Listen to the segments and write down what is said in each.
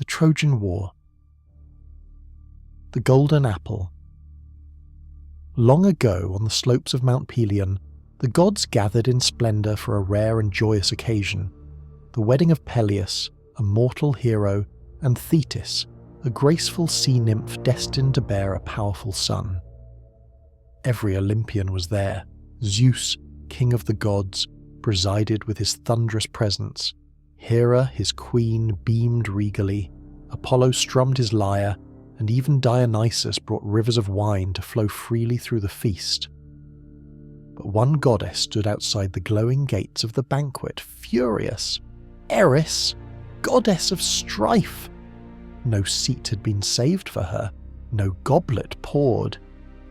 the Trojan War. The Golden Apple. Long ago, on the slopes of Mount Pelion, the gods gathered in splendour for a rare and joyous occasion, the wedding of Peleus, a mortal hero, and Thetis, a graceful sea nymph destined to bear a powerful son. Every Olympian was there. Zeus, king of the gods, presided with his thunderous presence. Hera, his queen, beamed regally. Apollo strummed his lyre, and even Dionysus brought rivers of wine to flow freely through the feast. But one goddess stood outside the glowing gates of the banquet, furious. Eris, goddess of strife! No seat had been saved for her, no goblet poured.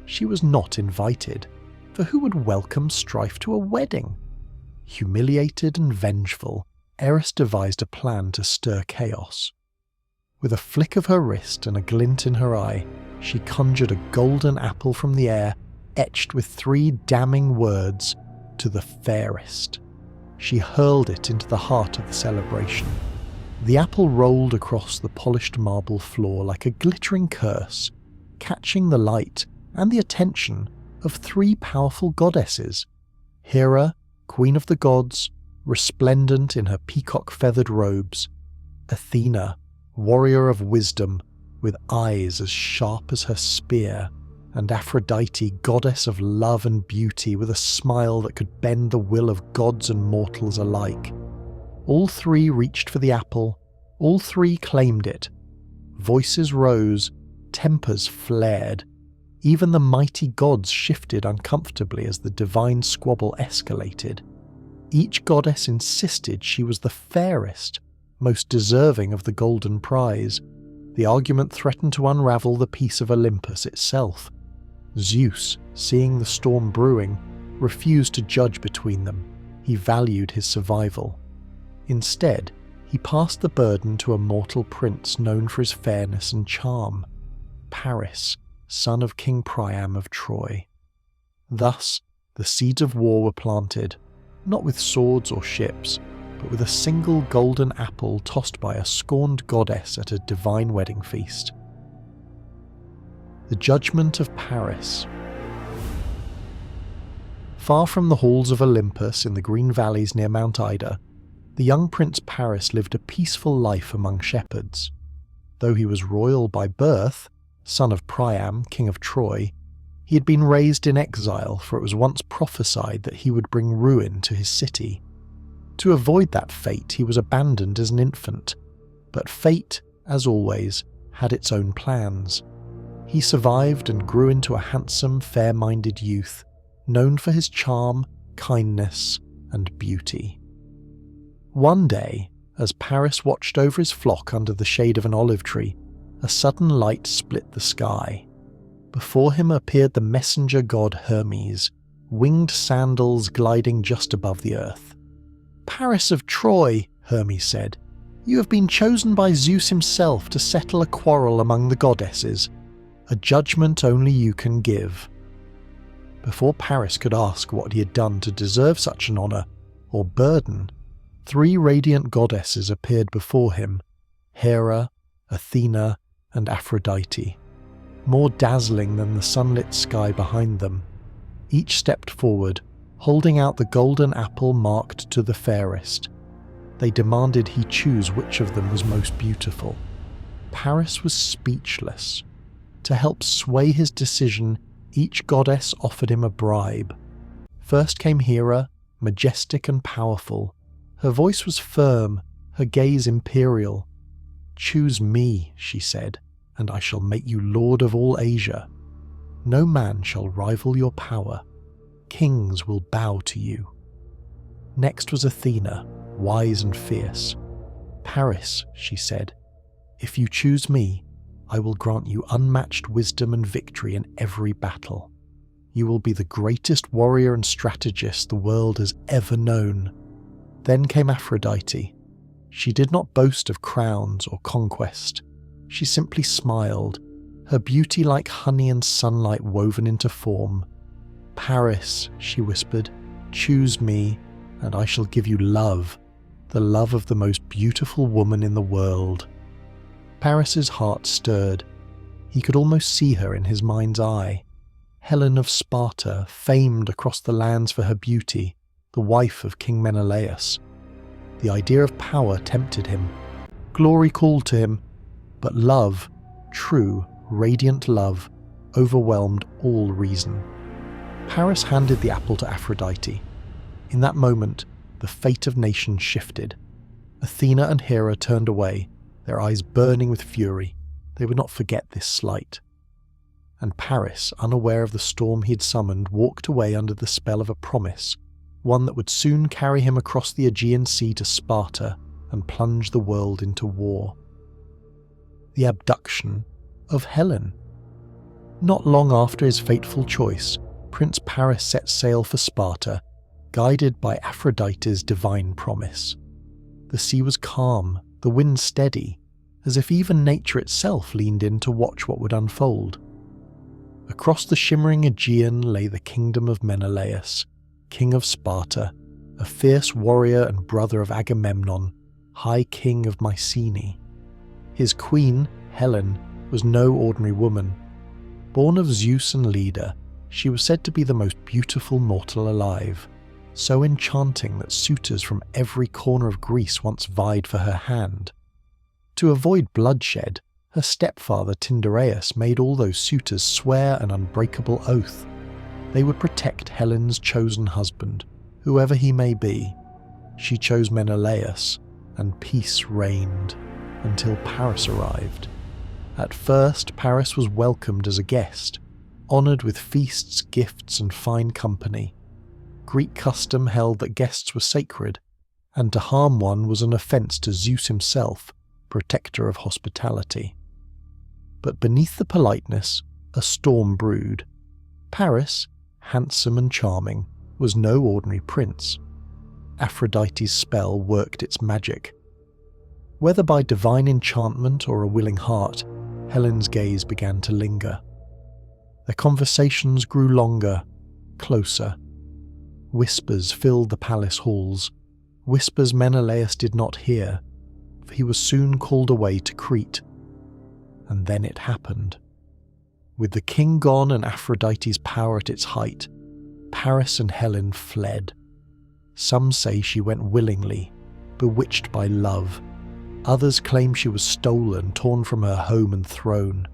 She was not invited, for who would welcome strife to a wedding? Humiliated and vengeful, Eris devised a plan to stir chaos. With a flick of her wrist and a glint in her eye, she conjured a golden apple from the air, etched with 3 damning words, "To the fairest." She hurled it into the heart of the celebration. The apple rolled across the polished marble floor like a glittering curse, catching the light and the attention of 3 powerful goddesses. Hera, queen of the gods, resplendent in her peacock-feathered robes. Athena, warrior of wisdom, with eyes as sharp as her spear. And Aphrodite, goddess of love and beauty, with a smile that could bend the will of gods and mortals alike. All 3 reached for the apple, all 3 claimed it. Voices rose, tempers flared. Even the mighty gods shifted uncomfortably as the divine squabble escalated. Each goddess insisted she was the fairest, most deserving of the golden prize. The argument threatened to unravel the peace of Olympus itself. Zeus, seeing the storm brewing, refused to judge between them. He valued his survival. Instead, he passed the burden to a mortal prince known for his fairness and charm, Paris, son of King Priam of Troy. Thus, the seeds of war were planted, not with swords or ships, but with a single golden apple tossed by a scorned goddess at a divine wedding feast. The Judgment of Paris. Far from the halls of Olympus in the green valleys near Mount Ida, the young Prince Paris lived a peaceful life among shepherds. Though he was royal by birth, son of Priam, king of Troy, he had been raised in exile, for it was once prophesied that he would bring ruin to his city. To avoid that fate, he was abandoned as an infant, but fate, as always, had its own plans. He survived and grew into a handsome, fair-minded youth, known for his charm, kindness, and beauty. One day, as Paris watched over his flock under the shade of an olive tree, a sudden light split the sky. Before him appeared the messenger god Hermes, winged sandals gliding just above the earth. "Paris of Troy," Hermes said, "you have been chosen by Zeus himself to settle a quarrel among the goddesses, a judgment only you can give." Before Paris could ask what he had done to deserve such an honour, or burden, 3 radiant goddesses appeared before him, Hera, Athena, and Aphrodite, more dazzling than the sunlit sky behind them. Each stepped forward, holding out the golden apple marked "To the fairest." They demanded he choose which of them was most beautiful. Paris was speechless. To help sway his decision, each goddess offered him a bribe. First came Hera, majestic and powerful. Her voice was firm, her gaze imperial. "Choose me," she said, "and I shall make you lord of all Asia. No man shall rival your power. Kings will bow to you." Next was Athena, wise and fierce. "Paris," she said, "if you choose me, I will grant you unmatched wisdom and victory in every battle. You will be the greatest warrior and strategist the world has ever known." Then came Aphrodite. She did not boast of crowns or conquest. She simply smiled, her beauty like honey and sunlight woven into form. "Paris," she whispered, "choose me, and I shall give you love, the love of the most beautiful woman in the world." Paris's heart stirred. He could almost see her in his mind's eye. Helen of Sparta, famed across the lands for her beauty, the wife of King Menelaus. The idea of power tempted him. Glory called to him, but love, true, radiant love, overwhelmed all reason. Paris handed the apple to Aphrodite. In that moment, the fate of nations shifted. Athena and Hera turned away, their eyes burning with fury. They would not forget this slight. And Paris, unaware of the storm he had summoned, walked away under the spell of a promise, one that would soon carry him across the Aegean Sea to Sparta and plunge the world into war. The abduction of Helen. Not long after his fateful choice, Prince Paris set sail for Sparta, guided by Aphrodite's divine promise. The sea was calm, the wind steady, as if even nature itself leaned in to watch what would unfold. Across the shimmering Aegean lay the kingdom of Menelaus, king of Sparta, a fierce warrior and brother of Agamemnon, high king of Mycenae. His queen, Helen, was no ordinary woman. Born of Zeus and Leda, she was said to be the most beautiful mortal alive, so enchanting that suitors from every corner of Greece once vied for her hand. To avoid bloodshed, her stepfather Tyndareus made all those suitors swear an unbreakable oath. They would protect Helen's chosen husband, whoever he may be. She chose Menelaus, and peace reigned, until Paris arrived. At first, Paris was welcomed as a guest, honoured with feasts, gifts, and fine company. Greek custom held that guests were sacred, and to harm one was an offence to Zeus himself, protector of hospitality. But beneath the politeness, a storm brewed. Paris, handsome and charming, was no ordinary prince. Aphrodite's spell worked its magic. Whether by divine enchantment or a willing heart, Helen's gaze began to linger. Their conversations grew longer, closer. Whispers filled the palace halls, whispers Menelaus did not hear, for he was soon called away to Crete. And then it happened. With the king gone and Aphrodite's power at its height, Paris and Helen fled. Some say she went willingly, bewitched by love. Others claim she was stolen, torn from her home and throne.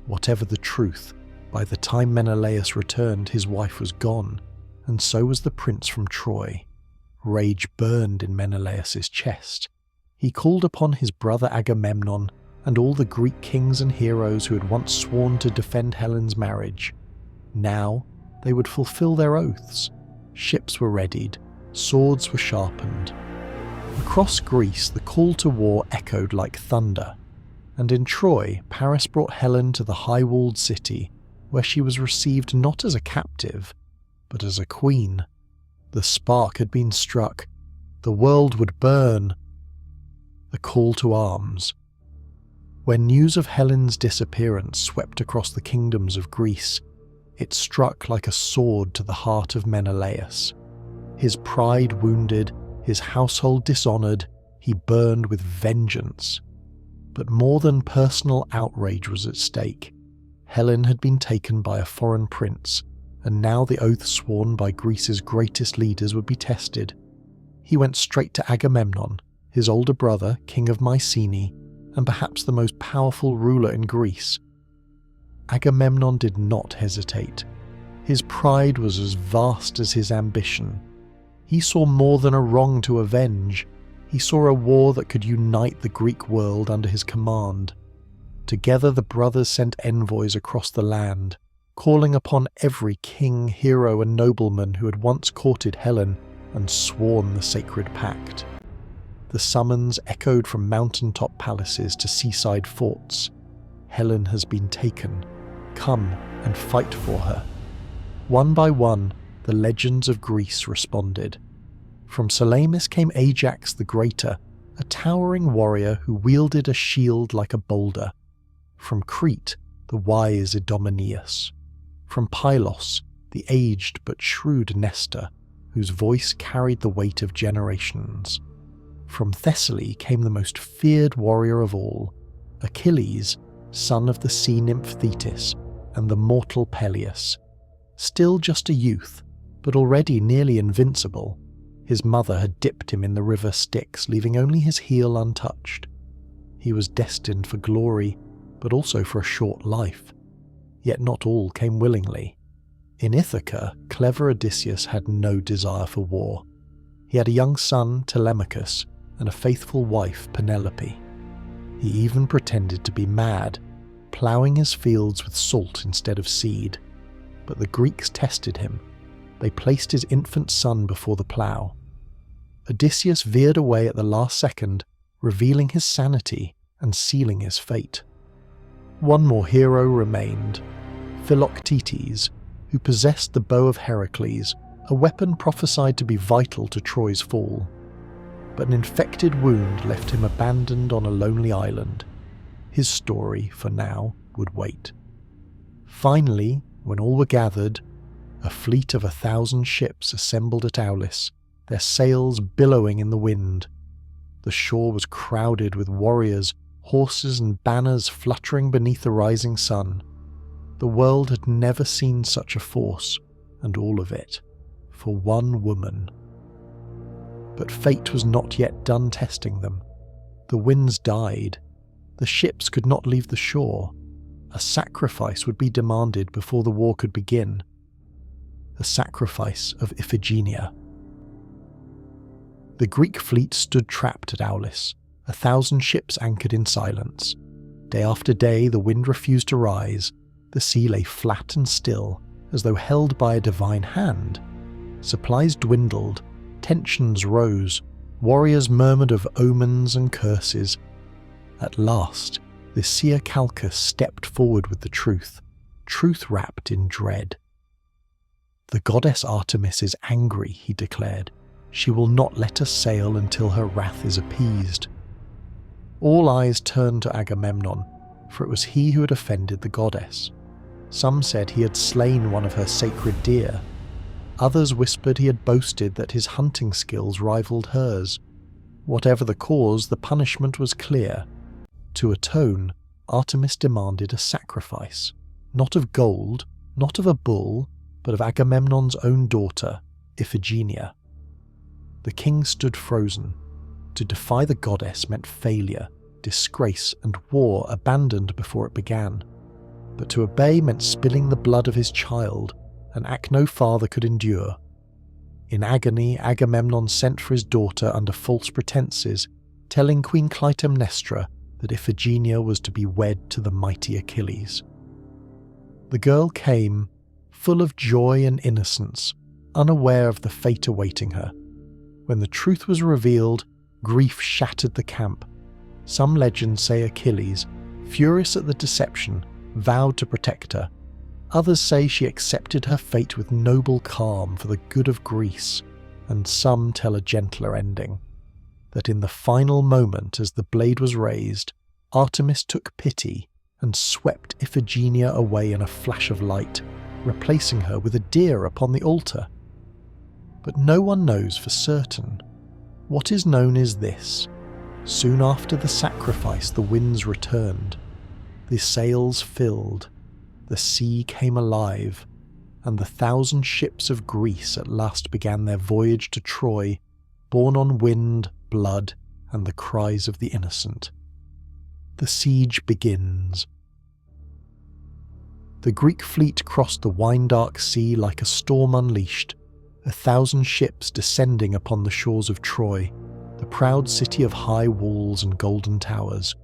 Whatever the truth, by the time Menelaus returned, his wife was gone, and so was the prince from Troy. Rage burned in Menelaus's chest. He called upon his brother Agamemnon and all the Greek kings and heroes who had once sworn to defend Helen's marriage. Now they would fulfill their oaths. Ships were readied, swords were sharpened. Across Greece, the call to war echoed like thunder, and in Troy, Paris brought Helen to the high-walled city, where she was received not as a captive, but as a queen. The spark had been struck. The world would burn. The call to arms. When news of Helen's disappearance swept across the kingdoms of Greece, it struck like a sword to the heart of Menelaus. His pride wounded, his household dishonoured, he burned with vengeance. But more than personal outrage was at stake. Helen had been taken by a foreign prince, and now the oath sworn by Greece's greatest leaders would be tested. He went straight to Agamemnon, his older brother, king of Mycenae, and perhaps the most powerful ruler in Greece. Agamemnon did not hesitate. His pride was as vast as his ambition. He saw more than a wrong to avenge. He saw a war that could unite the Greek world under his command. Together the brothers sent envoys across the land, calling upon every king, hero, and nobleman who had once courted Helen and sworn the sacred pact. The summons echoed from mountaintop palaces to seaside forts. Helen has been taken. Come and fight for her. One by one, the legends of Greece responded. From Salamis came Ajax the Greater, a towering warrior who wielded a shield like a boulder. From Crete, the wise Idomeneus. From Pylos, the aged but shrewd Nestor, whose voice carried the weight of generations. From Thessaly came the most feared warrior of all, Achilles, son of the sea nymph Thetis and the mortal Peleus. Still just a youth, but already nearly invincible, his mother had dipped him in the river Styx, leaving only his heel untouched. He was destined for glory, but also for a short life. Yet not all came willingly. In Ithaca, clever Odysseus had no desire for war. He had a young son, Telemachus, and a faithful wife, Penelope. He even pretended to be mad, ploughing his fields with salt instead of seed. But the Greeks tested him. They placed his infant son before the plough. Odysseus veered away at the last second, revealing his sanity and sealing his fate. One more hero remained, Philoctetes, who possessed the bow of Heracles, a weapon prophesied to be vital to Troy's fall. But an infected wound left him abandoned on a lonely island. His story, for now, would wait. Finally, when all were gathered, a fleet of 1,000 ships assembled at Aulis, their sails billowing in the wind. The shore was crowded with warriors, horses and banners fluttering beneath the rising sun. The world had never seen such a force, and all of it, for one woman. But fate was not yet done testing them. The winds died. The ships could not leave the shore. A sacrifice would be demanded before the war could begin. The sacrifice of Iphigenia. The Greek fleet stood trapped at Aulis, 1,000 ships anchored in silence. Day after day the wind refused to rise. The sea lay flat and still, as though held by a divine hand. Supplies dwindled, tensions rose, warriors murmured of omens and curses. At last, the seer Calchas stepped forward with the truth wrapped in dread. "The goddess Artemis is angry," he declared. "She will not let us sail until her wrath is appeased." All eyes turned to Agamemnon, for it was he who had offended the goddess. Some said he had slain one of her sacred deer. Others whispered he had boasted that his hunting skills rivaled hers. Whatever the cause, the punishment was clear. To atone, Artemis demanded a sacrifice, not of gold, not of a bull, but of Agamemnon's own daughter, Iphigenia. The king stood frozen. To defy the goddess meant failure, disgrace, and war abandoned before it began. But to obey meant spilling the blood of his child, an act no father could endure. In agony, Agamemnon sent for his daughter under false pretenses, telling Queen Clytemnestra that Iphigenia was to be wed to the mighty Achilles. The girl came, full of joy and innocence, unaware of the fate awaiting her. When the truth was revealed, grief shattered the camp. Some legends say Achilles, furious at the deception, vowed to protect her. Others say she accepted her fate with noble calm for the good of Greece, and some tell a gentler ending. That in the final moment as the blade was raised, Artemis took pity and swept Iphigenia away in a flash of light, replacing her with a deer upon the altar. But no one knows for certain. What is known is this: soon after the sacrifice the winds returned, the sails filled, the sea came alive, and the 1,000 ships of Greece at last began their voyage to Troy, borne on wind, blood, and the cries of the innocent. The siege begins. The Greek fleet crossed the wine-dark sea like a storm unleashed, 1,000 ships descending upon the shores of Troy, the proud city of high walls and golden towers.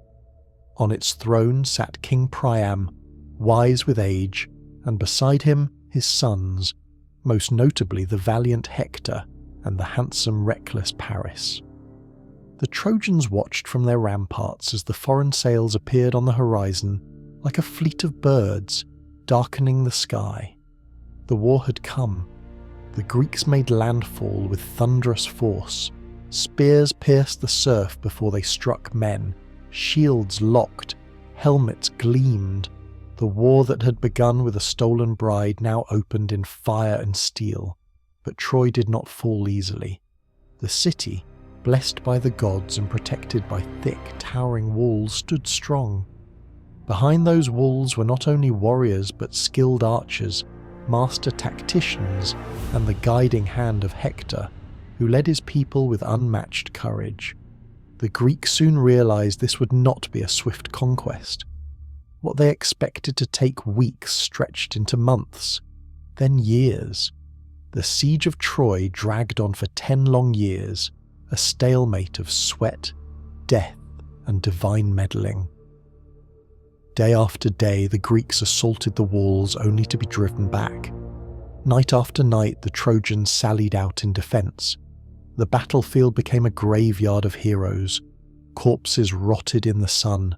On its throne sat King Priam, wise with age, and beside him his sons, most notably the valiant Hector and the handsome reckless Paris. The Trojans watched from their ramparts as the foreign sails appeared on the horizon like a fleet of birds, darkening the sky. The war had come. The Greeks made landfall with thunderous force. Spears pierced the surf before they struck men. Shields locked. Helmets gleamed. The war that had begun with a stolen bride now opened in fire and steel. But Troy did not fall easily. The city, blessed by the gods and protected by thick, towering walls, stood strong. Behind those walls were not only warriors but skilled archers, master tacticians, and the guiding hand of Hector, who led his people with unmatched courage. The Greeks soon realized this would not be a swift conquest. What they expected to take weeks stretched into months, then years. The siege of Troy dragged on for 10 long years, a stalemate of sweat, death, and divine meddling. Day after day, the Greeks assaulted the walls only to be driven back. Night after night, the Trojans sallied out in defense. The battlefield became a graveyard of heroes. Corpses rotted in the sun.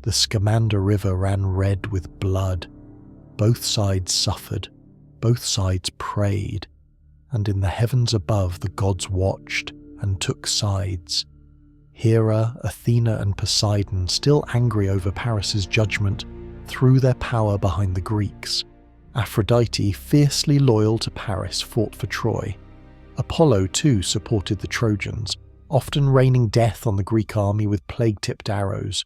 The Scamander River ran red with blood. Both sides suffered. Both sides prayed. And in the heavens above, the gods watched and took sides. Hera, Athena, and Poseidon, still angry over Paris's judgment, threw their power behind the Greeks. Aphrodite, fiercely loyal to Paris, fought for Troy. Apollo, too, supported the Trojans, often raining death on the Greek army with plague-tipped arrows.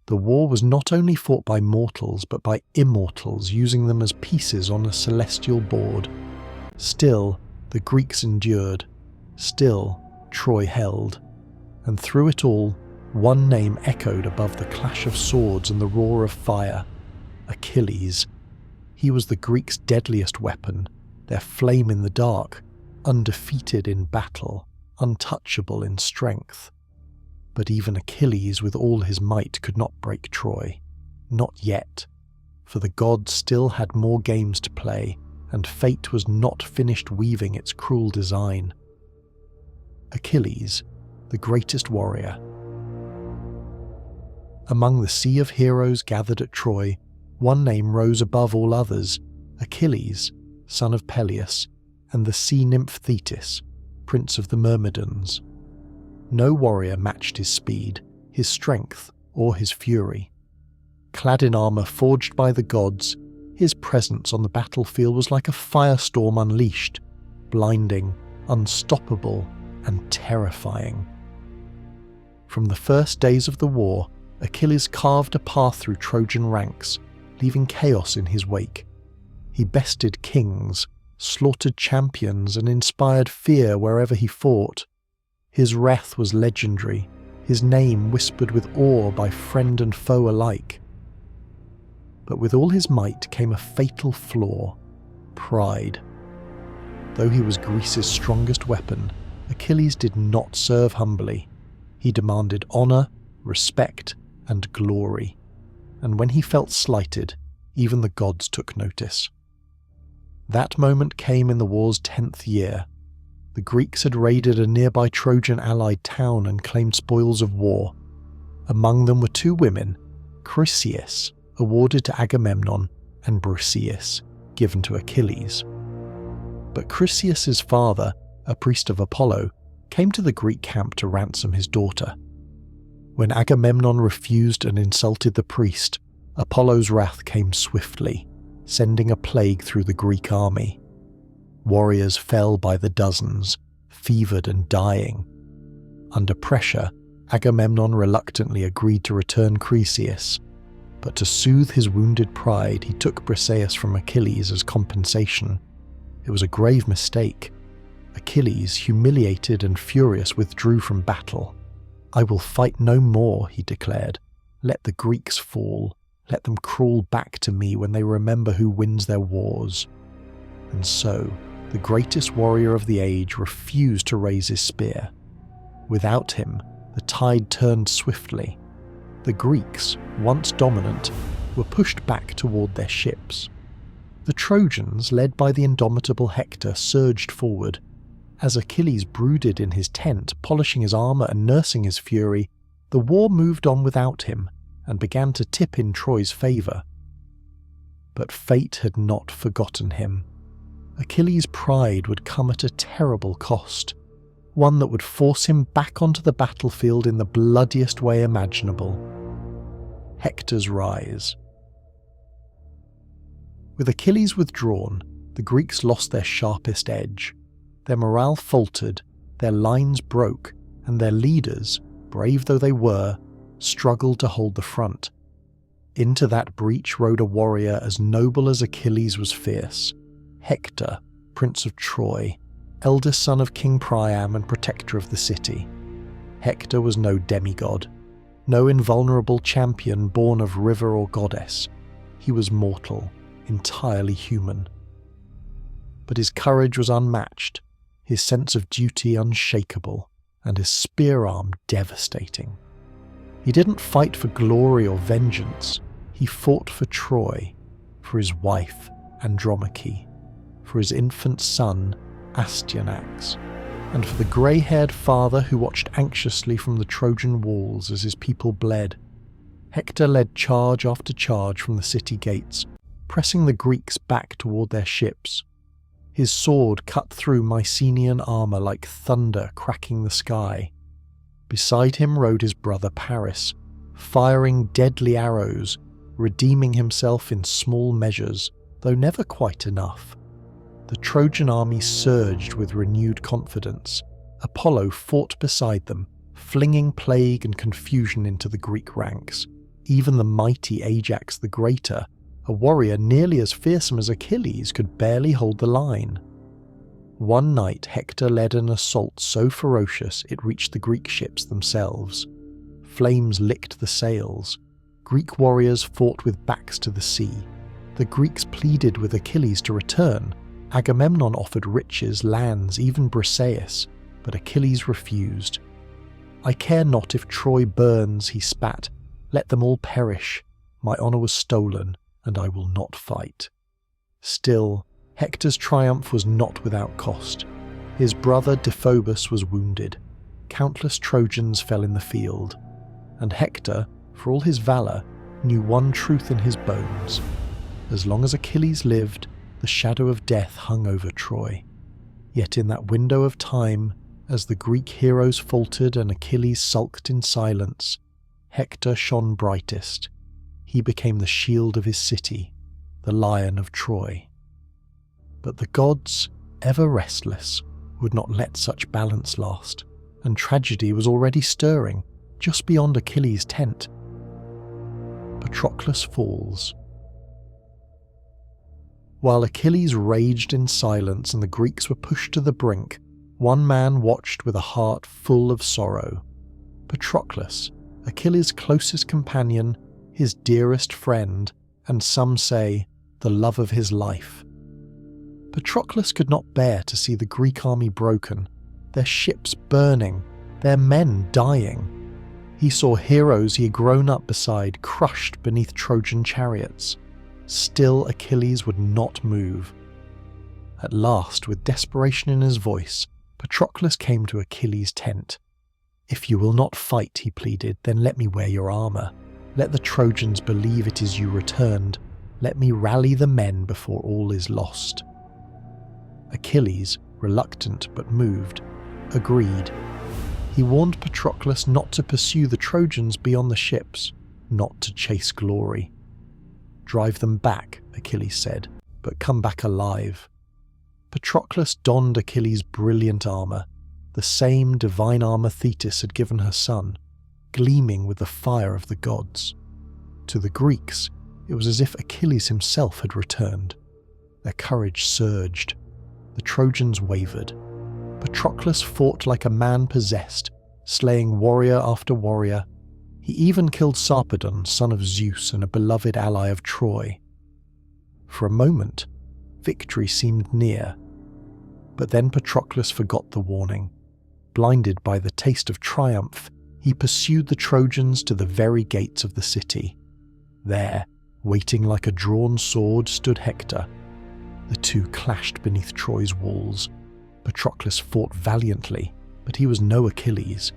The war was not only fought by mortals, but by immortals, using them as pieces on a celestial board. Still, the Greeks endured. Still, Troy held. And through it all, one name echoed above the clash of swords and the roar of fire: Achilles. He was the Greeks' deadliest weapon, their flame in the dark, undefeated in battle, untouchable in strength. But even Achilles with all his might could not break Troy. Not yet, for the gods still had more games to play, and fate was not finished weaving its cruel design. Achilles, the greatest warrior. Among the sea of heroes gathered at Troy, one name rose above all others: Achilles, son of Peleus, and the sea nymph Thetis, prince of the Myrmidons. No warrior matched his speed, his strength, or his fury. Clad in armour forged by the gods, his presence on the battlefield was like a firestorm unleashed, blinding, unstoppable, and terrifying. From the first days of the war, Achilles carved a path through Trojan ranks, leaving chaos in his wake. He bested kings, slaughtered champions, and inspired fear wherever he fought. His wrath was legendary, his name whispered with awe by friend and foe alike. But with all his might came a fatal flaw: pride. Though he was Greece's strongest weapon, Achilles did not serve humbly. He demanded honour, respect, and glory. And when he felt slighted, even the gods took notice. That moment came in the war's 10th year. The Greeks had raided a nearby Trojan allied town and claimed spoils of war. Among them were 2 women, Chryseis, awarded to Agamemnon, and Briseis, given to Achilles. But Chryseis' father, a priest of Apollo, came to the Greek camp to ransom his daughter. When Agamemnon refused and insulted the priest, Apollo's wrath came swiftly, sending a plague through the Greek army. Warriors fell by the dozens, fevered and dying. Under pressure, Agamemnon reluctantly agreed to return Chryseis, but to soothe his wounded pride, he took Briseis from Achilles as compensation. It was a grave mistake. Achilles, humiliated and furious, withdrew from battle. "I will fight no more," he declared. "Let the Greeks fall. Let them crawl back to me when they remember who wins their wars." And so, the greatest warrior of the age refused to raise his spear. Without him, the tide turned swiftly. The Greeks, once dominant, were pushed back toward their ships. The Trojans, led by the indomitable Hector, surged forward. As Achilles brooded in his tent, polishing his armour and nursing his fury, the war moved on without him and began to tip in Troy's favour. But fate had not forgotten him. Achilles' pride would come at a terrible cost, one that would force him back onto the battlefield in the bloodiest way imaginable: Hector's rise. With Achilles withdrawn, the Greeks lost their sharpest edge. Their morale faltered, their lines broke, and their leaders, brave though they were, struggled to hold the front. Into that breach rode a warrior as noble as Achilles was fierce, Hector, Prince of Troy, eldest son of King Priam and protector of the city. Hector was no demigod, no invulnerable champion born of river or goddess. He was mortal, entirely human. But his courage was unmatched, his sense of duty unshakable, and his spear arm devastating. He didn't fight for glory or vengeance. He fought for Troy, for his wife, Andromache, for his infant son, Astyanax, and for the grey-haired father who watched anxiously from the Trojan walls as his people bled. Hector led charge after charge from the city gates, pressing the Greeks back toward their ships. His sword cut through Mycenaean armour like thunder cracking the sky. Beside him rode his brother Paris, firing deadly arrows, redeeming himself in small measures, though never quite enough. The Trojan army surged with renewed confidence. Apollo fought beside them, flinging plague and confusion into the Greek ranks. Even the mighty Ajax the Greater, a warrior nearly as fearsome as Achilles, could barely hold the line. One night Hector led an assault so ferocious it reached the Greek ships themselves. Flames licked the sails. Greek warriors fought with backs to the sea. The Greeks pleaded with Achilles to return. Agamemnon offered riches, lands, even Briseis, but Achilles refused. "I care not if Troy burns," he spat. "Let them all perish. My honour was stolen, and I will not fight." Still, Hector's triumph was not without cost. His brother Deiphobus was wounded. Countless Trojans fell in the field. And Hector, for all his valour, knew one truth in his bones. As long as Achilles lived, the shadow of death hung over Troy. Yet in that window of time, as the Greek heroes faltered and Achilles sulked in silence, Hector shone brightest. He became the shield of his city, the lion of Troy. But the gods, ever restless, would not let such balance last, and tragedy was already stirring, just beyond Achilles' tent. Patroclus falls. While Achilles raged in silence and the Greeks were pushed to the brink, one man watched with a heart full of sorrow. Patroclus, Achilles' closest companion, his dearest friend, and some say, the love of his life. Patroclus could not bear to see the Greek army broken, their ships burning, their men dying. He saw heroes he had grown up beside crushed beneath Trojan chariots. Still Achilles would not move. At last, with desperation in his voice, Patroclus came to Achilles' tent. "If you will not fight," he pleaded, "then let me wear your armour. Let the Trojans believe it is you returned. Let me rally the men before all is lost." Achilles, reluctant but moved, agreed. He warned Patroclus not to pursue the Trojans beyond the ships, not to chase glory. "Drive them back," Achilles said, "but come back alive." Patroclus donned Achilles' brilliant armour, the same divine armour Thetis had given her son, gleaming with the fire of the gods. To the Greeks, it was as if Achilles himself had returned. Their courage surged. The Trojans wavered. Patroclus fought like a man possessed, slaying warrior after warrior. He even killed Sarpedon, son of Zeus and a beloved ally of Troy. For a moment, victory seemed near. But then Patroclus forgot the warning. Blinded by the taste of triumph, he pursued the Trojans to the very gates of the city. There, waiting like a drawn sword, stood Hector. The two clashed beneath Troy's walls. Patroclus fought valiantly, but he was no Achilles.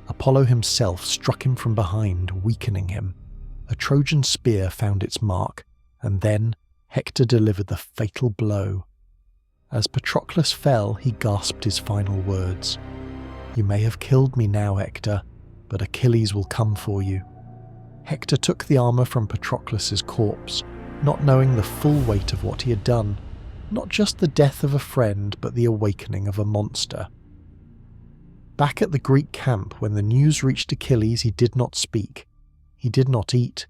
Apollo himself struck him from behind, weakening him. A Trojan spear found its mark, and then Hector delivered the fatal blow. As Patroclus fell, he gasped his final words. "You may have killed me now, Hector, but Achilles will come for you." Hector took the armour from Patroclus's corpse, not knowing the full weight of what he had done. Not just the death of a friend, but the awakening of a monster. Back at the Greek camp, when the news reached Achilles, he did not speak. He did not eat.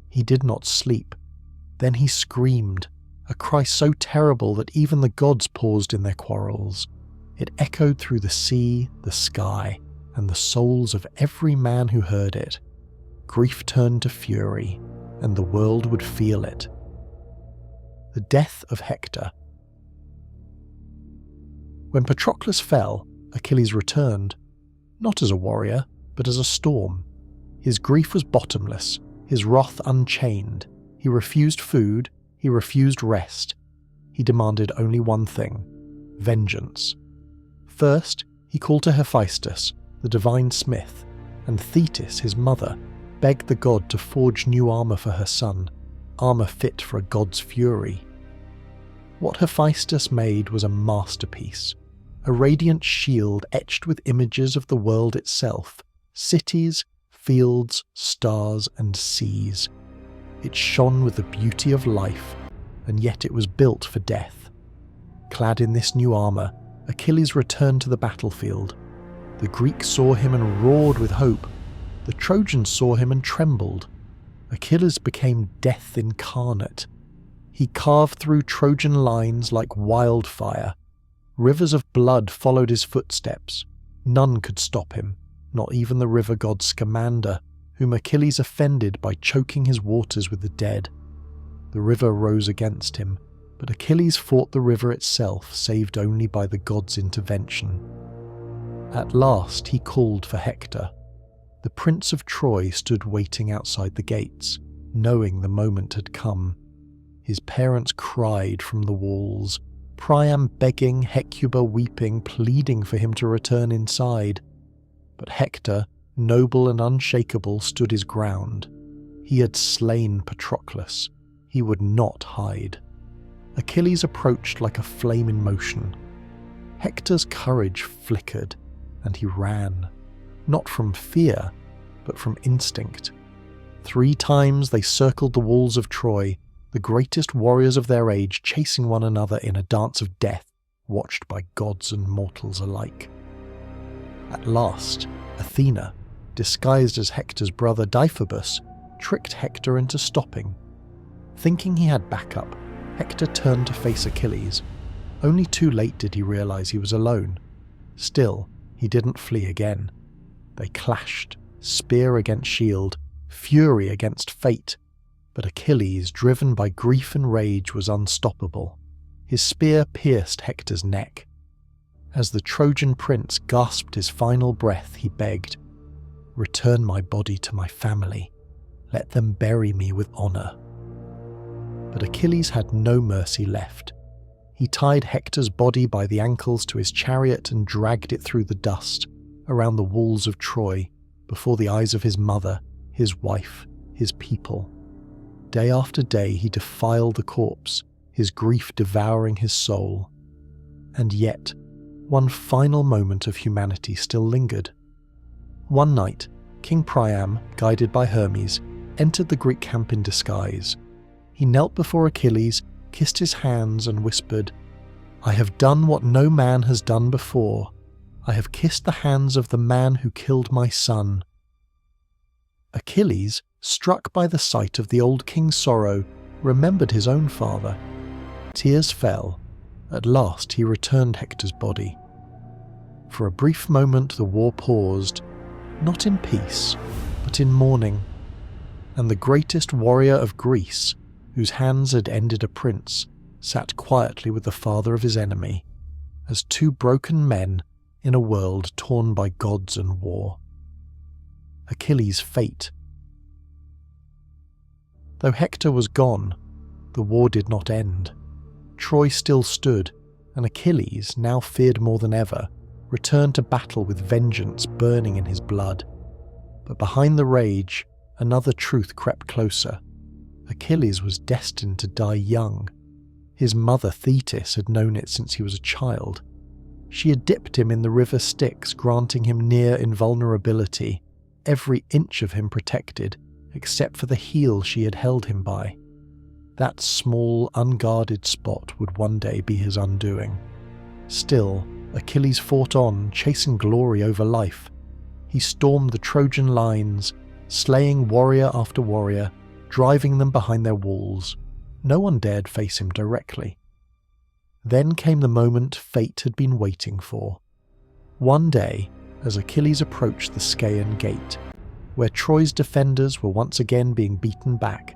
He did not sleep. Then he screamed, a cry so terrible that even the gods paused in their quarrels. It echoed through the sea, the sky, and the souls of every man who heard it. Grief turned to fury, and the world would feel it. The death of Hector. When Patroclus fell, Achilles returned, not as a warrior, but as a storm. His grief was bottomless, his wrath unchained. He refused food, he refused rest. He demanded only one thing: vengeance. First, he called to Hephaestus, the divine smith, and Thetis, his mother, begged the god to forge new armour for her son, armour fit for a god's fury. What Hephaestus made was a masterpiece, a radiant shield etched with images of the world itself, cities, fields, stars, and seas. It shone with the beauty of life, and yet it was built for death. Clad in this new armour, Achilles returned to the battlefield. The Greeks saw him and roared with hope. The Trojans saw him and trembled. Achilles became death incarnate. He carved through Trojan lines like wildfire. Rivers of blood followed his footsteps. None could stop him, not even the river god Scamander, whom Achilles offended by choking his waters with the dead. The river rose against him, but Achilles fought the river itself, saved only by the god's intervention. At last he called for Hector. The Prince of Troy stood waiting outside the gates, knowing the moment had come. His parents cried from the walls, Priam begging, Hecuba weeping, pleading for him to return inside. But Hector, noble and unshakable, stood his ground. He had slain Patroclus. He would not hide. Achilles approached like a flame in motion. Hector's courage flickered, and he ran, not from fear, but from instinct. 3 times they circled the walls of Troy, the greatest warriors of their age chasing one another in a dance of death, watched by gods and mortals alike. At last, Athena, disguised as Hector's brother Deiphobus, tricked Hector into stopping. Thinking he had backup, Hector turned to face Achilles. Only too late did he realize he was alone. Still, he didn't flee again. They clashed, spear against shield, fury against fate. But Achilles, driven by grief and rage, was unstoppable. His spear pierced Hector's neck. As the Trojan prince gasped his final breath, he begged, "Return my body to my family. Let them bury me with honor." But Achilles had no mercy left. He tied Hector's body by the ankles to his chariot and dragged it through the dust, around the walls of Troy, before the eyes of his mother, his wife, his people. Day after day he defiled the corpse, his grief devouring his soul. And yet, one final moment of humanity still lingered. One night, King Priam, guided by Hermes, entered the Greek camp in disguise. He knelt before Achilles, kissed his hands, and whispered, "I have done what no man has done before. I have kissed the hands of the man who killed my son." Achilles, struck by the sight of the old king's sorrow, remembered his own father. Tears fell. At last he returned Hector's body. For a brief moment the war paused, not in peace, but in mourning. And the greatest warrior of Greece, whose hands had ended a prince, sat quietly with the father of his enemy, as 2 broken men in a world torn by gods and war. Achilles' fate. Though Hector was gone, the war did not end. Troy still stood, and Achilles, now feared more than ever, returned to battle with vengeance burning in his blood. But behind the rage, another truth crept closer. Achilles was destined to die young. His mother Thetis had known it since he was a child. She had dipped him in the river Styx, granting him near invulnerability, every inch of him protected, except for the heel she had held him by. That small, unguarded spot would one day be his undoing. Still, Achilles fought on, chasing glory over life. He stormed the Trojan lines, slaying warrior after warrior, driving them behind their walls. No one dared face him directly. Then came the moment fate had been waiting for. One day, as Achilles approached the Scaean gate, where Troy's defenders were once again being beaten back,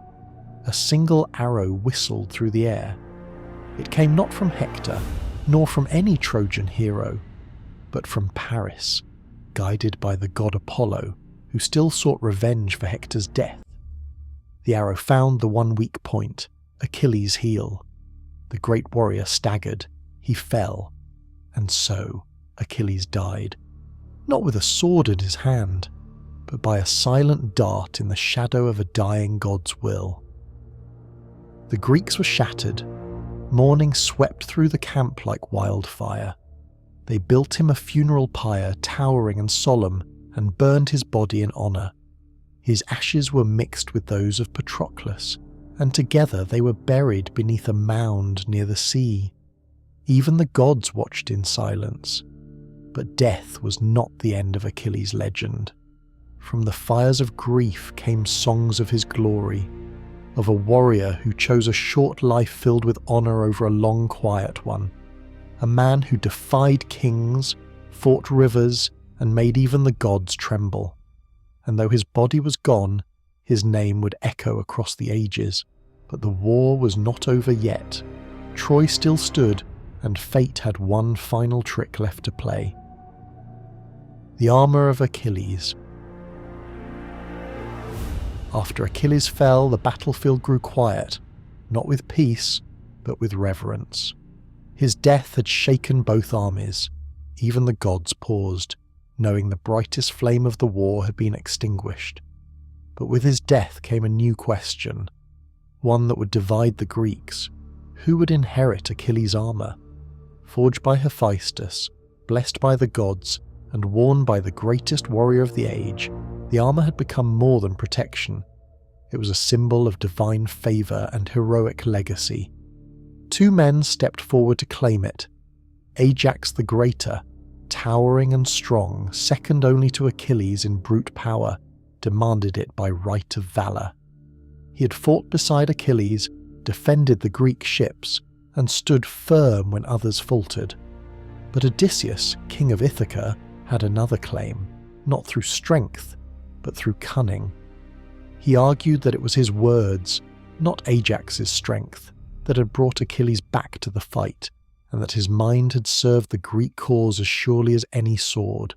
a single arrow whistled through the air. It came not from Hector, nor from any Trojan hero, but from Paris, guided by the god Apollo, who still sought revenge for Hector's death. The arrow found the one weak point, Achilles' heel. The great warrior staggered, he fell, and so Achilles died, not with a sword in his hand, but by a silent dart in the shadow of a dying god's will. The Greeks were shattered. Mourning swept through the camp like wildfire. They built him a funeral pyre towering and solemn, and burned his body in honour. His ashes were mixed with those of Patroclus, and together they were buried beneath a mound near the sea. Even the gods watched in silence. But death was not the end of Achilles' legend. From the fires of grief came songs of his glory, of a warrior who chose a short life filled with honour over a long quiet one, a man who defied kings, fought rivers, and made even the gods tremble. And though his body was gone, his name would echo across the ages. But the war was not over yet. Troy still stood, and fate had one final trick left to play. The armour of Achilles. After Achilles fell, the battlefield grew quiet, not with peace, but with reverence. His death had shaken both armies. Even the gods paused, knowing the brightest flame of the war had been extinguished. But with his death came a new question, one that would divide the Greeks. Who would inherit Achilles' armour? Forged by Hephaestus, blessed by the gods, and worn by the greatest warrior of the age, the armour had become more than protection. It was a symbol of divine favour and heroic legacy. Two men stepped forward to claim it. Ajax the Greater, towering and strong, second only to Achilles in brute power, demanded it by right of valour. He had fought beside Achilles, defended the Greek ships, and stood firm when others faltered. But Odysseus, king of Ithaca, had another claim, not through strength, but through cunning. He argued that it was his words, not Ajax's strength, that had brought Achilles back to the fight, and that his mind had served the Greek cause as surely as any sword.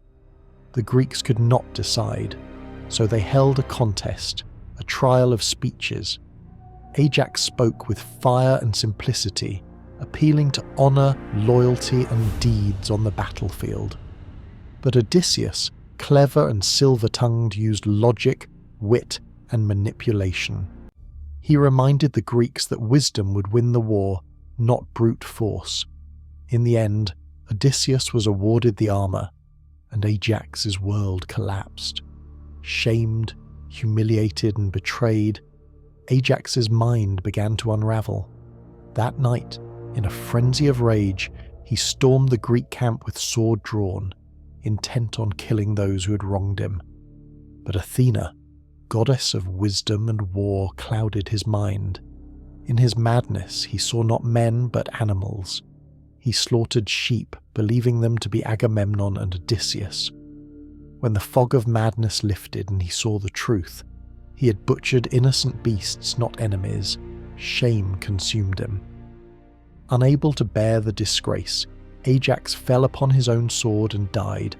The Greeks could not decide, so they held a contest, a trial of speeches. Ajax spoke with fire and simplicity, appealing to honour, loyalty, and deeds on the battlefield. But Odysseus, clever and silver-tongued, used logic, wit, and manipulation. He reminded the Greeks that wisdom would win the war, not brute force. In the end, Odysseus was awarded the armour, and Ajax's world collapsed. Shamed, humiliated, and betrayed, Ajax's mind began to unravel. That night, in a frenzy of rage, he stormed the Greek camp with sword drawn, intent on killing those who had wronged him. But Athena, goddess of wisdom and war, clouded his mind. In his madness, he saw not men but animals. He slaughtered sheep, believing them to be Agamemnon and Odysseus. When the fog of madness lifted and he saw the truth, he had butchered innocent beasts, not enemies. Shame consumed him. Unable to bear the disgrace, Ajax fell upon his own sword and died.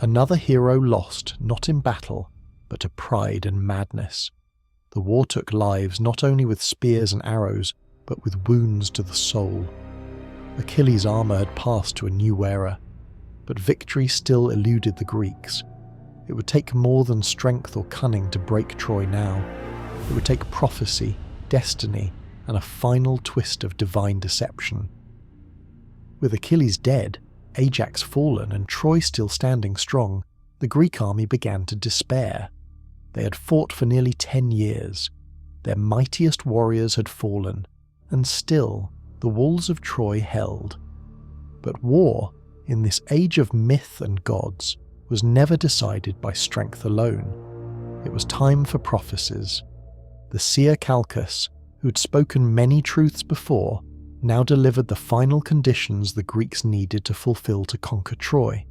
Another hero lost, not in battle, but to pride and madness. The war took lives not only with spears and arrows, but with wounds to the soul. Achilles' armour had passed to a new era, but victory still eluded the Greeks. It would take more than strength or cunning to break Troy now. It would take prophecy, destiny, and a final twist of divine deception. With Achilles dead, Ajax fallen, and Troy still standing strong, the Greek army began to despair. They had fought for nearly 10 years. Their mightiest warriors had fallen, and still the walls of Troy held. But war, in this age of myth and gods, was never decided by strength alone. It was time for prophecies. The seer Calchas, who'd spoken many truths before, now delivered the final conditions the Greeks needed to fulfill to conquer Troy.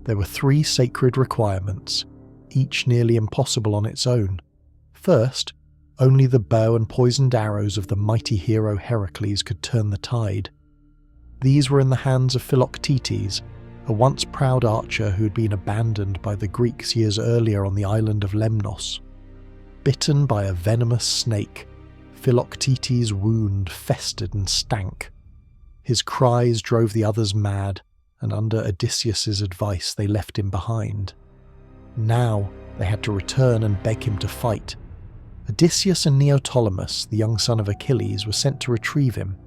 There were 3 sacred requirements, each nearly impossible on its own. First, only the bow and poisoned arrows of the mighty hero Heracles could turn the tide. These were in the hands of Philoctetes, a once proud archer who had been abandoned by the Greeks years earlier on the island of Lemnos. Bitten by a venomous snake, Philoctetes' wound festered and stank. His cries drove the others mad, and under Odysseus' advice they left him behind. Now they had to return and beg him to fight. Odysseus and Neoptolemus, the young son of Achilles, were sent to retrieve him.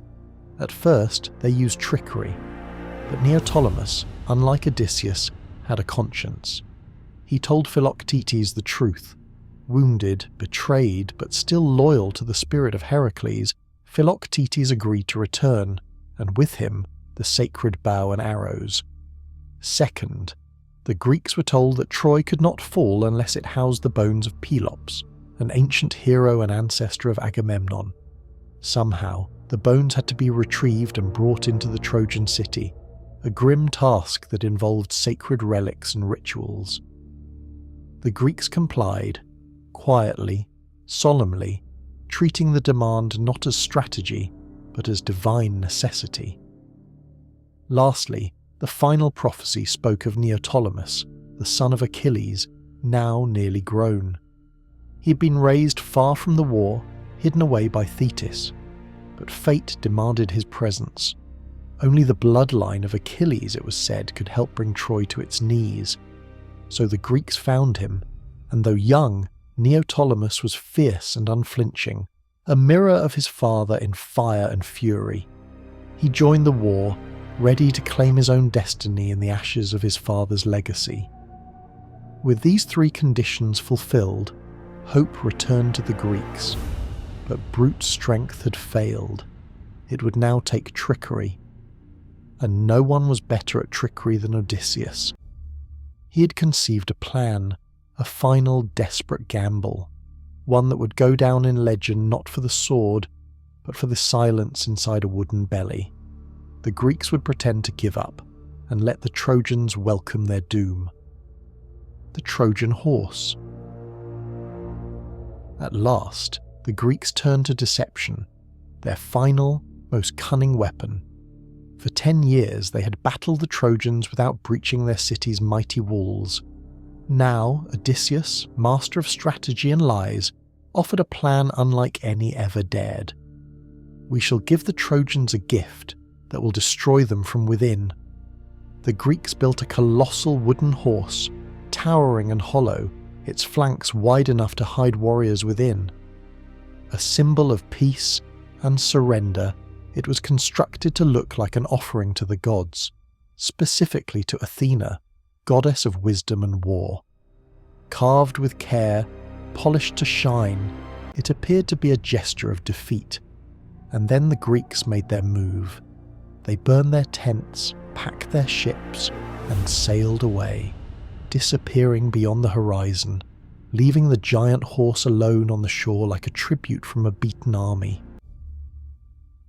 At first they used trickery, but Neoptolemus, unlike Odysseus, had a conscience. He told Philoctetes the truth. Wounded, betrayed, but still loyal to the spirit of Heracles, Philoctetes agreed to return, and with him the sacred bow and arrows. Second, the Greeks were told that Troy could not fall unless it housed the bones of Pelops, an ancient hero and ancestor of Agamemnon. Somehow, the bones had to be retrieved and brought into the Trojan city, a grim task that involved sacred relics and rituals. The Greeks complied, quietly, solemnly, treating the demand not as strategy, but as divine necessity. Lastly, the final prophecy spoke of Neoptolemus, the son of Achilles, now nearly grown. He had been raised far from the war, hidden away by Thetis, but fate demanded his presence. Only the bloodline of Achilles, it was said, could help bring Troy to its knees. So the Greeks found him, and though young, Neoptolemus was fierce and unflinching, a mirror of his father in fire and fury. He joined the war, ready to claim his own destiny in the ashes of his father's legacy. With these 3 conditions fulfilled, hope returned to the Greeks. But brute strength had failed. It would now take trickery. And no one was better at trickery than Odysseus. He had conceived a plan, a final desperate gamble, one that would go down in legend not for the sword, but for the silence inside a wooden belly. The Greeks would pretend to give up, and let the Trojans welcome their doom. The Trojan horse. At last, the Greeks turned to deception, their final, most cunning weapon. For 10 years they had battled the Trojans without breaching their city's mighty walls. Now, Odysseus, master of strategy and lies, offered a plan unlike any ever dared. We shall give the Trojans a gift that will destroy them from within. The Greeks built a colossal wooden horse, towering and hollow, its flanks wide enough to hide warriors within. A symbol of peace and surrender, it was constructed to look like an offering to the gods, specifically to Athena, goddess of wisdom and war. Carved with care, polished to shine, it appeared to be a gesture of defeat. And then the Greeks made their move. They burned their tents, packed their ships, and sailed away, disappearing beyond the horizon, leaving the giant horse alone on the shore like a tribute from a beaten army.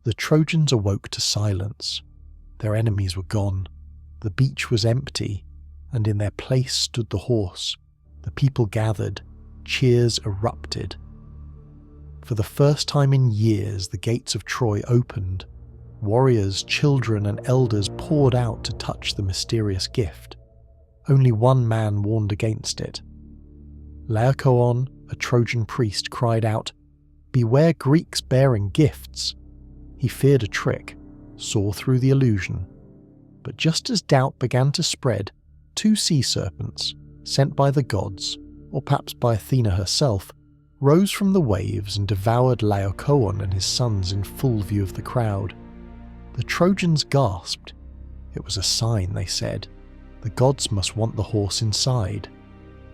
The Trojans awoke to silence. Their enemies were gone. The beach was empty, and in their place stood the horse. The people gathered. Cheers erupted. For the first time in years, the gates of Troy opened. Warriors, children, and elders poured out to touch the mysterious gift. Only one man warned against it. Laocoon, a Trojan priest, cried out, "Beware Greeks bearing gifts." He feared a trick, saw through the illusion. But just as doubt began to spread, 2 sea serpents, sent by the gods, or perhaps by Athena herself, rose from the waves and devoured Laocoon and his sons in full view of the crowd. The Trojans gasped. It was a sign, they said. The gods must want the horse inside.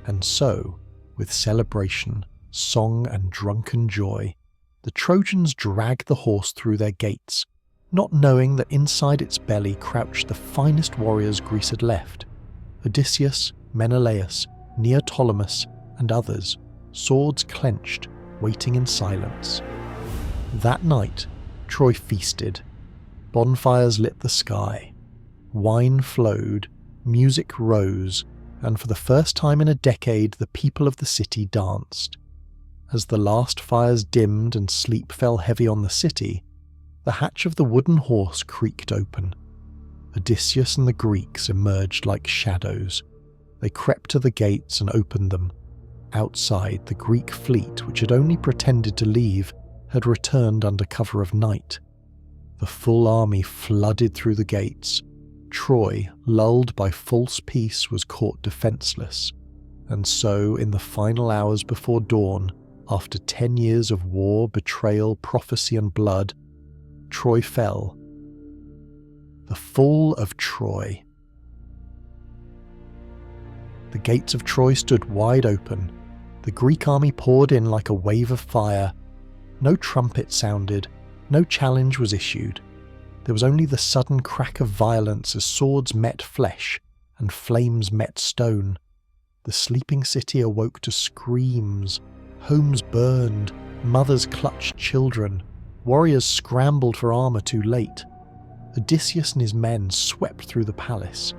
And so, with celebration, song and drunken joy, the Trojans dragged the horse through their gates, not knowing that inside its belly crouched the finest warriors Greece had left: Odysseus, Menelaus, Neoptolemus, and others, swords clenched, waiting in silence. That night, Troy feasted. Bonfires lit the sky. Wine flowed, music rose, and for the first time in a decade the people of the city danced. As the last fires dimmed and sleep fell heavy on the city, the hatch of the wooden horse creaked open. Odysseus and the Greeks emerged like shadows. They crept to the gates and opened them. Outside, the Greek fleet, which had only pretended to leave, had returned under cover of night. The full army flooded through the gates. Troy, lulled by false peace, was caught defenceless. And so, in the final hours before dawn, after 10 years of war, betrayal, prophecy, and blood, Troy fell. The fall of Troy. The gates of Troy stood wide open. The Greek army poured in like a wave of fire. No trumpet sounded, no challenge was issued. There was only the sudden crack of violence as swords met flesh and flames met stone. The sleeping city awoke to screams. Homes burned, mothers clutched children, warriors scrambled for armour too late. Odysseus and his men swept through the palace.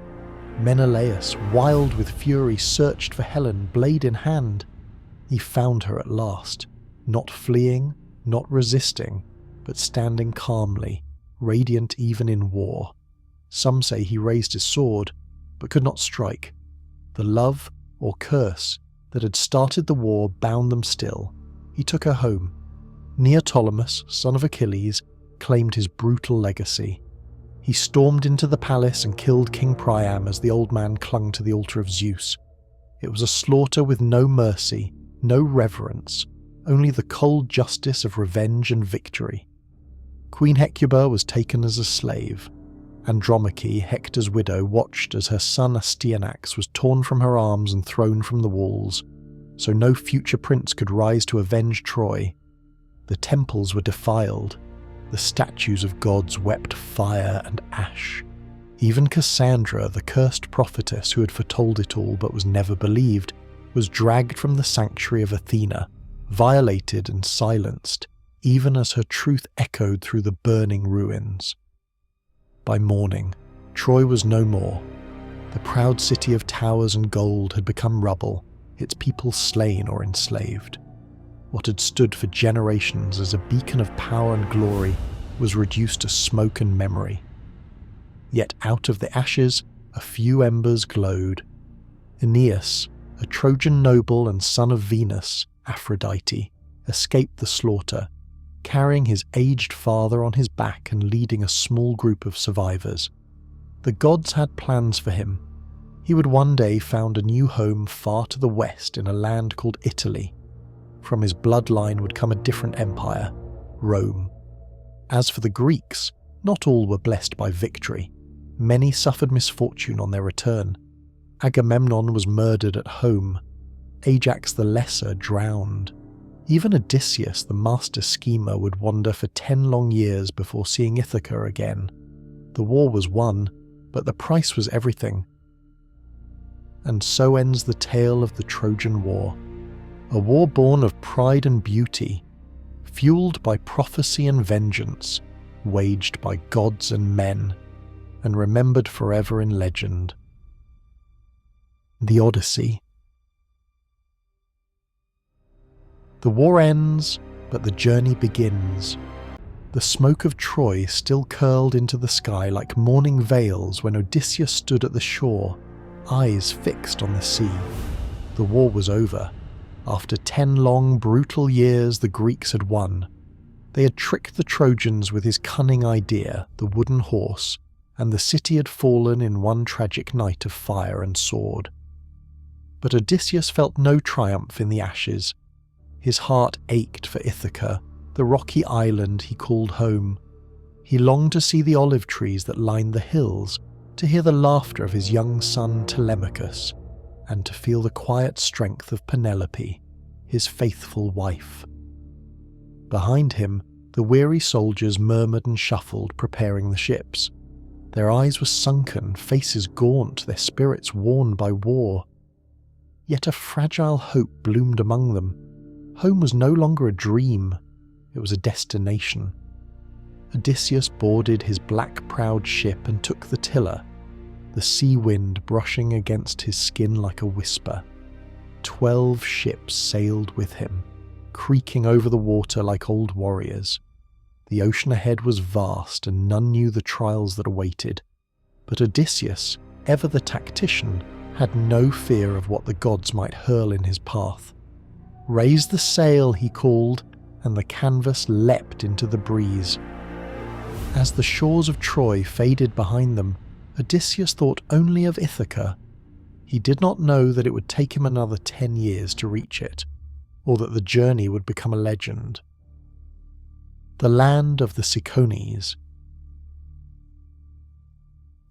Menelaus, wild with fury, searched for Helen, blade in hand. He found her at last, not fleeing, not resisting, but standing calmly, radiant even in war. Some say he raised his sword, but could not strike. The love, or curse, that had started the war bound them still. He took her home. Neoptolemus, son of Achilles, claimed his brutal legacy. He stormed into the palace and killed King Priam as the old man clung to the altar of Zeus. It was a slaughter with no mercy, no reverence, only the cold justice of revenge and victory. Queen Hecuba was taken as a slave. Andromache, Hector's widow, watched as her son Astyanax was torn from her arms and thrown from the walls, so no future prince could rise to avenge Troy. The temples were defiled. The statues of gods wept fire and ash. Even Cassandra, the cursed prophetess who had foretold it all but was never believed, was dragged from the sanctuary of Athena, violated and silenced, even as her truth echoed through the burning ruins. By morning, Troy was no more. The proud city of towers and gold had become rubble, its people slain or enslaved. What had stood for generations as a beacon of power and glory was reduced to smoke and memory. Yet out of the ashes, a few embers glowed. Aeneas, a Trojan noble and son of Venus, Aphrodite, escaped the slaughter, carrying his aged father on his back and leading a small group of survivors. The gods had plans for him. He would one day found a new home far to the west in a land called Italy. From his bloodline would come a different empire, Rome. As for the Greeks, not all were blessed by victory. Many suffered misfortune on their return. Agamemnon was murdered at home. Ajax the Lesser drowned. Even Odysseus, the master schemer, would wander for 10 long years before seeing Ithaca again. The war was won, but the price was everything. And so ends the tale of the Trojan War. A war born of pride and beauty, fueled by prophecy and vengeance, waged by gods and men, and remembered forever in legend. The Odyssey. The war ends, but the journey begins. The smoke of Troy still curled into the sky like morning veils when Odysseus stood at the shore, eyes fixed on the sea. The war was over. After 10 long, brutal years, the Greeks had won. They had tricked the Trojans with his cunning idea, the wooden horse, and the city had fallen in one tragic night of fire and sword. But Odysseus felt no triumph in the ashes. His heart ached for Ithaca, the rocky island he called home. He longed to see the olive trees that lined the hills, to hear the laughter of his young son Telemachus, and to feel the quiet strength of Penelope, his faithful wife. Behind him, The weary soldiers murmured and shuffled, preparing the ships. Their eyes were sunken, faces gaunt, their spirits worn by war. Yet a fragile hope bloomed among them. Home was no longer a dream, it was a destination. Odysseus boarded his black-prowed ship and took the tiller, the sea wind brushing against his skin like a whisper. 12 ships sailed with him, creaking over the water like old warriors. The ocean ahead was vast, and none knew the trials that awaited. But Odysseus, ever the tactician, had no fear of what the gods might hurl in his path. "Raise the sail," he called, and the canvas leapt into the breeze. As the shores of Troy faded behind them, Odysseus thought only of Ithaca. He did not know that it would take him another 10 years to reach it, or that the journey would become a legend. The land of the Cicones.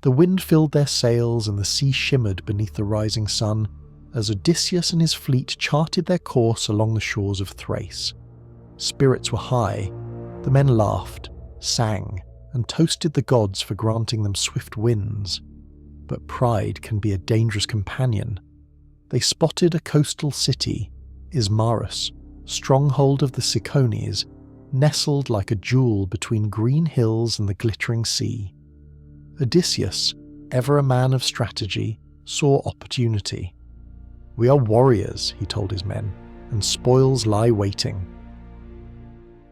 The wind filled their sails and the sea shimmered beneath the rising sun as Odysseus and his fleet charted their course along the shores of Thrace. Spirits were high. The men laughed, sang, and toasted the gods for granting them swift winds. But pride can be a dangerous companion. They spotted a coastal city, Ismarus, stronghold of the Cicones, nestled like a jewel between green hills and the glittering sea. Odysseus, ever a man of strategy, saw opportunity. "We are warriors," he told his men, "and spoils lie waiting."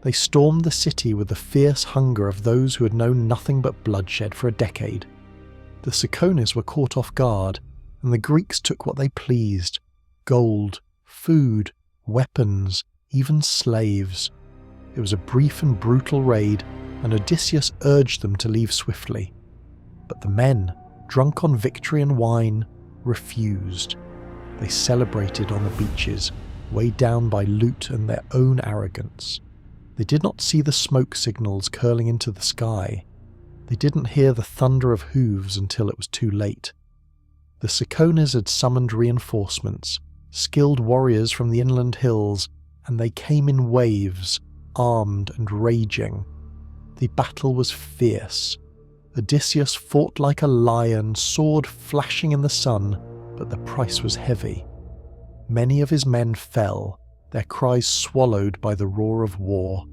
They stormed the city with the fierce hunger of those who had known nothing but bloodshed for a decade. The Cicones were caught off guard, and the Greeks took what they pleased: gold, food, weapons, even slaves. It was a brief and brutal raid, and Odysseus urged them to leave swiftly. But the men, drunk on victory and wine, refused. They celebrated on the beaches, weighed down by loot and their own arrogance. They did not see the smoke signals curling into the sky. They didn't hear the thunder of hooves until it was too late. The Cicones had summoned reinforcements, skilled warriors from the inland hills, and they came in waves, armed and raging. The battle was fierce. Odysseus fought like a lion, sword flashing in the sun, but the price was heavy. Many of his men fell, their cries swallowed by the roar of war.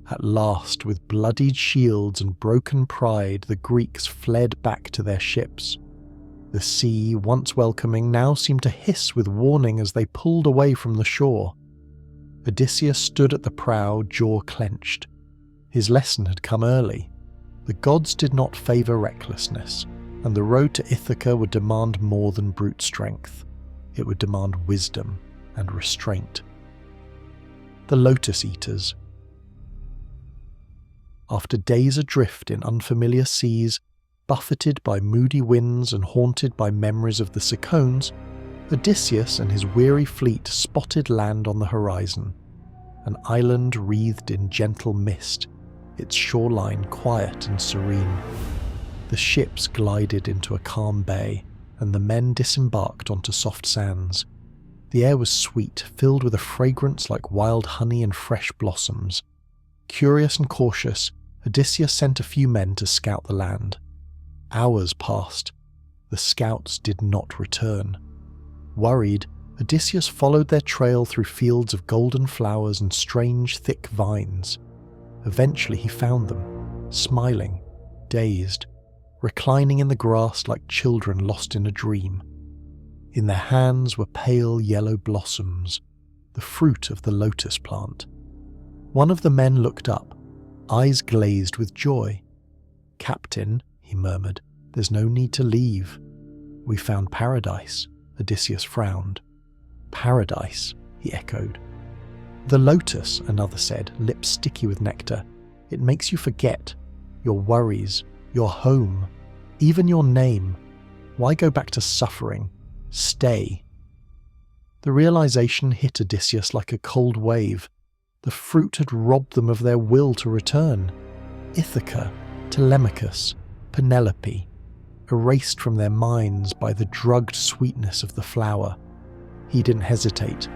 At last, with bloodied shields and broken pride, the Greeks fled back to their ships. The sea, once welcoming, now seemed to hiss with warning as they pulled away from the shore. Odysseus stood at the prow, jaw clenched. His lesson had come early. The gods did not favour recklessness, and the road to Ithaca would demand more than brute strength. It would demand wisdom and restraint. The Lotus Eaters. After days adrift in unfamiliar seas, buffeted by moody winds and haunted by memories of the Cicones, Odysseus and his weary fleet spotted land on the horizon. An island wreathed in gentle mist, its shoreline quiet and serene. The ships glided into a calm bay, and the men disembarked onto soft sands. The air was sweet, filled with a fragrance like wild honey and fresh blossoms. Curious and cautious, Odysseus sent a few men to scout the land. Hours passed. The scouts did not return. Worried, Odysseus followed their trail through fields of golden flowers and strange, thick vines. Eventually he found them, smiling, dazed, reclining in the grass like children lost in a dream. In their hands were pale yellow blossoms, the fruit of the lotus plant. One of the men looked up, eyes glazed with joy. "Captain," he murmured, "there's no need to leave. We found paradise." Odysseus frowned. "Paradise," he echoed. "The lotus," another said, lips sticky with nectar. "It makes you forget. Your worries, your home, even your name. Why go back to suffering? Stay." The realization hit Odysseus like a cold wave. The fruit had robbed them of their will to return. Ithaca, Telemachus, Penelope, erased from their minds by the drugged sweetness of the flower. He didn't hesitate.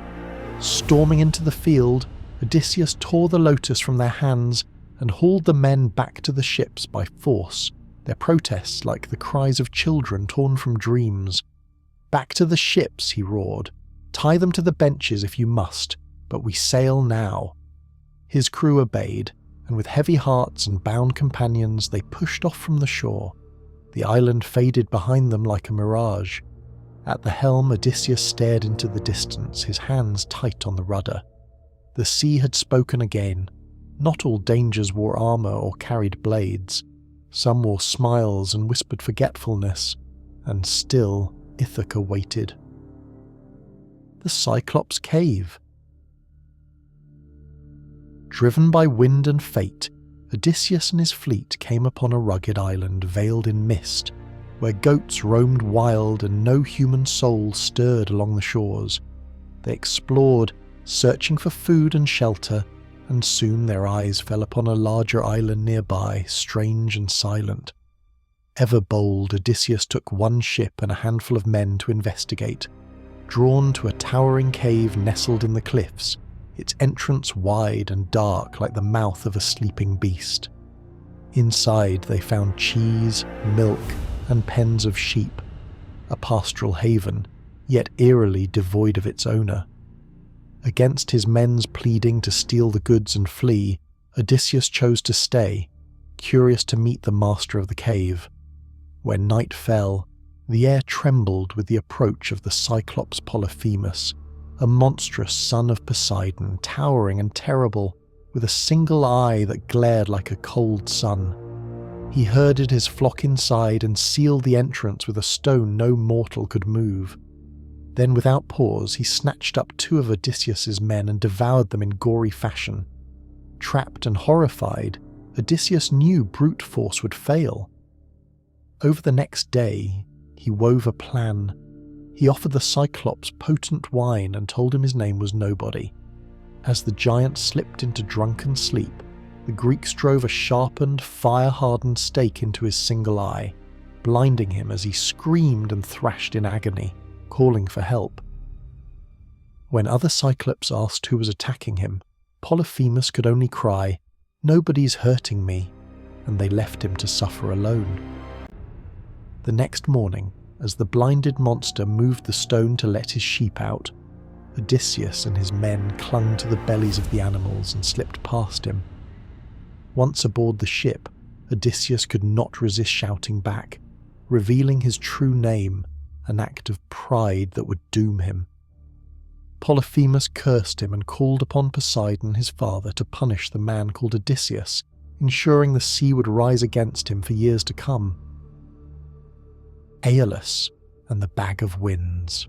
Storming into the field, Odysseus tore the lotus from their hands and hauled the men back to the ships by force, their protests like the cries of children torn from dreams. "Back to the ships," he roared. "Tie them to the benches if you must, but we sail now." His crew obeyed, and with heavy hearts and bound companions they pushed off from the shore. The island faded behind them like a mirage. At the helm, Odysseus stared into the distance, his hands tight on the rudder. The sea had spoken again. Not all dangers wore armour or carried blades. Some wore smiles and whispered forgetfulness, and still Ithaca waited. The Cyclops Cave. Driven by wind and fate, Odysseus and his fleet came upon a rugged island veiled in mist, where goats roamed wild and no human soul stirred along the shores. They explored, searching for food and shelter, and soon their eyes fell upon a larger island nearby, strange and silent. Ever bold, Odysseus took one ship and a handful of men to investigate. Drawn to a towering cave nestled in the cliffs, its entrance wide and dark like the mouth of a sleeping beast. Inside they found cheese, milk, and pens of sheep, a pastoral haven, yet eerily devoid of its owner. Against his men's pleading to steal the goods and flee, Odysseus chose to stay, curious to meet the master of the cave. When night fell, the air trembled with the approach of the Cyclops Polyphemus, a monstrous son of Poseidon, towering and terrible, with a single eye that glared like a cold sun. He herded his flock inside and sealed the entrance with a stone no mortal could move. Then without pause he snatched up 2 of Odysseus's men and devoured them in gory fashion. Trapped and horrified, Odysseus knew brute force would fail. Over the next day, he wove a plan. He offered the Cyclops potent wine and told him his name was Nobody. As the giant slipped into drunken sleep, the Greeks drove a sharpened, fire-hardened stake into his single eye, blinding him as he screamed and thrashed in agony, calling for help. When other Cyclops asked who was attacking him, Polyphemus could only cry, "Nobody's hurting me," and they left him to suffer alone. The next morning, as the blinded monster moved the stone to let his sheep out, Odysseus and his men clung to the bellies of the animals and slipped past him. Once aboard the ship, Odysseus could not resist shouting back, revealing his true name, an act of pride that would doom him. Polyphemus cursed him and called upon Poseidon, his father, to punish the man called Odysseus, ensuring the sea would rise against him for years to come. Aeolus and the Bag of Winds.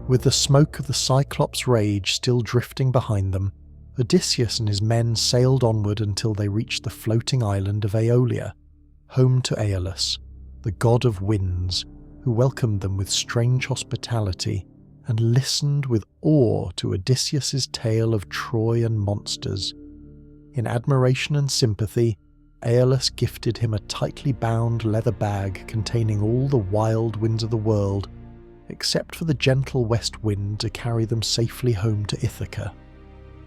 With the smoke of the Cyclops' rage still drifting behind them, Odysseus and his men sailed onward until they reached the floating island of Aeolia, home to Aeolus, the god of winds, who welcomed them with strange hospitality and listened with awe to Odysseus's tale of Troy and monsters. In admiration and sympathy, Aeolus gifted him a tightly bound leather bag containing all the wild winds of the world, except for the gentle west wind to carry them safely home to Ithaca.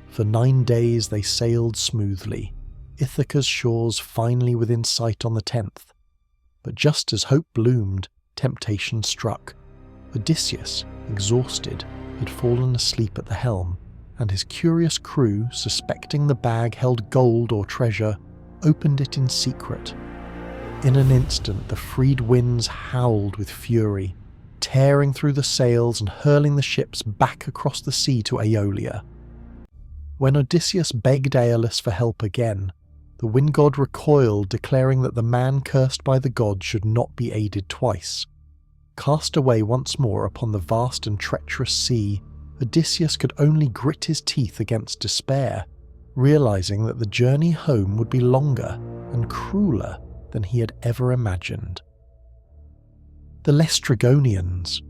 For 9 days they sailed smoothly, Ithaca's shores finally within sight on the 10th. But just as hope bloomed, temptation struck. Odysseus, exhausted, had fallen asleep at the helm, and his curious crew, suspecting the bag held gold or treasure, opened it in secret. In an instant the freed winds howled with fury, tearing through the sails and hurling the ships back across the sea to Aeolia. When Odysseus begged Aeolus for help again, the wind god recoiled, declaring that the man cursed by the god should not be aided twice. Cast away once more upon the vast and treacherous sea, Odysseus could only grit his teeth against despair, realizing that the journey home would be longer and crueler than he had ever imagined. The Laestrygonians.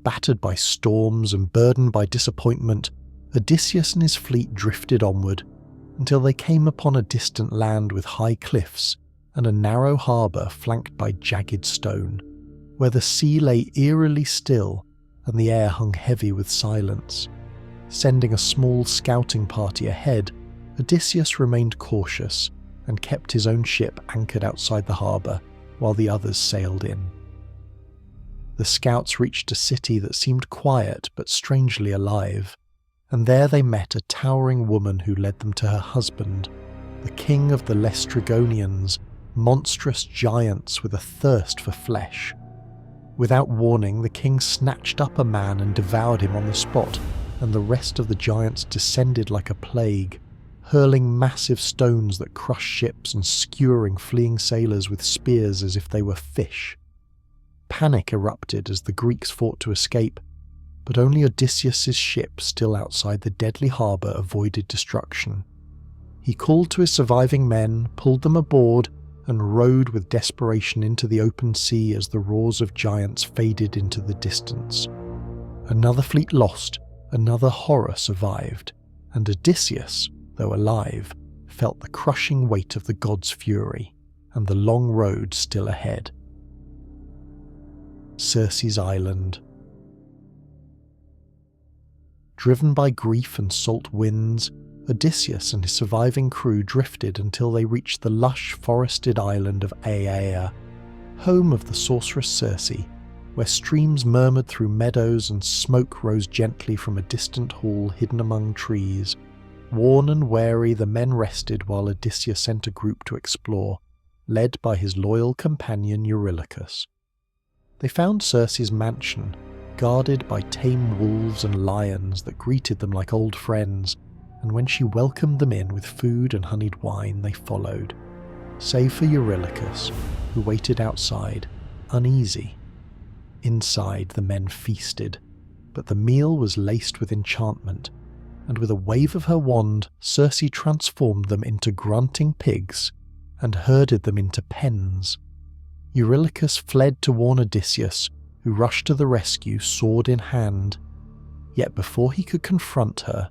Battered by storms and burdened by disappointment, Odysseus and his fleet drifted onward until they came upon a distant land with high cliffs and a narrow harbour flanked by jagged stone, where the sea lay eerily still and the air hung heavy with silence. Sending a small scouting party ahead, Odysseus remained cautious and kept his own ship anchored outside the harbour while the others sailed in. The scouts reached a city that seemed quiet but strangely alive, and there they met a towering woman who led them to her husband, the king of the Laestrygonians, monstrous giants with a thirst for flesh. Without warning, the king snatched up a man and devoured him on the spot, and the rest of the giants descended like a plague, hurling massive stones that crushed ships and skewering fleeing sailors with spears as if they were fish. Panic erupted as the Greeks fought to escape, but only Odysseus's ship still outside the deadly harbour avoided destruction. He called to his surviving men, pulled them aboard, and rowed with desperation into the open sea as the roars of giants faded into the distance. Another fleet lost, another horror survived, and Odysseus, though alive, felt the crushing weight of the gods' fury, and the long road still ahead. Circe's Island. Driven by grief and salt winds, Odysseus and his surviving crew drifted until they reached the lush forested island of Aiaia, home of the sorceress Circe, where streams murmured through meadows and smoke rose gently from a distant hall hidden among trees. Worn and weary, the men rested while Odysseus sent a group to explore, led by his loyal companion Eurylochus. They found Circe's mansion, guarded by tame wolves and lions that greeted them like old friends, and when she welcomed them in with food and honeyed wine, they followed, save for Eurylochus, who waited outside, uneasy. Inside, the men feasted, but the meal was laced with enchantment, and with a wave of her wand, Circe transformed them into grunting pigs and herded them into pens. Eurylochus fled to warn Odysseus, who rushed to the rescue, sword in hand. Yet before he could confront her,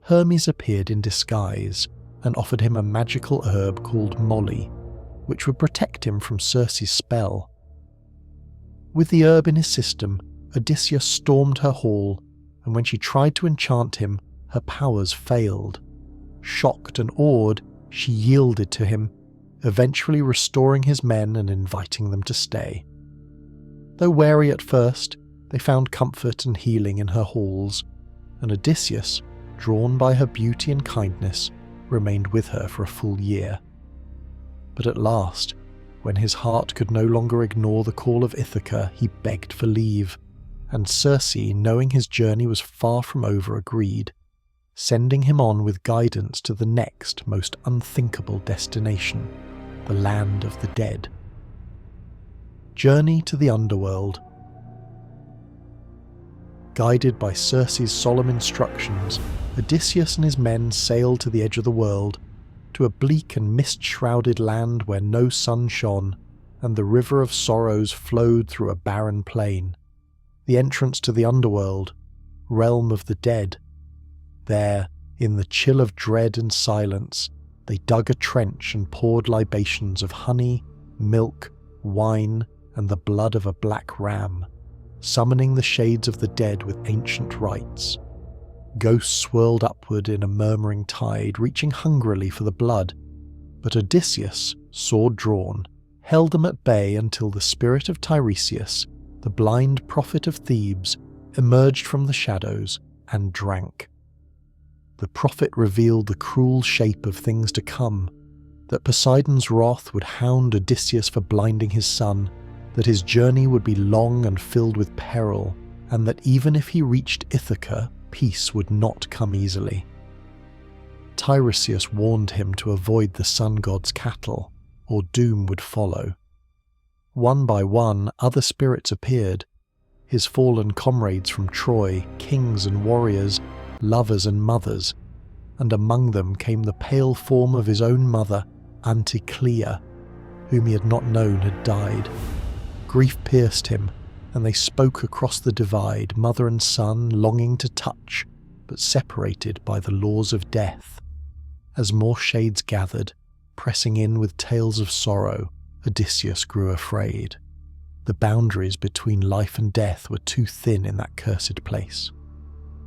Hermes appeared in disguise and offered him a magical herb called Molly, which would protect him from Circe's spell. With the herb in his system, Odysseus stormed her hall, and when she tried to enchant him, her powers failed. Shocked and awed, she yielded to him, eventually restoring his men and inviting them to stay. Though wary at first, they found comfort and healing in her halls, and Odysseus, drawn by her beauty and kindness, remained with her for a full year. But at last, when his heart could no longer ignore the call of Ithaca, he begged for leave, and Circe, knowing his journey was far from over, agreed, sending him on with guidance to the next most unthinkable destination, the land of the dead. Journey to the underworld. Guided by Circe's solemn instructions, Odysseus and his men sailed to the edge of the world, to a bleak and mist-shrouded land where no sun shone, and the river of sorrows flowed through a barren plain. The entrance to the underworld, realm of the dead. There, in the chill of dread and silence, they dug a trench and poured libations of honey, milk, wine, and the blood of a black ram, summoning the shades of the dead with ancient rites. Ghosts swirled upward in a murmuring tide, reaching hungrily for the blood, but Odysseus, sword drawn, held them at bay until the spirit of Tiresias, the blind prophet of Thebes, emerged from the shadows and drank. The prophet revealed the cruel shape of things to come, that Poseidon's wrath would hound Odysseus for blinding his son, that his journey would be long and filled with peril, and that even if he reached Ithaca, peace would not come easily. Tiresias warned him to avoid the sun god's cattle, or doom would follow. One by one, other spirits appeared, his fallen comrades from Troy, kings and warriors, lovers and mothers, and among them came the pale form of his own mother, Anticlea, whom he had not known had died. Grief pierced him, and they spoke across the divide, mother and son longing to touch, but separated by the laws of death. As more shades gathered, pressing in with tales of sorrow, Odysseus grew afraid. The boundaries between life and death were too thin in that cursed place.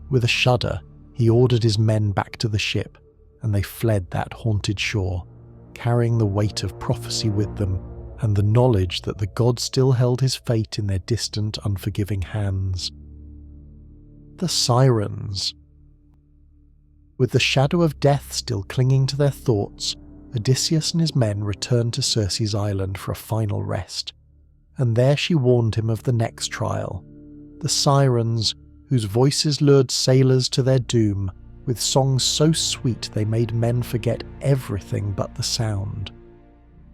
With a shudder, He ordered his men back to the ship, and they fled that haunted shore, carrying the weight of prophecy with them and the knowledge that the gods still held his fate in their distant, unforgiving hands. The Sirens. With the shadow of death still clinging to their thoughts, Odysseus and his men returned to Circe's island for a final rest, and there she warned him of the next trial, the Sirens, whose voices lured sailors to their doom with songs so sweet they made men forget everything but the sound.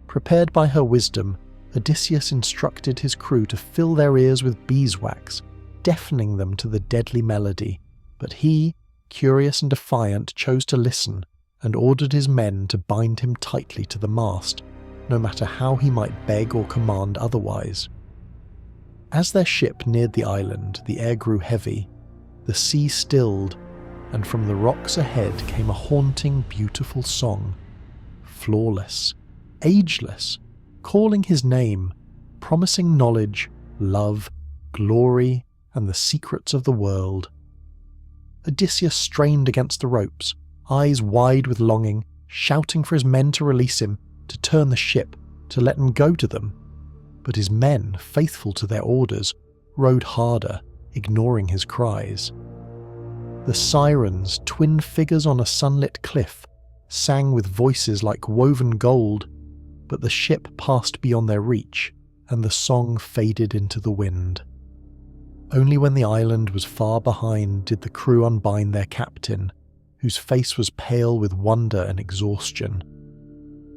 Prepared by her wisdom, Odysseus instructed his crew to fill their ears with beeswax, deafening them to the deadly melody, but he, curious and defiant, chose to listen and ordered his men to bind him tightly to the mast, no matter how he might beg or command otherwise. As their ship neared the island, the air grew heavy, the sea stilled, and from the rocks ahead came a haunting, beautiful song, flawless, ageless, calling his name, promising knowledge, love, glory, and the secrets of the world. Odysseus strained against the ropes, eyes wide with longing, shouting for his men to release him, to turn the ship, to let him go to them. But his men, faithful to their orders, rowed harder, ignoring his cries. The Sirens, twin figures on a sunlit cliff, sang with voices like woven gold, but the ship passed beyond their reach, and the song faded into the wind. Only when the island was far behind did the crew unbind their captain, whose face was pale with wonder and exhaustion.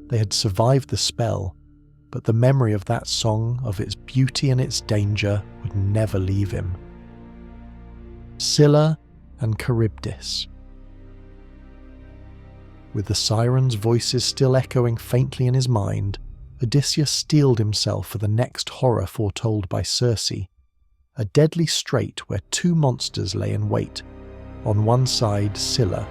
They had survived the spell, but the memory of that song, of its beauty and its danger, would never leave him. Scylla and Charybdis. With the Sirens' voices still echoing faintly in his mind, Odysseus steeled himself for the next horror foretold by Circe, a deadly strait where two monsters lay in wait. On one side, Scylla,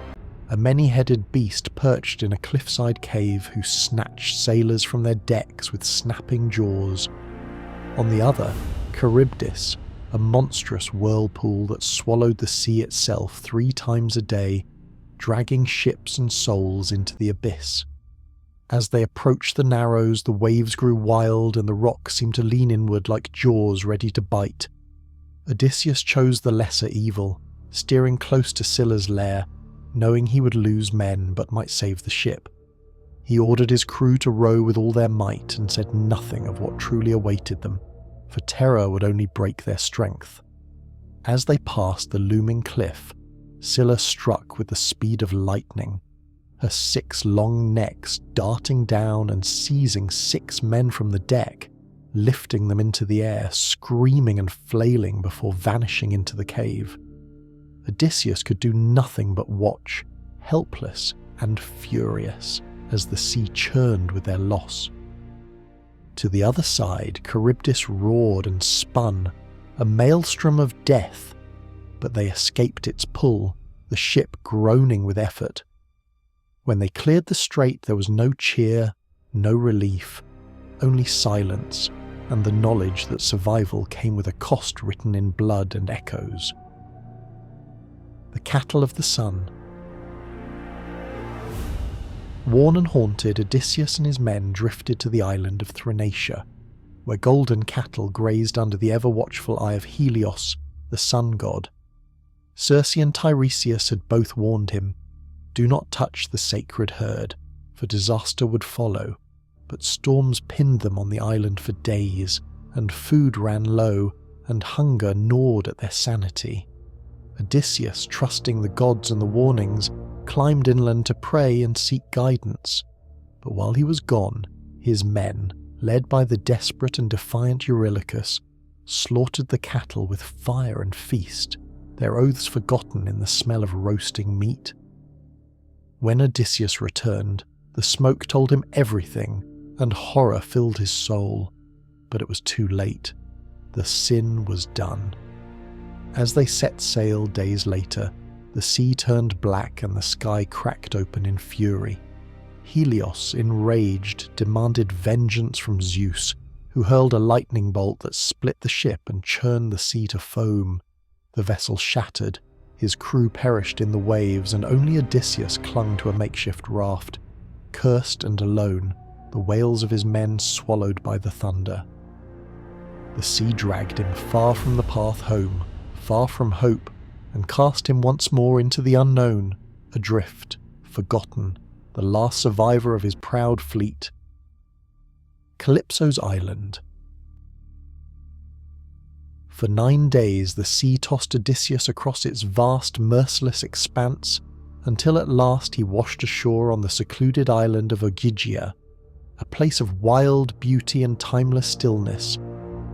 a many-headed beast perched in a cliffside cave who snatched sailors from their decks with snapping jaws. On the other, Charybdis, a monstrous whirlpool that swallowed the sea itself 3 times a day, dragging ships and souls into the abyss. As they approached the narrows, the waves grew wild and the rocks seemed to lean inward like jaws ready to bite. Odysseus chose the lesser evil, steering close to Scylla's lair, knowing he would lose men but might save the ship. He ordered his crew to row with all their might and said nothing of what truly awaited them, for terror would only break their strength. As they passed the looming cliff, Scylla struck with the speed of lightning, her 6 long necks darting down and seizing 6 men from the deck, lifting them into the air, screaming and flailing before vanishing into the cave. Odysseus could do nothing but watch, helpless and furious, as the sea churned with their loss. To the other side, Charybdis roared and spun, a maelstrom of death, but they escaped its pull, the ship groaning with effort. When they cleared the strait, there was no cheer, no relief, only silence, and the knowledge that survival came with a cost written in blood and echoes. The Cattle of the Sun. Worn and haunted, Odysseus and his men drifted to the island of Thrinacia, where golden cattle grazed under the ever-watchful eye of Helios, the sun god. Circe and Tiresias had both warned him, "Do not touch the sacred herd, for disaster would follow," but storms pinned them on the island for days, and food ran low, and hunger gnawed at their sanity. Odysseus, trusting the gods and the warnings, climbed inland to pray and seek guidance. But while he was gone, his men, led by the desperate and defiant Eurylochus, slaughtered the cattle with fire and feast, their oaths forgotten in the smell of roasting meat. When Odysseus returned, the smoke told him everything, and horror filled his soul. But it was too late. The sin was done. As they set sail days later, the sea turned black and the sky cracked open in fury. Helios, enraged, demanded vengeance from Zeus, who hurled a lightning bolt that split the ship and churned the sea to foam. The vessel shattered, His crew perished in the waves, and only Odysseus clung to a makeshift raft, cursed and alone, the wails of his men swallowed by the thunder. The sea dragged him far from the path home, far from hope, and cast him once more into the unknown, adrift, forgotten, the last survivor of his proud fleet. Calypso's Island. For 9 days the sea tossed Odysseus across its vast, merciless expanse, until at last he washed ashore on the secluded island of Ogygia, a place of wild beauty and timeless stillness,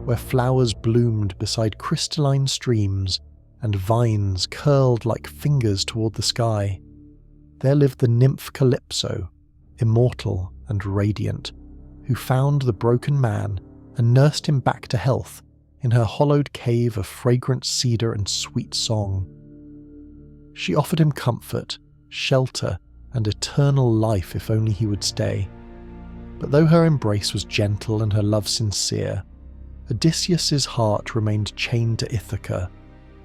where flowers bloomed beside crystalline streams and vines curled like fingers toward the sky. There lived the nymph Calypso, immortal and radiant, who found the broken man and nursed him back to health in her hollowed cave of fragrant cedar and sweet song. She offered him comfort, shelter, and eternal life if only he would stay. But though her embrace was gentle and her love sincere, Odysseus's heart remained chained to Ithaca,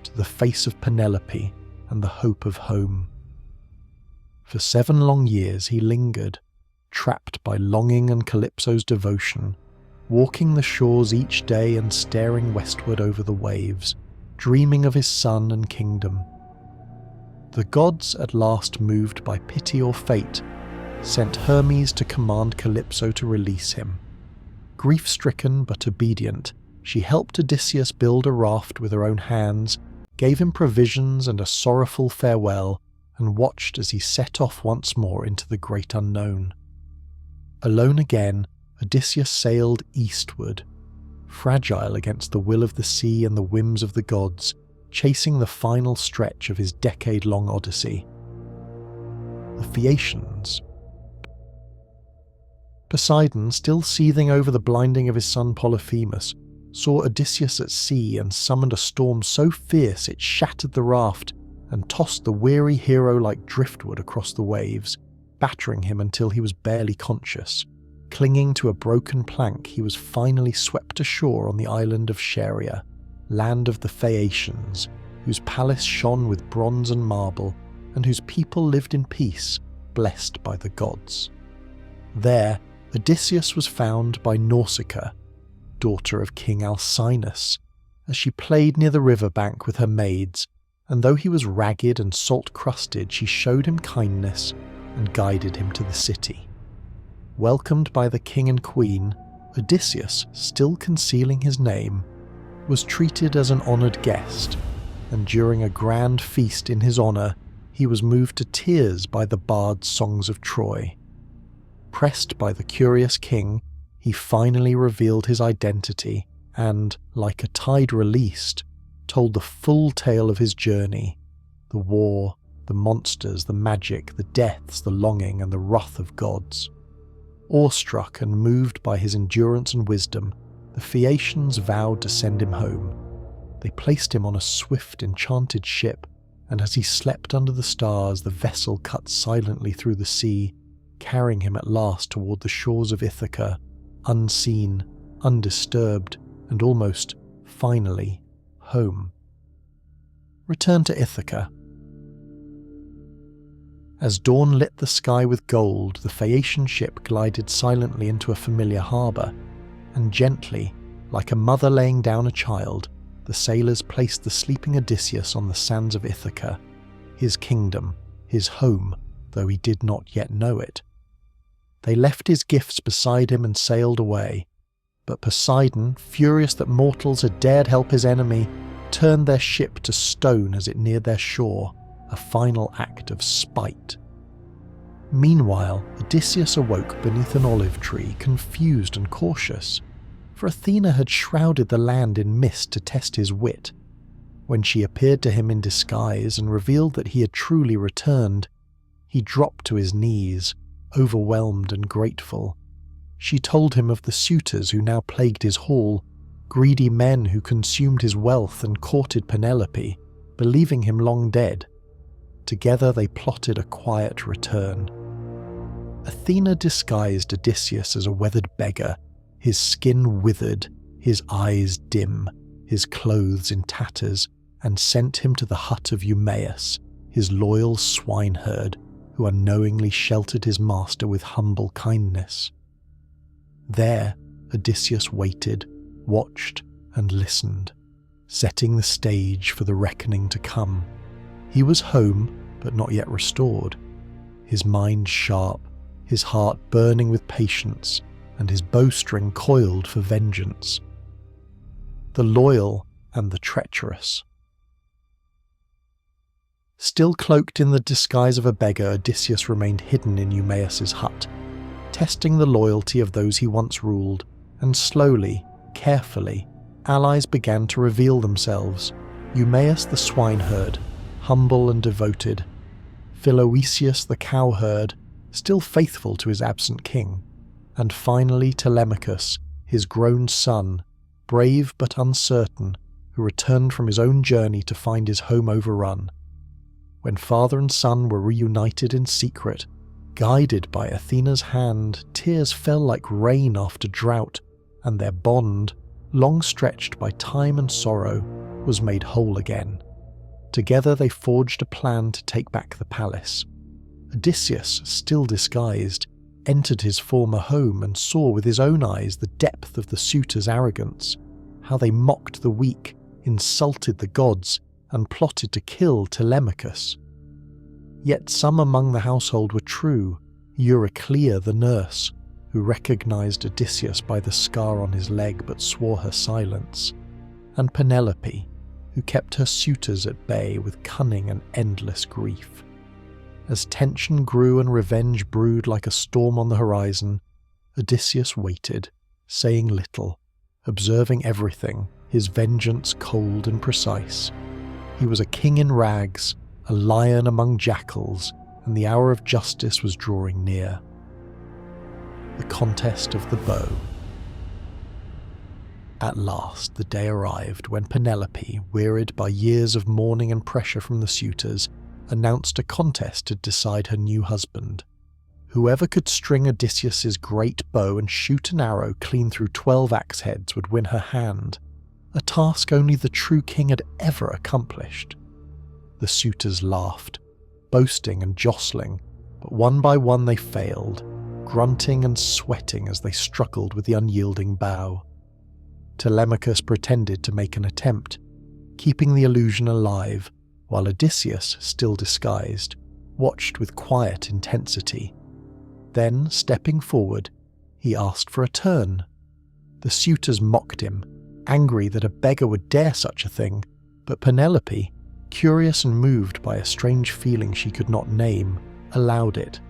to the face of Penelope and the hope of home. For 7 long years he lingered, trapped by longing and Calypso's devotion, walking the shores each day and staring westward over the waves, dreaming of his son and kingdom. The gods, at last moved by pity or fate, sent Hermes to command Calypso to release him. Grief-stricken but obedient, she helped Odysseus build a raft with her own hands, gave him provisions and a sorrowful farewell, and watched as he set off once more into the great unknown. Alone again, Odysseus sailed eastward, fragile against the will of the sea and the whims of the gods, chasing the final stretch of his decade-long Odyssey. The Phaeacians. Poseidon, still seething over the blinding of his son Polyphemus, saw Odysseus at sea and summoned a storm so fierce it shattered the raft and tossed the weary hero like driftwood across the waves, battering him until he was barely conscious. Clinging to a broken plank, he was finally swept ashore on the island of Scheria, land of the Phaeacians, whose palace shone with bronze and marble, and whose people lived in peace, blessed by the gods. There, Odysseus was found by Nausicaa, daughter of King Alcinous, as she played near the river bank with her maids, and though he was ragged and salt-crusted, she showed him kindness and guided him to the city. Welcomed by the king and queen, Odysseus, still concealing his name, was treated as an honoured guest, and during a grand feast in his honour, he was moved to tears by the bard's songs of Troy. Pressed by the curious king, he finally revealed his identity and, like a tide released, told the full tale of his journey, the war, the monsters, the magic, the deaths, the longing, and the wrath of gods. Awestruck and moved by his endurance and wisdom, the Phaeacians vowed to send him home. They placed him on a swift, enchanted ship, and as he slept under the stars, the vessel cut silently through the sea, carrying him at last toward the shores of Ithaca, unseen, undisturbed, and almost, finally, home. Return to Ithaca. As dawn lit the sky with gold, the Phaeacian ship glided silently into a familiar harbour, and gently, like a mother laying down a child, the sailors placed the sleeping Odysseus on the sands of Ithaca, his kingdom, his home, though he did not yet know it. They left his gifts beside him and sailed away, but Poseidon, furious that mortals had dared help his enemy, turned their ship to stone as it neared their shore, a final act of spite. Meanwhile, Odysseus awoke beneath an olive tree, confused and cautious, for Athena had shrouded the land in mist to test his wit. When she appeared to him in disguise and revealed that he had truly returned, he dropped to his knees, overwhelmed and grateful. She told him of the suitors who now plagued his hall, greedy men who consumed his wealth and courted Penelope, believing him long dead. Together they plotted a quiet return. Athena disguised Odysseus as a weathered beggar, his skin withered, his eyes dim, his clothes in tatters, and sent him to the hut of Eumaeus, his loyal swineherd, who unknowingly sheltered his master with humble kindness. There, Odysseus waited, watched, and listened, setting the stage for the reckoning to come. He was home, but not yet restored, his mind sharp, his heart burning with patience, and his bowstring coiled for vengeance. The loyal and the treacherous. Still cloaked in the disguise of a beggar, Odysseus remained hidden in Eumaeus's hut, testing the loyalty of those he once ruled, and slowly, carefully, allies began to reveal themselves. Eumaeus the swineherd, humble and devoted; Philoetius the cowherd, still faithful to his absent king; and finally Telemachus, his grown son, brave but uncertain, who returned from his own journey to find his home overrun. When father and son were reunited in secret, guided by Athena's hand, tears fell like rain after drought, and their bond, long stretched by time and sorrow, was made whole again. Together they forged a plan to take back the palace. Odysseus, still disguised, entered his former home and saw with his own eyes the depth of the suitors' arrogance, how they mocked the weak, insulted the gods, and plotted to kill Telemachus. Yet some among the household were true, Euryclea the nurse, who recognized Odysseus by the scar on his leg but swore her silence, and Penelope, who kept her suitors at bay with cunning and endless grief. As tension grew and revenge brewed like a storm on the horizon, Odysseus waited, saying little, observing everything, his vengeance cold and precise. He was a king in rags, a lion among jackals, and the hour of justice was drawing near. The contest of the bow. At last the day arrived when Penelope, wearied by years of mourning and pressure from the suitors, announced a contest to decide her new husband. Whoever could string Odysseus's great bow and shoot an arrow clean through 12 axe heads would win her hand, a task only the true king had ever accomplished. The suitors laughed, boasting and jostling, but one by one they failed, grunting and sweating as they struggled with the unyielding bow. Telemachus pretended to make an attempt, keeping the illusion alive, while Odysseus, still disguised, watched with quiet intensity. Then, stepping forward, he asked for a turn. The suitors mocked him, angry that a beggar would dare such a thing, but Penelope, curious and moved by a strange feeling she could not name, allowed it.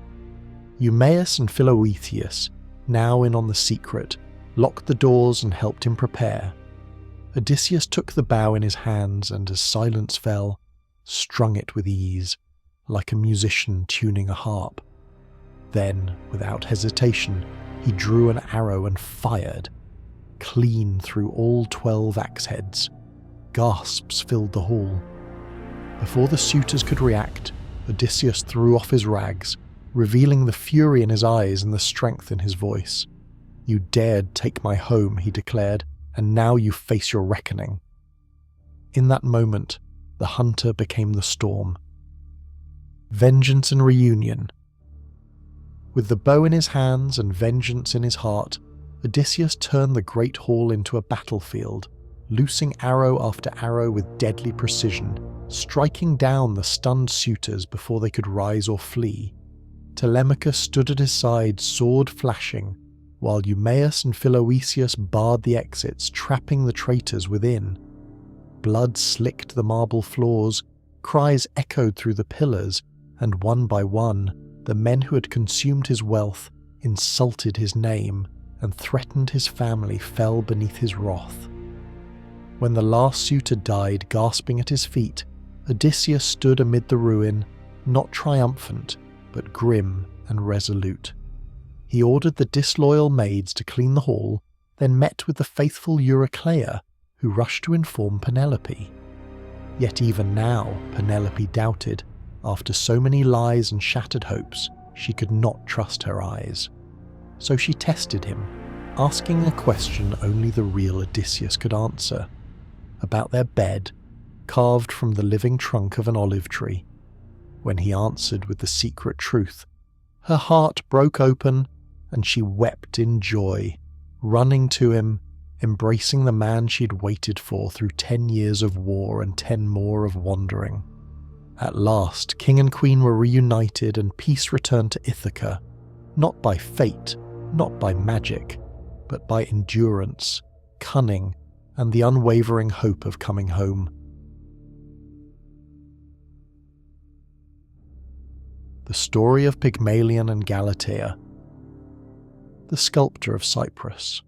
Eumaeus and Philoetius, now in on the secret, locked the doors and helped him prepare. Odysseus took the bow in his hands and, as silence fell, strung it with ease, like a musician tuning a harp. Then, without hesitation, he drew an arrow and fired, clean through all 12 axe heads. Gasps filled the hall. Before the suitors could react, Odysseus threw off his rags, revealing the fury in his eyes and the strength in his voice. "You dared take my home," he declared, "and now you face your reckoning." In that moment, the hunter became the storm. Vengeance and reunion. With the bow in his hands and vengeance in his heart, Odysseus turned the great hall into a battlefield, loosing arrow after arrow with deadly precision, striking down the stunned suitors before they could rise or flee. Telemachus stood at his side, sword flashing, while Eumaeus and Philoetius barred the exits, trapping the traitors within. Blood slicked the marble floors, cries echoed through the pillars, and one by one, the men who had consumed his wealth, insulted his name, and threatened his family fell beneath his wrath. When the last suitor died gasping at his feet, Odysseus stood amid the ruin, not triumphant, but grim and resolute. He ordered the disloyal maids to clean the hall, then met with the faithful Euryclea, who rushed to inform Penelope. Yet even now, Penelope doubted. After so many lies and shattered hopes, she could not trust her eyes. So she tested him, asking a question only the real Odysseus could answer. About their bed, carved from the living trunk of an olive tree. When he answered with the secret truth, her heart broke open and she wept in joy, running to him, embracing the man she'd waited for through 10 years of war and 10 more of wandering. At last, king and queen were reunited and peace returned to Ithaca, not by fate, not by magic, but by endurance, cunning, and the unwavering hope of coming home. The story of Pygmalion and Galatea. The sculptor of Cyprus.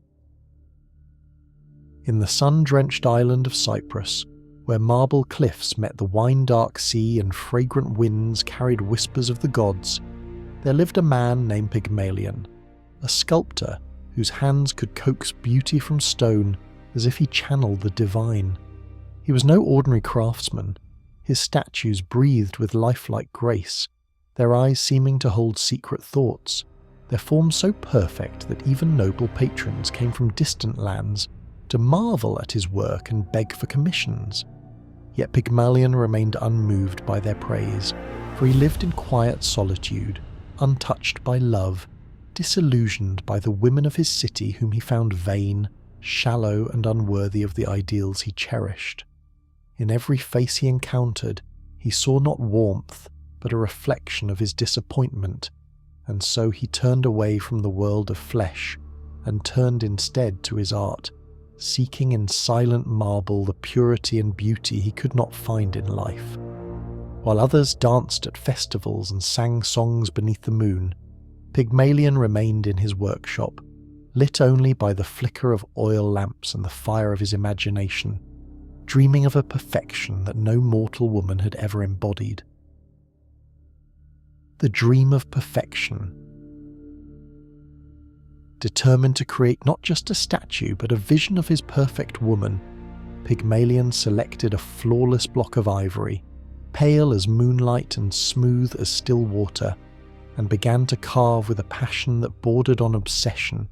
In the sun-drenched island of Cyprus, where marble cliffs met the wine-dark sea and fragrant winds carried whispers of the gods, there lived a man named Pygmalion, a sculptor whose hands could coax beauty from stone as if he channeled the divine. He was no ordinary craftsman. His statues breathed with lifelike grace, their eyes seeming to hold secret thoughts, their forms so perfect that even noble patrons came from distant lands to marvel at his work and beg for commissions. Yet Pygmalion remained unmoved by their praise, for he lived in quiet solitude, untouched by love, disillusioned by the women of his city whom he found vain, shallow, and unworthy of the ideals he cherished. In every face he encountered, he saw not warmth, but a reflection of his disappointment, and so he turned away from the world of flesh and turned instead to his art, seeking in silent marble the purity and beauty he could not find in life. While others danced at festivals and sang songs beneath the moon, Pygmalion remained in his workshop, lit only by the flicker of oil lamps and the fire of his imagination, dreaming of a perfection that no mortal woman had ever embodied. The dream of perfection. Determined to create not just a statue but a vision of his perfect woman, Pygmalion selected a flawless block of ivory, pale as moonlight and smooth as still water, and began to carve with a passion that bordered on obsession,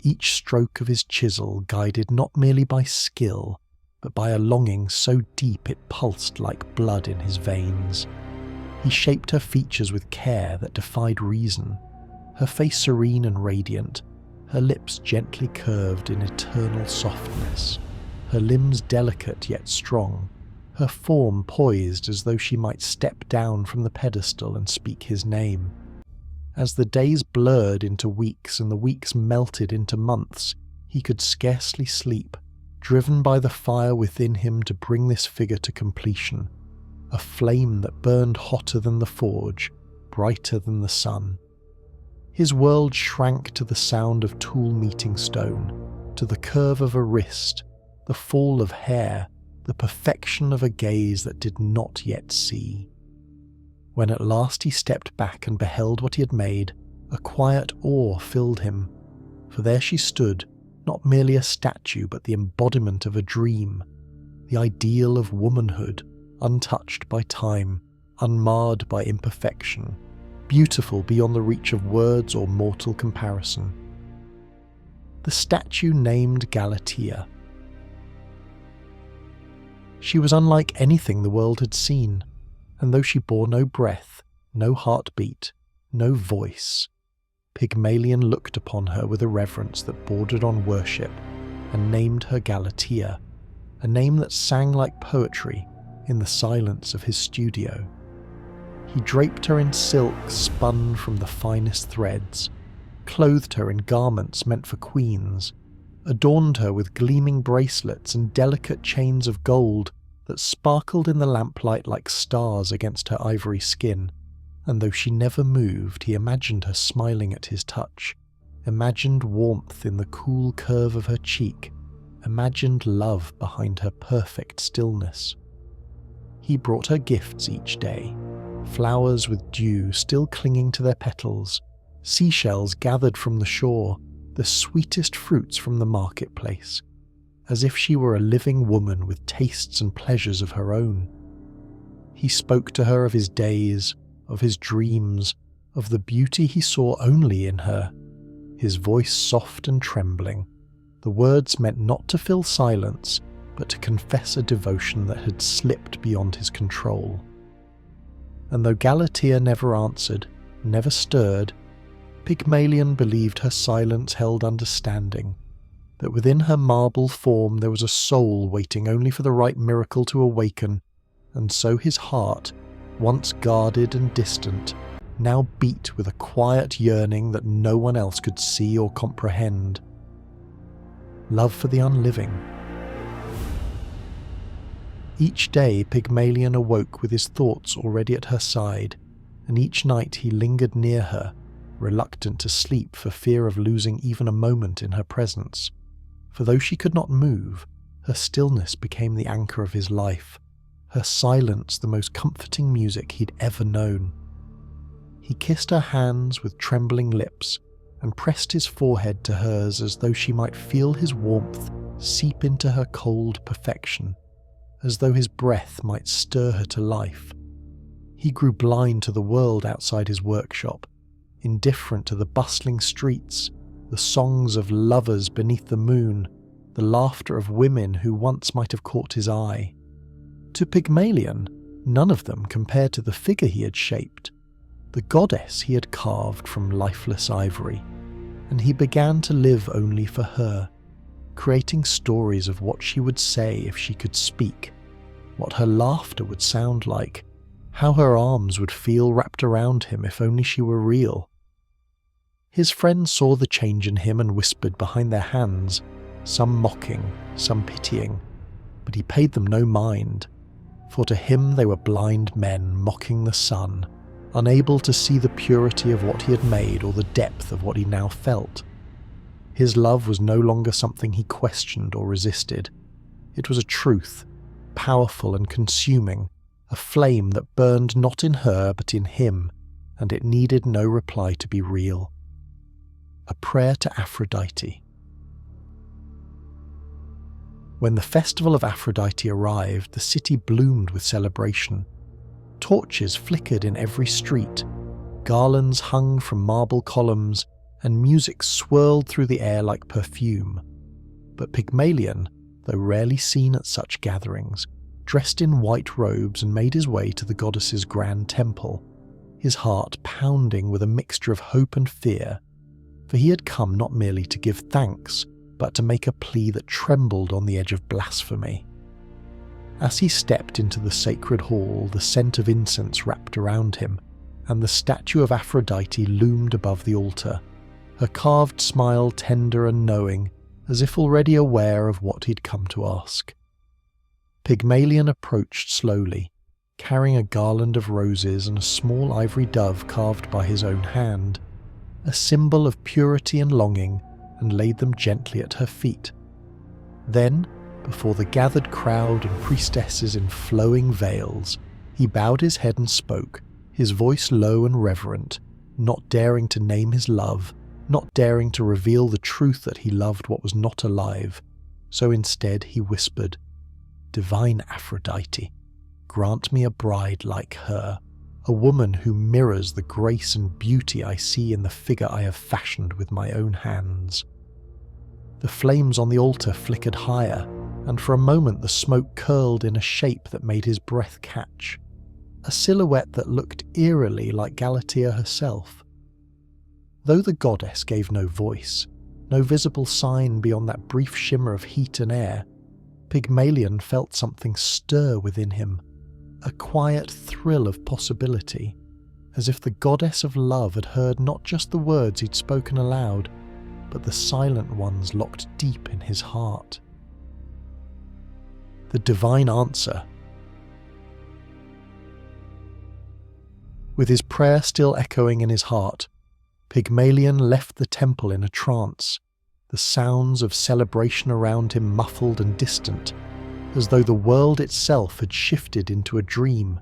each stroke of his chisel guided not merely by skill, but by a longing so deep it pulsed like blood in his veins. He shaped her features with care that defied reason, her face serene and radiant, her lips gently curved in eternal softness, her limbs delicate yet strong, her form poised as though she might step down from the pedestal and speak his name. As the days blurred into weeks and the weeks melted into months, he could scarcely sleep, driven by the fire within him to bring this figure to completion, a flame that burned hotter than the forge, brighter than the sun. His world shrank to the sound of tool meeting stone, to the curve of a wrist, the fall of hair, the perfection of a gaze that did not yet see. When at last he stepped back and beheld what he had made, a quiet awe filled him, for there she stood, not merely a statue but the embodiment of a dream, the ideal of womanhood, untouched by time, unmarred by imperfection, beautiful beyond the reach of words or mortal comparison. The statue named Galatea. She was unlike anything the world had seen, and though she bore no breath, no heartbeat, no voice, Pygmalion looked upon her with a reverence that bordered on worship and named her Galatea, a name that sang like poetry in the silence of his studio. He draped her in silk spun from the finest threads, clothed her in garments meant for queens, adorned her with gleaming bracelets and delicate chains of gold that sparkled in the lamplight like stars against her ivory skin, and though she never moved, he imagined her smiling at his touch, imagined warmth in the cool curve of her cheek, imagined love behind her perfect stillness. He brought her gifts each day, flowers with dew still clinging to their petals, seashells gathered from the shore, the sweetest fruits from the marketplace, as if she were a living woman with tastes and pleasures of her own. He spoke to her of his days, of his dreams, of the beauty he saw only in her, his voice soft and trembling. The words meant not to fill silence, but to confess a devotion that had slipped beyond his control. And though Galatea never answered, never stirred, Pygmalion believed her silence held understanding, that within her marble form there was a soul waiting only for the right miracle to awaken, and so his heart, once guarded and distant, now beat with a quiet yearning that no one else could see or comprehend. Love for the unliving. Each day Pygmalion awoke with his thoughts already at her side, and each night he lingered near her, reluctant to sleep for fear of losing even a moment in her presence. For though she could not move, her stillness became the anchor of his life, her silence the most comforting music he'd ever known. He kissed her hands with trembling lips and pressed his forehead to hers as though she might feel his warmth seep into her cold perfection, as though his breath might stir her to life. He grew blind to the world outside his workshop, indifferent to the bustling streets, the songs of lovers beneath the moon, the laughter of women who once might have caught his eye. To Pygmalion, none of them compared to the figure he had shaped, the goddess he had carved from lifeless ivory, and he began to live only for her, creating stories of what she would say if she could speak, what her laughter would sound like, how her arms would feel wrapped around him if only she were real. His friends saw the change in him and whispered behind their hands, some mocking, some pitying, but he paid them no mind, for to him they were blind men mocking the sun, unable to see the purity of what he had made or the depth of what he now felt. His love was no longer something he questioned or resisted. It was a truth, powerful and consuming, a flame that burned not in her but in him, and it needed no reply to be real. A prayer to Aphrodite. When the festival of Aphrodite arrived, the city bloomed with celebration. Torches flickered in every street, garlands hung from marble columns, and music swirled through the air like perfume. But Pygmalion, though rarely seen at such gatherings, dressed in white robes and made his way to the goddess's grand temple, his heart pounding with a mixture of hope and fear, for he had come not merely to give thanks, but to make a plea that trembled on the edge of blasphemy. As he stepped into the sacred hall, the scent of incense wrapped around him, and the statue of Aphrodite loomed above the altar, her carved smile tender and knowing, as if already aware of what he'd come to ask. Pygmalion approached slowly, carrying a garland of roses and a small ivory dove carved by his own hand, a symbol of purity and longing, and laid them gently at her feet. Then, before the gathered crowd and priestesses in flowing veils, he bowed his head and spoke, his voice low and reverent, not daring to name his love, not daring to reveal the truth that he loved what was not alive. So instead he whispered, "Divine Aphrodite, grant me a bride like her, a woman who mirrors the grace and beauty I see in the figure I have fashioned with my own hands." The flames on the altar flickered higher, and for a moment the smoke curled in a shape that made his breath catch, a silhouette that looked eerily like Galatea herself. Though the goddess gave no voice, no visible sign beyond that brief shimmer of heat and air, Pygmalion felt something stir within him, a quiet thrill of possibility, as if the goddess of love had heard not just the words he'd spoken aloud, but the silent ones locked deep in his heart. The divine answer. With his prayer still echoing in his heart, Pygmalion left the temple in a trance, the sounds of celebration around him muffled and distant, as though the world itself had shifted into a dream,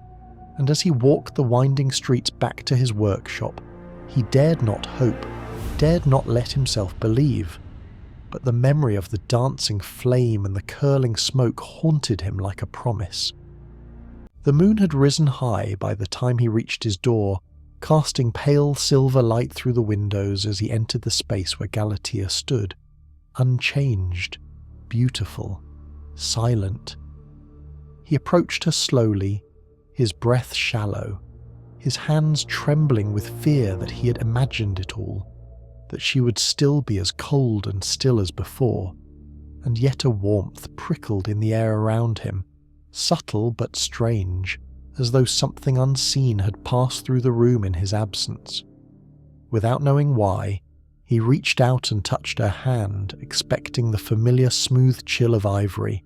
and as he walked the winding streets back to his workshop, he dared not hope, dared not let himself believe, but the memory of the dancing flame and the curling smoke haunted him like a promise. The moon had risen high by the time he reached his door, casting pale silver light through the windows as he entered the space where Galatea stood, unchanged, beautiful, silent. He approached her slowly, his breath shallow, his hands trembling with fear that he had imagined it all, that she would still be as cold and still as before, and yet a warmth prickled in the air around him, subtle but strange, as though something unseen had passed through the room in his absence. Without knowing why, he reached out and touched her hand, expecting the familiar smooth chill of ivory,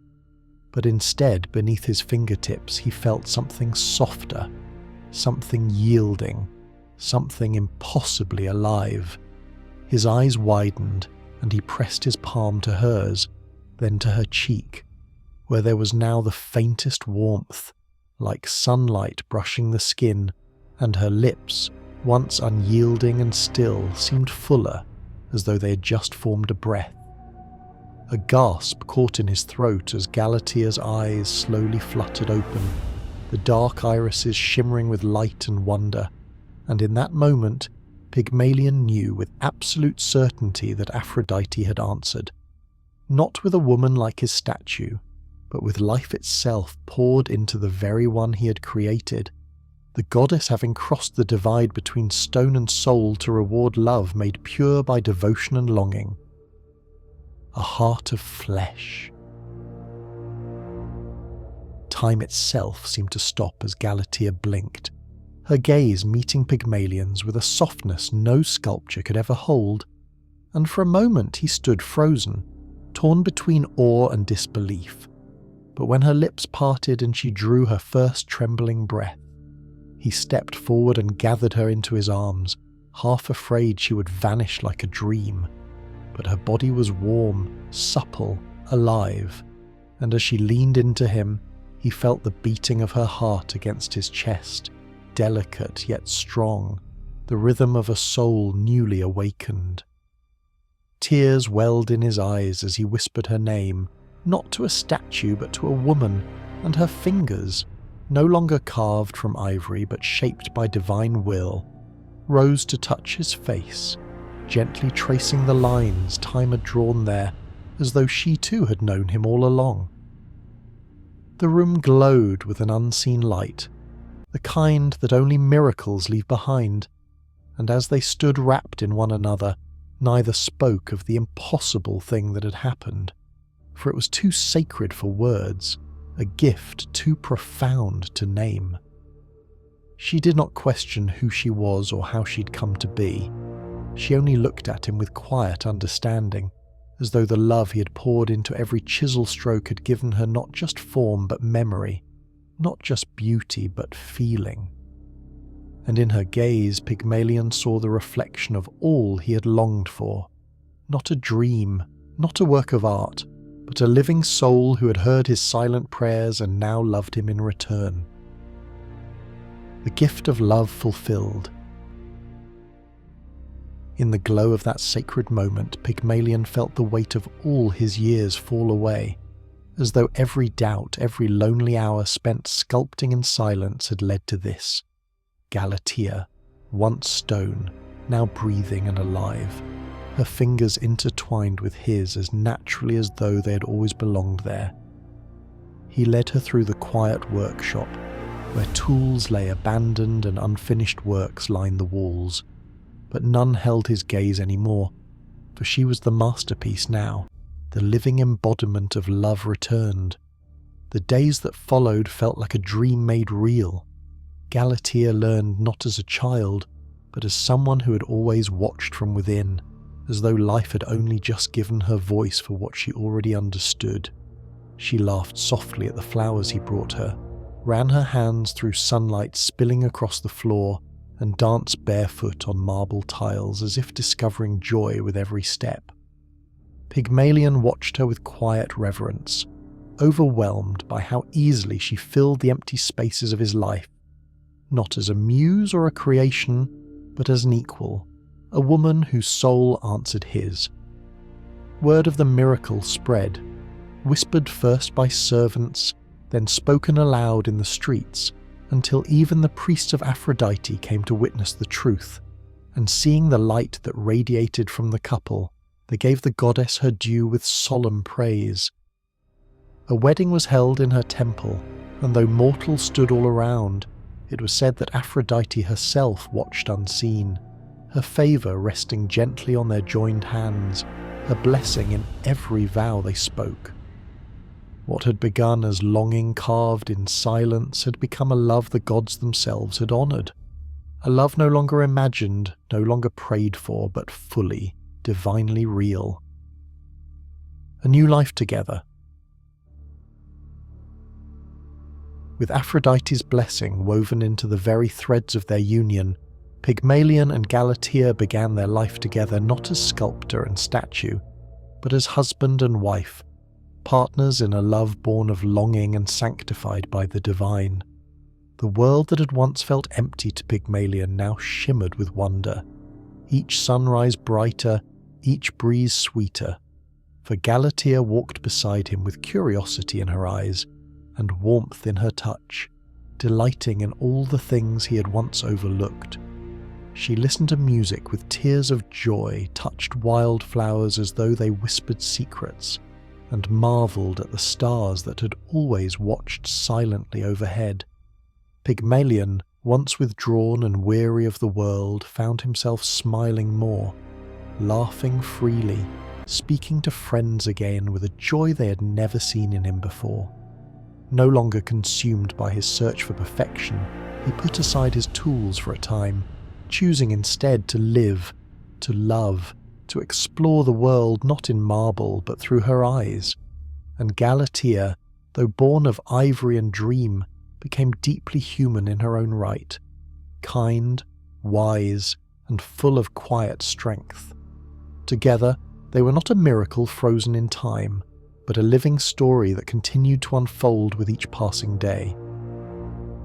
but instead, beneath his fingertips, he felt something softer, something yielding, something impossibly alive. His eyes widened, and he pressed his palm to hers, then to her cheek, where there was now the faintest warmth, like sunlight brushing the skin, and her lips, once unyielding and still, seemed fuller, as though they had just formed a breath. A gasp caught in his throat as Galatea's eyes slowly fluttered open, the dark irises shimmering with light and wonder, and in that moment Pygmalion knew with absolute certainty that Aphrodite had answered, not with a woman like his statue, but with life itself poured into the very one he had created, the goddess having crossed the divide between stone and soul to reward love made pure by devotion and longing. A heart of flesh. Time itself seemed to stop as Galatea blinked, her gaze meeting Pygmalion's with a softness no sculpture could ever hold, and for a moment he stood frozen, torn between awe and disbelief. But when her lips parted and she drew her first trembling breath, he stepped forward and gathered her into his arms, half afraid she would vanish like a dream. But her body was warm, supple, alive, and as she leaned into him, he felt the beating of her heart against his chest, delicate yet strong, the rhythm of a soul newly awakened. Tears welled in his eyes as he whispered her name, not to a statue but to a woman, and her fingers, no longer carved from ivory but shaped by divine will, rose to touch his face, gently tracing the lines time had drawn there, as though she too had known him all along. The room glowed with an unseen light, the kind that only miracles leave behind, and as they stood wrapped in one another, neither spoke of the impossible thing that had happened, for it was too sacred for words, a gift too profound to name. She did not question who she was or how she'd come to be. She only looked at him with quiet understanding, as though the love he had poured into every chisel stroke had given her not just form but memory, not just beauty but feeling. And in her gaze Pygmalion saw the reflection of all he had longed for, not a dream, not a work of art, but a living soul who had heard his silent prayers and now loved him in return. The gift of love fulfilled. In the glow of that sacred moment, Pygmalion felt the weight of all his years fall away, as though every doubt, every lonely hour spent sculpting in silence had led to this. Galatea, once stone, now breathing and alive, her fingers intertwined with his as naturally as though they had always belonged there. He led her through the quiet workshop, where tools lay abandoned and unfinished works lined the walls, but none held his gaze anymore, for she was the masterpiece now, the living embodiment of love returned. The days that followed felt like a dream made real. Galatea learned not as a child, but as someone who had always watched from within, as though life had only just given her voice for what she already understood. She laughed softly at the flowers he brought her, ran her hands through sunlight spilling across the floor, and danced barefoot on marble tiles as if discovering joy with every step. Pygmalion watched her with quiet reverence, overwhelmed by how easily she filled the empty spaces of his life, not as a muse or a creation, but as an equal, a woman whose soul answered his. Word of the miracle spread, whispered first by servants, then spoken aloud in the streets, until even the priests of Aphrodite came to witness the truth, and seeing the light that radiated from the couple, they gave the goddess her due with solemn praise. A wedding was held in her temple, and though mortals stood all around, it was said that Aphrodite herself watched unseen, her favour resting gently on their joined hands, her blessing in every vow they spoke. What had begun as longing carved in silence had become a love the gods themselves had honoured, a love no longer imagined, no longer prayed for, but fully, divinely real. A new life together. With Aphrodite's blessing woven into the very threads of their union, Pygmalion and Galatea began their life together not as sculptor and statue, but as husband and wife, partners in a love born of longing and sanctified by the divine. The world that had once felt empty to Pygmalion now shimmered with wonder, each sunrise brighter, each breeze sweeter, for Galatea walked beside him with curiosity in her eyes and warmth in her touch, delighting in all the things he had once overlooked. She listened to music with tears of joy, touched wildflowers as though they whispered secrets, and marvelled at the stars that had always watched silently overhead. Pygmalion, once withdrawn and weary of the world, found himself smiling more, laughing freely, speaking to friends again with a joy they had never seen in him before. No longer consumed by his search for perfection, he put aside his tools for a time, choosing instead to live, to love, to explore the world not in marble but through her eyes. And Galatea, though born of ivory and dream, became deeply human in her own right, kind, wise, and full of quiet strength. Together, they were not a miracle frozen in time, but a living story that continued to unfold with each passing day.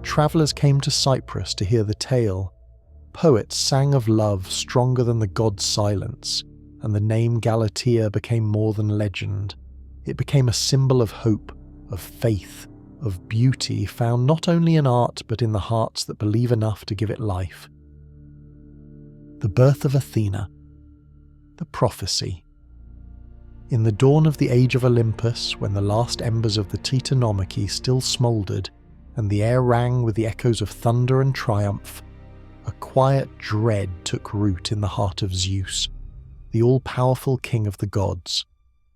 Travellers came to Cyprus to hear the tale. Poets sang of love stronger than the gods' silence, and the name Galatea became more than legend. It became a symbol of hope, of faith, of beauty found not only in art but in the hearts that believe enough to give it life. The birth of Athena. The prophecy. In the dawn of the age of Olympus, when the last embers of the Titanomachy still smouldered, and the air rang with the echoes of thunder and triumph, a quiet dread took root in the heart of Zeus, the all-powerful king of the gods.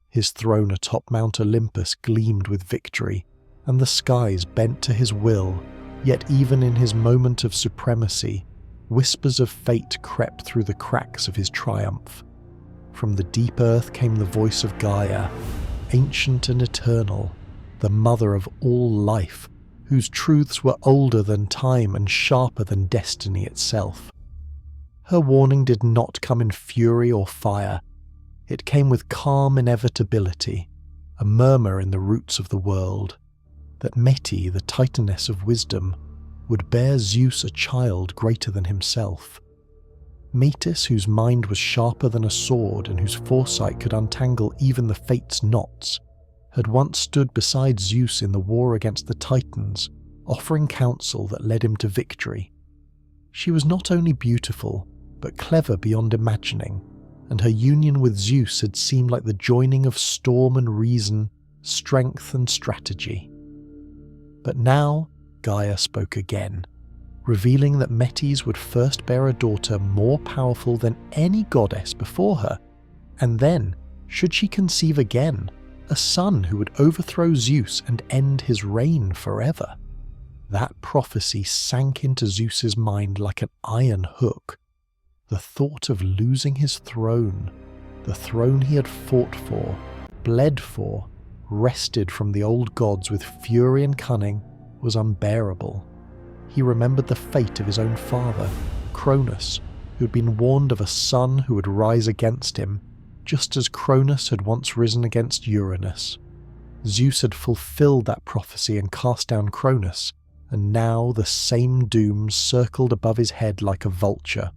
His throne atop Mount Olympus gleamed with victory, and the skies bent to his will, yet even in his moment of supremacy, whispers of fate crept through the cracks of his triumph. From the deep earth came the voice of Gaia, ancient and eternal, the mother of all life, whose truths were older than time and sharper than destiny itself. Her warning did not come in fury or fire. It came with calm inevitability, a murmur in the roots of the world, that Meti, the titaness of wisdom, would bear Zeus a child greater than himself. Metis, whose mind was sharper than a sword and whose foresight could untangle even the fates' knots, had once stood beside Zeus in the war against the Titans, offering counsel that led him to victory. She was not only beautiful, but clever beyond imagining, and her union with Zeus had seemed like the joining of storm and reason, strength and strategy. But now Gaia spoke again, revealing that Metis would first bear a daughter more powerful than any goddess before her, and then, should she conceive again, a son who would overthrow Zeus and end his reign forever. That prophecy sank into Zeus's mind like an iron hook. The thought of losing his throne, the throne he had fought for, bled for, wrested from the old gods with fury and cunning, was unbearable. He remembered the fate of his own father, Cronus, who had been warned of a son who would rise against him, just as Cronus had once risen against Uranus. Zeus had fulfilled that prophecy and cast down Cronus, and now the same doom circled above his head like a vulture.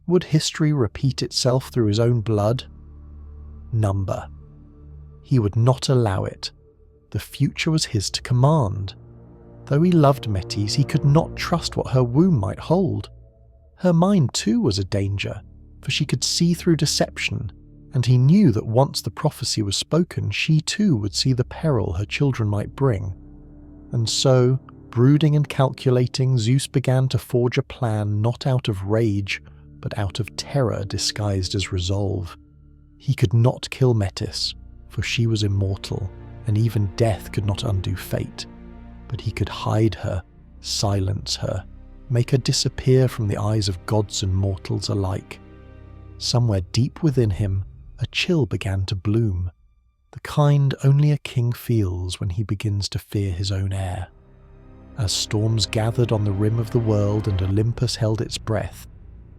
Would history repeat itself through his own blood? Number. He would not allow it. The future was his to command. Though he loved Metis, he could not trust what her womb might hold. Her mind too was a danger, for she could see through deception, and he knew that once the prophecy was spoken, she too would see the peril her children might bring. And so, brooding and calculating, Zeus began to forge a plan not out of rage, but out of terror disguised as resolve. He could not kill Metis, for she was immortal, and even death could not undo fate. But he could hide her, silence her, make her disappear from the eyes of gods and mortals alike. Somewhere deep within him, a chill began to bloom, the kind only a king feels when he begins to fear his own heir. As storms gathered on the rim of the world and Olympus held its breath,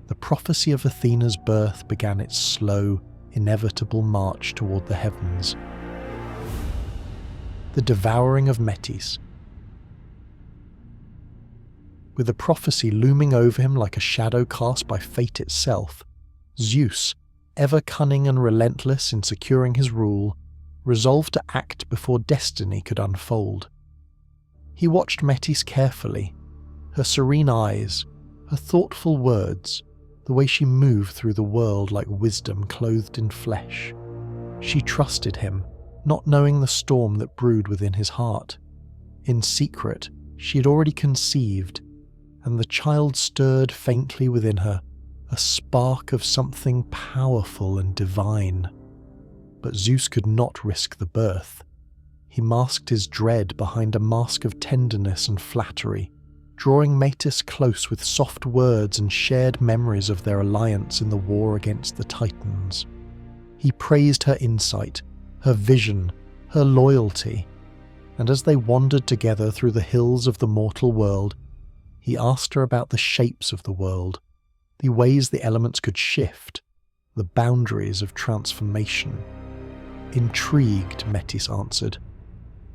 the prophecy of Athena's birth began its slow, inevitable march toward the heavens. The devouring of Metis. With the prophecy looming over him like a shadow cast by fate itself, Zeus, ever cunning and relentless in securing his rule, resolved to act before destiny could unfold. He watched Metis carefully, her serene eyes, her thoughtful words, the way she moved through the world like wisdom clothed in flesh. She trusted him, not knowing the storm that brewed within his heart. In secret, she had already conceived, and the child stirred faintly within her, a spark of something powerful and divine. But Zeus could not risk the birth. He masked his dread behind a mask of tenderness and flattery, drawing Metis close with soft words and shared memories of their alliance in the war against the Titans. He praised her insight, her vision, her loyalty, and as they wandered together through the hills of the mortal world, he asked her about the shapes of the world, the ways the elements could shift, the boundaries of transformation. Intrigued, Metis answered.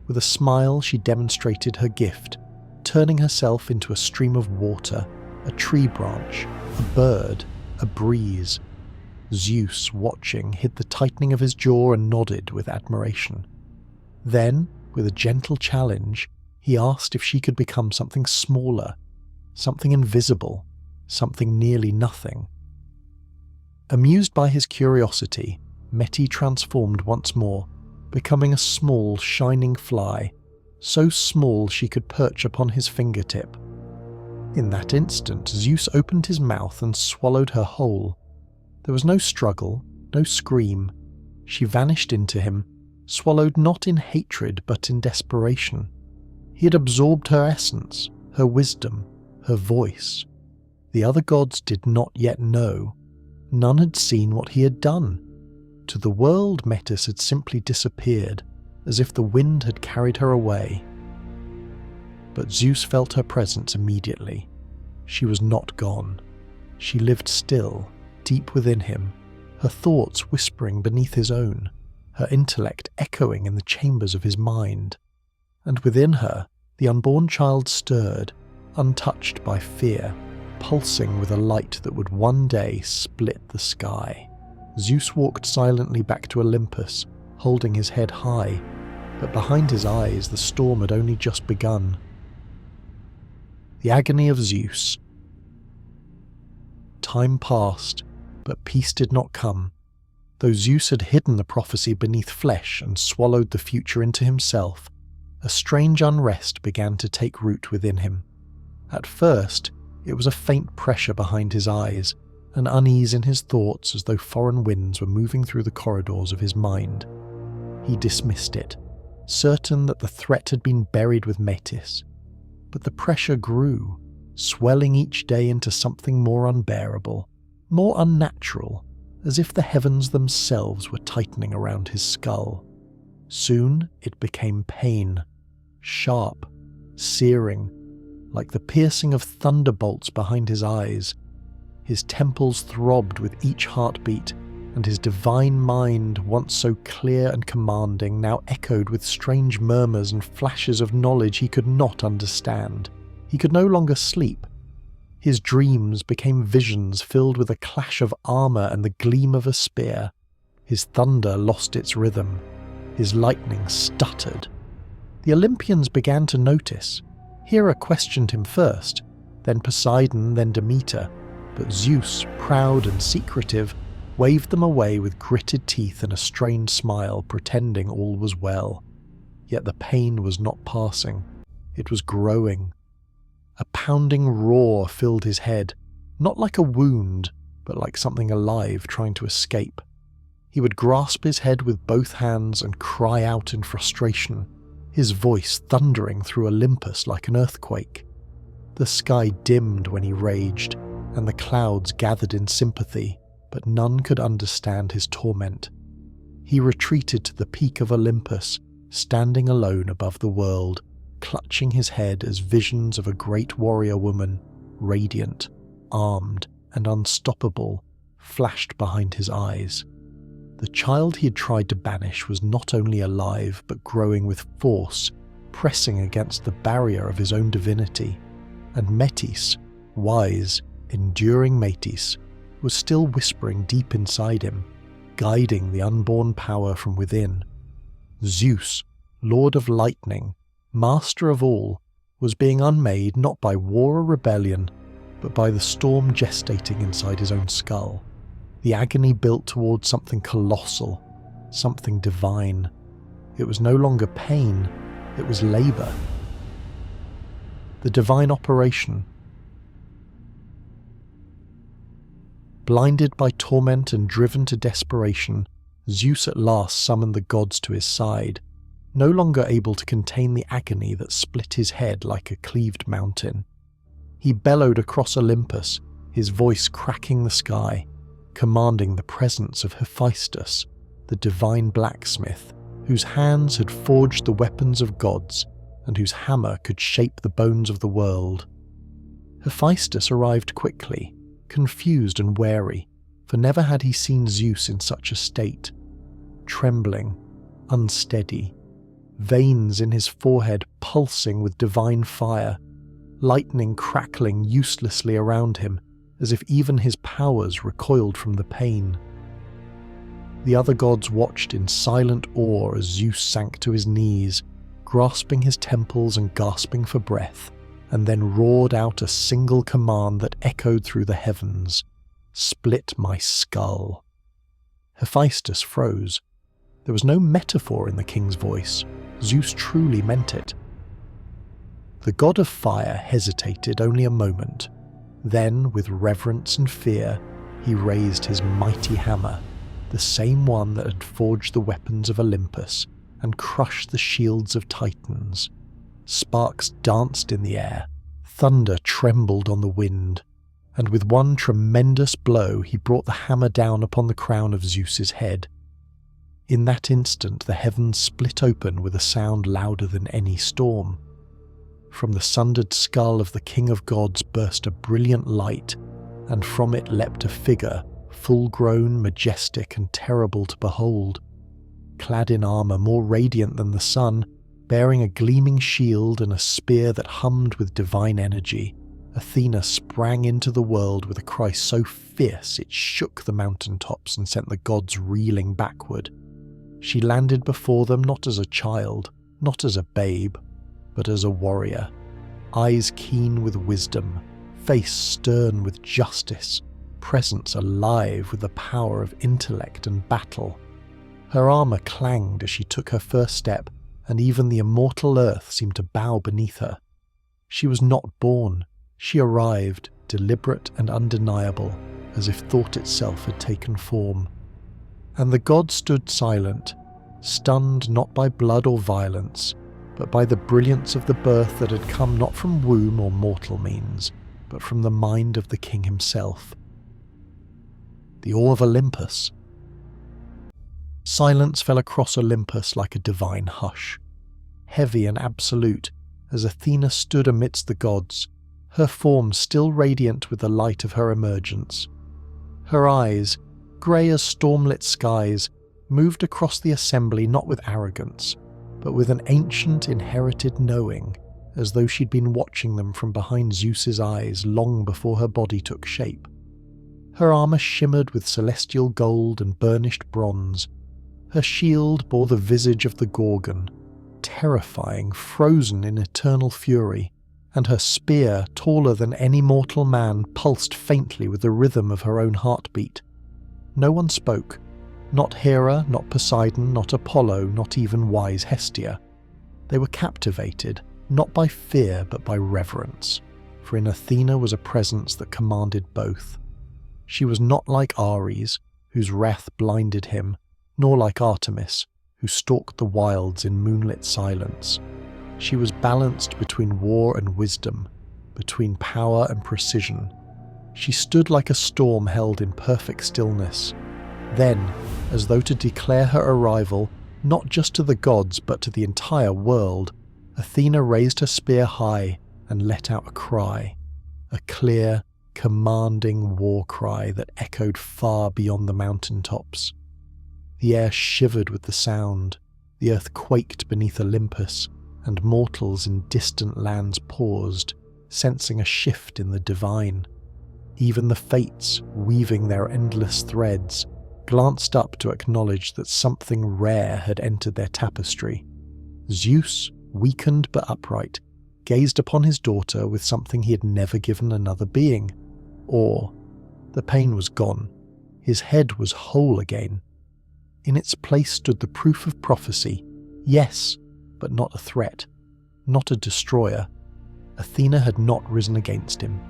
With a smile, she demonstrated her gift, turning herself into a stream of water, a tree branch, a bird, a breeze. Zeus, watching, hid the tightening of his jaw and nodded with admiration. Then, with a gentle challenge, he asked if she could become something smaller, something invisible, something nearly nothing. Amused by his curiosity, Metis transformed once more, becoming a small, shining fly, so small she could perch upon his fingertip. In that instant, Zeus opened his mouth and swallowed her whole. There was no struggle, no scream. She vanished into him, swallowed not in hatred but in desperation. He had absorbed her essence, her wisdom, her voice. The other gods did not yet know. None had seen what he had done. To the world, Metis had simply disappeared, as if the wind had carried her away. But Zeus felt her presence immediately. She was not gone. She lived still, deep within him, her thoughts whispering beneath his own, her intellect echoing in the chambers of his mind. And within her, the unborn child stirred, untouched by fear, pulsing with a light that would one day split the sky. Zeus walked silently back to Olympus, holding his head high, but behind his eyes the storm had only just begun. The agony of Zeus. Time passed, but peace did not come. Though Zeus had hidden the prophecy beneath flesh and swallowed the future into himself, a strange unrest began to take root within him. At first, it was a faint pressure behind his eyes, an unease in his thoughts as though foreign winds were moving through the corridors of his mind. He dismissed it, certain that the threat had been buried with Metis. But the pressure grew, swelling each day into something more unbearable, more unnatural, as if the heavens themselves were tightening around his skull. Soon it became pain, sharp, searing, like the piercing of thunderbolts behind his eyes. His temples throbbed with each heartbeat, and his divine mind, once so clear and commanding, now echoed with strange murmurs and flashes of knowledge he could not understand. He could no longer sleep. His dreams became visions filled with a clash of armour and the gleam of a spear. His thunder lost its rhythm. His lightning stuttered. The Olympians began to notice. Hera questioned him first, then Poseidon, then Demeter, but Zeus, proud and secretive, waved them away with gritted teeth and a strained smile, pretending all was well. Yet the pain was not passing. It was growing. A pounding roar filled his head, not like a wound, but like something alive trying to escape. He would grasp his head with both hands and cry out in frustration, his voice thundering through Olympus like an earthquake. The sky dimmed when he raged, and the clouds gathered in sympathy, but none could understand his torment. He retreated to the peak of Olympus, standing alone above the world, clutching his head as visions of a great warrior woman, radiant, armed, and unstoppable, flashed behind his eyes. The child he had tried to banish was not only alive, but growing with force, pressing against the barrier of his own divinity. And Metis, wise, enduring Metis, was still whispering deep inside him, guiding the unborn power from within. Zeus, lord of lightning, master of all, was being unmade not by war or rebellion, but by the storm gestating inside his own skull. The agony built towards something colossal, something divine. It was no longer pain, it was labour. The divine operation. Blinded by torment and driven to desperation, Zeus at last summoned the gods to his side, no longer able to contain the agony that split his head like a cleaved mountain. He bellowed across Olympus, his voice cracking the sky, commanding the presence of Hephaestus, the divine blacksmith, whose hands had forged the weapons of gods and whose hammer could shape the bones of the world. Hephaestus arrived quickly, confused and wary, for never had he seen Zeus in such a state. Trembling, unsteady, veins in his forehead pulsing with divine fire, lightning crackling uselessly around him, as if even his powers recoiled from the pain. The other gods watched in silent awe as Zeus sank to his knees, grasping his temples and gasping for breath, and then roared out a single command that echoed through the heavens: "Split my skull." Hephaestus froze. There was no metaphor in the king's voice. Zeus truly meant it. The god of fire hesitated only a moment. Then, with reverence and fear, he raised his mighty hammer, the same one that had forged the weapons of Olympus and crushed the shields of Titans. Sparks danced in the air, thunder trembled on the wind, and with one tremendous blow he brought the hammer down upon the crown of Zeus's head. In that instant the heavens split open with a sound louder than any storm. From the sundered skull of the king of gods burst a brilliant light, and from it leapt a figure, full-grown, majestic, and terrible to behold. Clad in armour more radiant than the sun, bearing a gleaming shield and a spear that hummed with divine energy, Athena sprang into the world with a cry so fierce it shook the mountain tops and sent the gods reeling backward. She landed before them not as a child, not as a babe, but as a warrior, eyes keen with wisdom, face stern with justice, presence alive with the power of intellect and battle. Her armour clanged as she took her first step, and even the immortal earth seemed to bow beneath her. She was not born. She arrived, deliberate and undeniable, as if thought itself had taken form. And the gods stood silent, stunned not by blood or violence, but by the brilliance of the birth that had come not from womb or mortal means, but from the mind of the king himself. The awe of Olympus. Silence fell across Olympus like a divine hush, heavy and absolute, as Athena stood amidst the gods, her form still radiant with the light of her emergence. Her eyes, grey as stormlit skies, moved across the assembly not with arrogance, but with an ancient inherited knowing, as though she'd been watching them from behind Zeus's eyes long before her body took shape. Her armour shimmered with celestial gold and burnished bronze. Her shield bore the visage of the Gorgon, terrifying, frozen in eternal fury, and her spear, taller than any mortal man, pulsed faintly with the rhythm of her own heartbeat. no one spoke. Not Hera, not Poseidon, not Apollo, not even wise Hestia. They were captivated, not by fear but by reverence, for in Athena was a presence that commanded both. She was not like Ares, whose wrath blinded him, nor like Artemis, who stalked the wilds in moonlit silence. She was balanced between war and wisdom, between power and precision. She stood like a storm held in perfect stillness. Then, as though to declare her arrival, not just to the gods but to the entire world, Athena raised her spear high and let out a cry, a clear, commanding war cry that echoed far beyond the mountain tops. The air shivered with the sound, the earth quaked beneath Olympus, and mortals in distant lands paused, sensing a shift in the divine. Even the fates, weaving their endless threads, glanced up to acknowledge that something rare had entered their tapestry. Zeus, weakened but upright, gazed upon his daughter with something he had never given another being. Awe. The pain was gone. His head was whole again. In its place stood the proof of prophecy. Yes, but not a threat. Not a destroyer. Athena had not risen against him.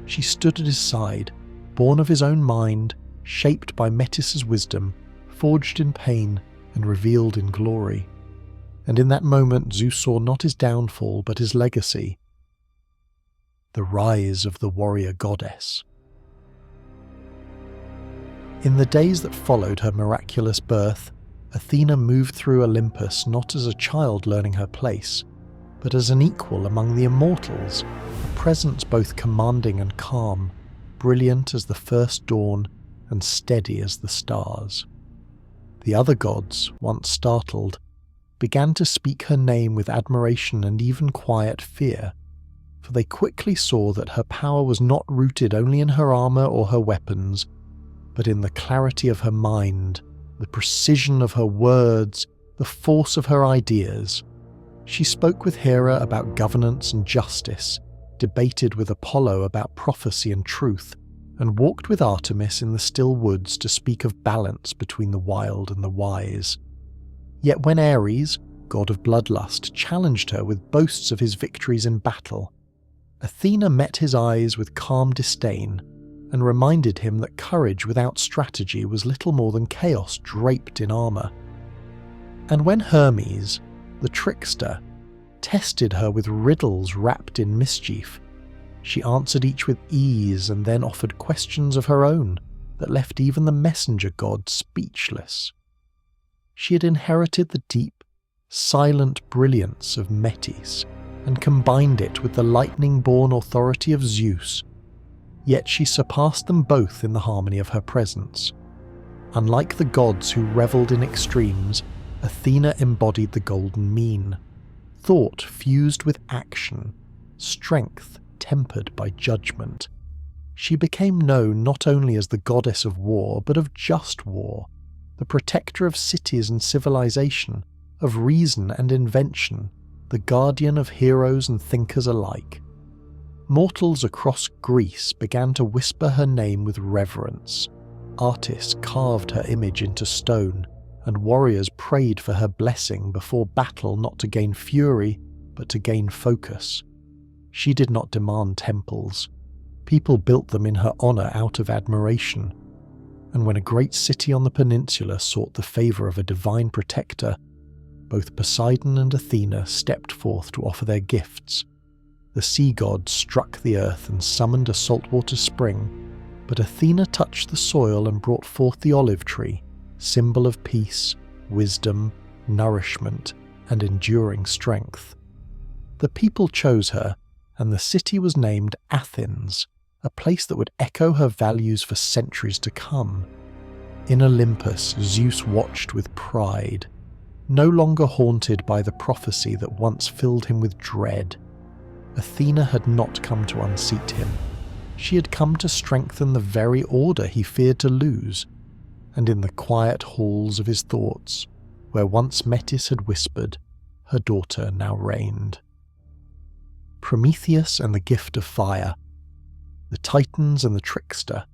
She stood at his side, born of his own mind, shaped by Metis's wisdom, forged in pain and revealed in glory. And in that moment Zeus saw not his downfall but his legacy, the rise of the warrior goddess. In the days that followed her miraculous birth, Athena moved through Olympus not as a child learning her place, but as an equal among the immortals, a presence both commanding and calm, brilliant as the first dawn and steady as the stars. The other gods, once startled, began to speak her name with admiration and even quiet fear, for they quickly saw that her power was not rooted only in her armour or her weapons, but in the clarity of her mind, the precision of her words, the force of her ideas. She spoke with Hera about governance and justice, debated with Apollo about prophecy and truth, and walked with Artemis in the still woods to speak of balance between the wild and the wise. Yet when Ares, god of bloodlust, challenged her with boasts of his victories in battle, Athena met his eyes with calm disdain and reminded him that courage without strategy was little more than chaos draped in armour. And when Hermes, the trickster, tested her with riddles wrapped in mischief, she answered each with ease and then offered questions of her own that left even the messenger god speechless. She had inherited the deep, silent brilliance of Metis and combined it with the lightning-born authority of Zeus, yet she surpassed them both in the harmony of her presence. Unlike the gods who revelled in extremes, Athena embodied the golden mean, thought fused with action, strength tempered by judgment. She became known not only as the goddess of war, but of just war, the protector of cities and civilization, of reason and invention, the guardian of heroes and thinkers alike. Mortals across Greece began to whisper her name with reverence. Artists carved her image into stone, and warriors prayed for her blessing before battle, not to gain fury, but to gain focus. She did not demand temples. People built them in her honour out of admiration. And when a great city on the peninsula sought the favour of a divine protector, both Poseidon and Athena stepped forth to offer their gifts. The sea god struck the earth and summoned a saltwater spring, but Athena touched the soil and brought forth the olive tree, symbol of peace, wisdom, nourishment, and enduring strength. The people chose her, and the city was named Athens, a place that would echo her values for centuries to come. In Olympus, Zeus watched with pride, no longer haunted by the prophecy that once filled him with dread. Athena had not come to unseat him. She had come to strengthen the very order he feared to lose, and in the quiet halls of his thoughts, where once Metis had whispered, her daughter now reigned. Prometheus and the gift of fire, the Titans and the trickster.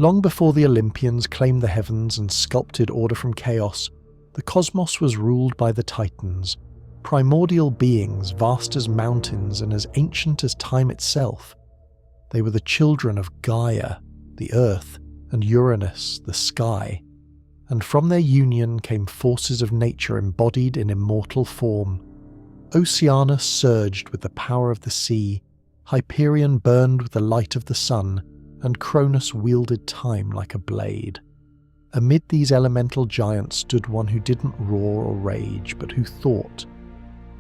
Long before the Olympians claimed the heavens and sculpted order from chaos, the cosmos was ruled by the Titans, primordial beings vast as mountains and as ancient as time itself. They were the children of Gaia, the earth, and Uranus, the sky, and from their union came forces of nature embodied in immortal form. Oceanus surged with the power of the sea, Hyperion burned with the light of the sun, and Cronus wielded time like a blade. Amid these elemental giants stood one who didn't roar or rage, but who thought.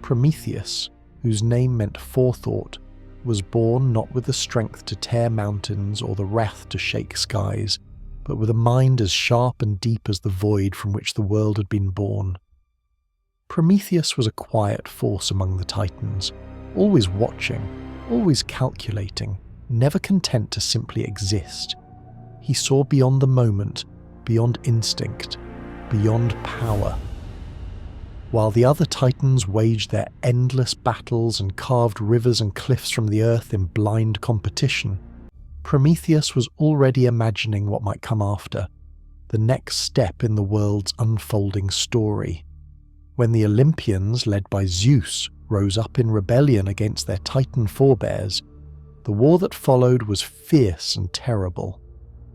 Prometheus, whose name meant forethought, was born not with the strength to tear mountains or the wrath to shake skies, but with a mind as sharp and deep as the void from which the world had been born. Prometheus was a quiet force among the Titans, always watching, always calculating, never content to simply exist. He saw beyond the moment, beyond instinct, beyond power. While the other Titans waged their endless battles and carved rivers and cliffs from the earth in blind competition, Prometheus was already imagining what might come after, the next step in the world's unfolding story. When the Olympians, led by Zeus, rose up in rebellion against their Titan forebears, the war that followed was fierce and terrible.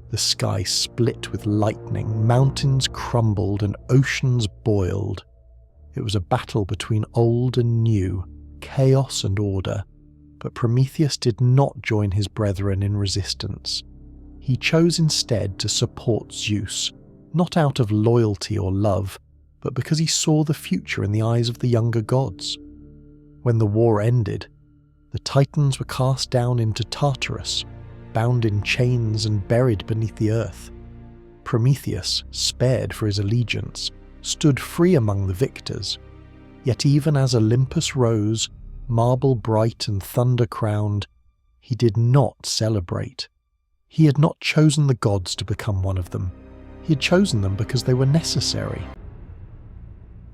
The sky split with lightning, mountains crumbled, and oceans boiled. It was a battle between old and new, chaos and order, but Prometheus did not join his brethren in resistance. He chose instead to support Zeus, not out of loyalty or love, but because he saw the future in the eyes of the younger gods. When the war ended, the Titans were cast down into Tartarus, bound in chains and buried beneath the earth. Prometheus, spared for his allegiance, stood free among the victors. Yet even as Olympus rose, marble bright and thunder crowned, he did not celebrate. He had not chosen the gods to become one of them. He had chosen them because they were necessary.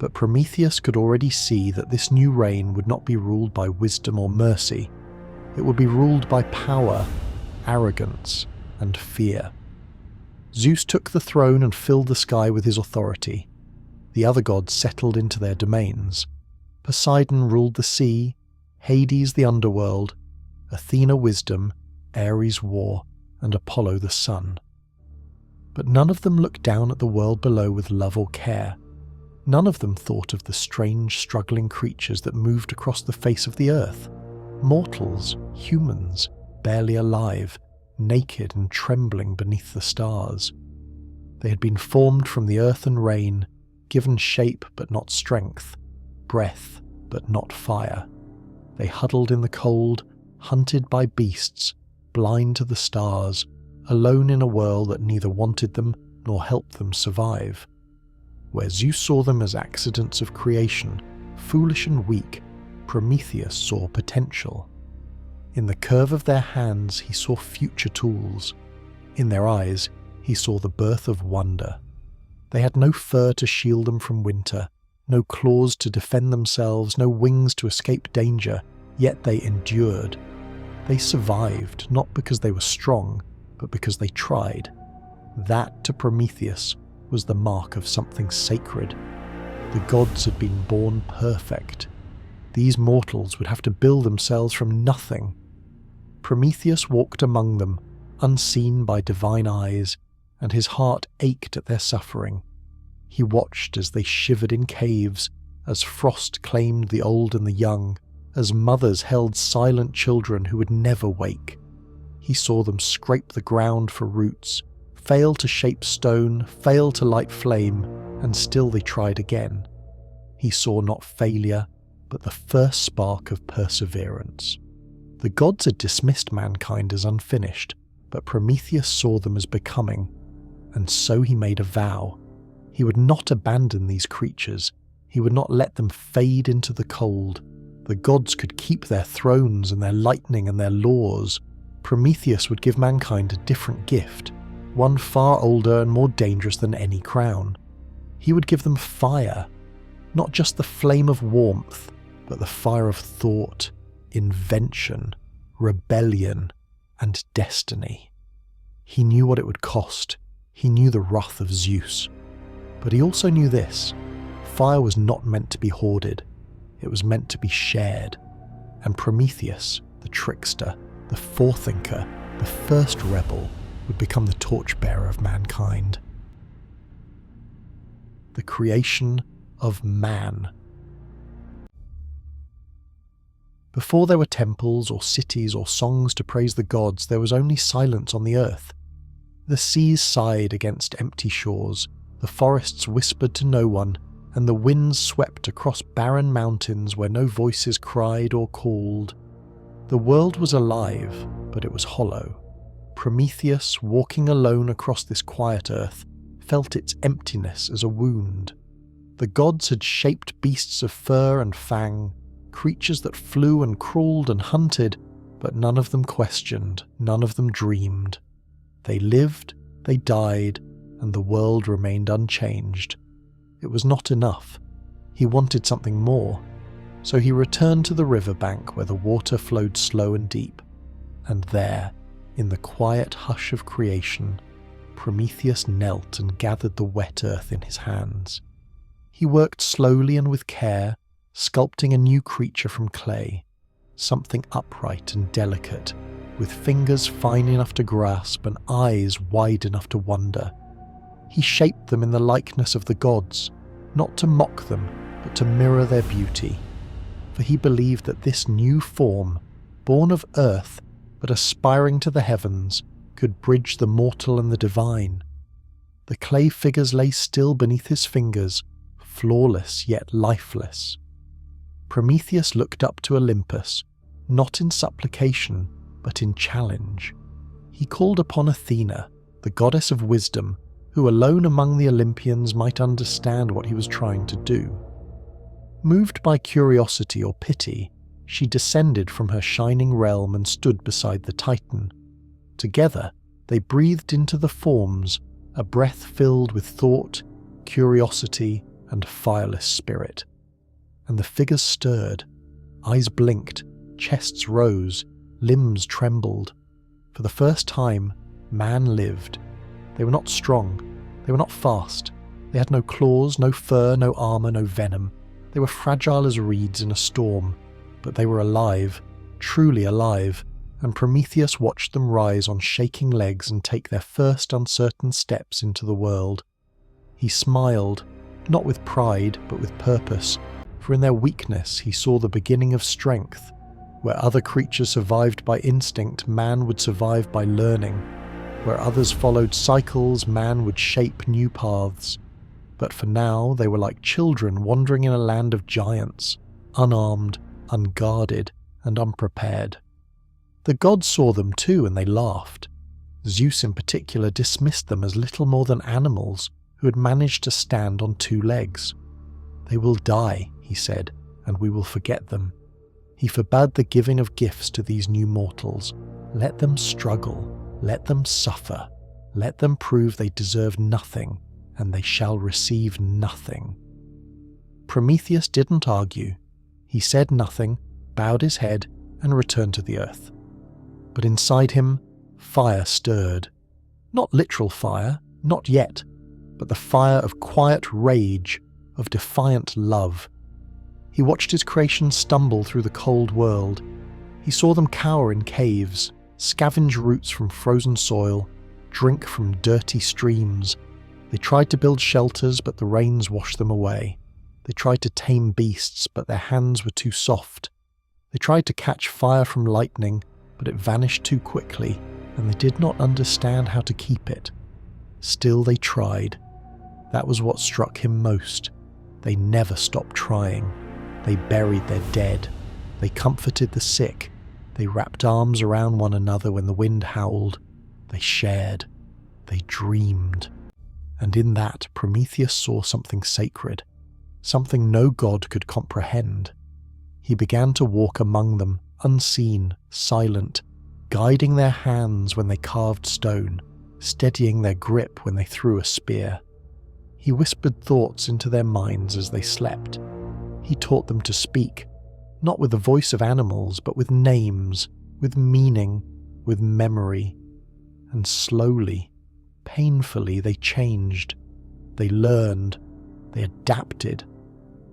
But Prometheus could already see that this new reign would not be ruled by wisdom or mercy. It would be ruled by power, arrogance, and fear. Zeus took the throne and filled the sky with his authority. The other gods settled into their domains. Poseidon ruled the sea, Hades the underworld, Athena wisdom, Ares war, and Apollo the sun. But none of them looked down at the world below with love or care. None of them thought of the strange, struggling creatures that moved across the face of the earth. Mortals, humans, barely alive, naked and trembling beneath the stars. They had been formed from the earth and rain, given shape but not strength, breath but not fire. They huddled in the cold, hunted by beasts, blind to the stars, alone in a world that neither wanted them nor helped them survive. Where Zeus saw them as accidents of creation, foolish and weak, Prometheus saw potential. In the curve of their hands he saw future tools. In their eyes he saw the birth of wonder. They had no fur to shield them from winter, no claws to defend themselves, no wings to escape danger, yet they endured. They survived, not because they were strong, but because they tried. That, to Prometheus, was the mark of something sacred. The gods had been born perfect. These mortals would have to build themselves from nothing. Prometheus walked among them, unseen by divine eyes, and his heart ached at their suffering. He watched as they shivered in caves, as frost claimed the old and the young, as mothers held silent children who would never wake. He saw them scrape the ground for roots, fail to shape stone, fail to light flame, and still they tried again. He saw not failure, but the first spark of perseverance. The gods had dismissed mankind as unfinished, but Prometheus saw them as becoming, and so he made a vow. He would not abandon these creatures. He would not let them fade into the cold. The gods could keep their thrones and their lightning and their laws. Prometheus would give mankind a different gift, one far older and more dangerous than any crown. He would give them fire, not just the flame of warmth, but the fire of thought, invention, rebellion, and destiny. He knew what it would cost. He knew the wrath of Zeus. But he also knew this: fire was not meant to be hoarded. It was meant to be shared. And Prometheus, the trickster, the forethinker, the first rebel, would become the torchbearer of mankind. The creation of man. Before there were temples or cities or songs to praise the gods, there was only silence on the earth. The seas sighed against empty shores, the forests whispered to no one, and the winds swept across barren mountains where no voices cried or called. The world was alive, but it was hollow. Prometheus, walking alone across this quiet earth, felt its emptiness as a wound. The gods had shaped beasts of fur and fang, creatures that flew and crawled and hunted, but none of them questioned, none of them dreamed. They lived, they died, and the world remained unchanged. It was not enough. He wanted something more. So he returned to the riverbank where the water flowed slow and deep. And there, in the quiet hush of creation, Prometheus knelt and gathered the wet earth in his hands. He worked slowly and with care, sculpting a new creature from clay, something upright and delicate, with fingers fine enough to grasp and eyes wide enough to wonder. He shaped them in the likeness of the gods, not to mock them, but to mirror their beauty. For he believed that this new form, born of earth but aspiring to the heavens, could bridge the mortal and the divine. The clay figures lay still beneath his fingers, flawless yet lifeless. Prometheus looked up to Olympus, not in supplication, but in challenge. He called upon Athena, the goddess of wisdom, who alone among the Olympians might understand what he was trying to do. Moved by curiosity or pity, she descended from her shining realm and stood beside the Titan. Together, they breathed into the forms, a breath filled with thought, curiosity, and fireless spirit. And the figures stirred. Eyes blinked, chests rose, limbs trembled. For the first time, man lived. They were not strong. They were not fast. They had no claws, no fur, no armor, no venom. They were fragile as reeds in a storm, but they were alive, truly alive, and Prometheus watched them rise on shaking legs and take their first uncertain steps into the world. He smiled, not with pride, but with purpose, for in their weakness he saw the beginning of strength. Where other creatures survived by instinct, man would survive by learning. Where others followed cycles, man would shape new paths. But for now, they were like children wandering in a land of giants, unarmed, unguarded, and unprepared. The gods saw them too, and they laughed. Zeus in particular dismissed them as little more than animals who had managed to stand on two legs. "They will die," he said, "and we will forget them." He forbade the giving of gifts to these new mortals. Let them struggle, let them suffer, let them prove they deserve nothing, and they shall receive nothing. Prometheus didn't argue. He said nothing, bowed his head, and returned to the earth. But inside him, fire stirred. Not literal fire, not yet, but the fire of quiet rage, of defiant love. He watched his creation stumble through the cold world. He saw them cower in caves, scavenge roots from frozen soil, drink from dirty streams. They tried to build shelters, but the rains washed them away. They tried to tame beasts, but their hands were too soft. They tried to catch fire from lightning, but it vanished too quickly, and they did not understand how to keep it. Still they tried. That was what struck him most. They never stopped trying. They buried their dead. They comforted the sick. They wrapped arms around one another when the wind howled. They shared. They dreamed. And in that, Prometheus saw something sacred, something no god could comprehend. He began to walk among them, unseen, silent, guiding their hands when they carved stone, steadying their grip when they threw a spear. He whispered thoughts into their minds as they slept. He taught them to speak, not with the voice of animals, but with names, with meaning, with memory. and slowly, painfully they changed. They learned, they adapted,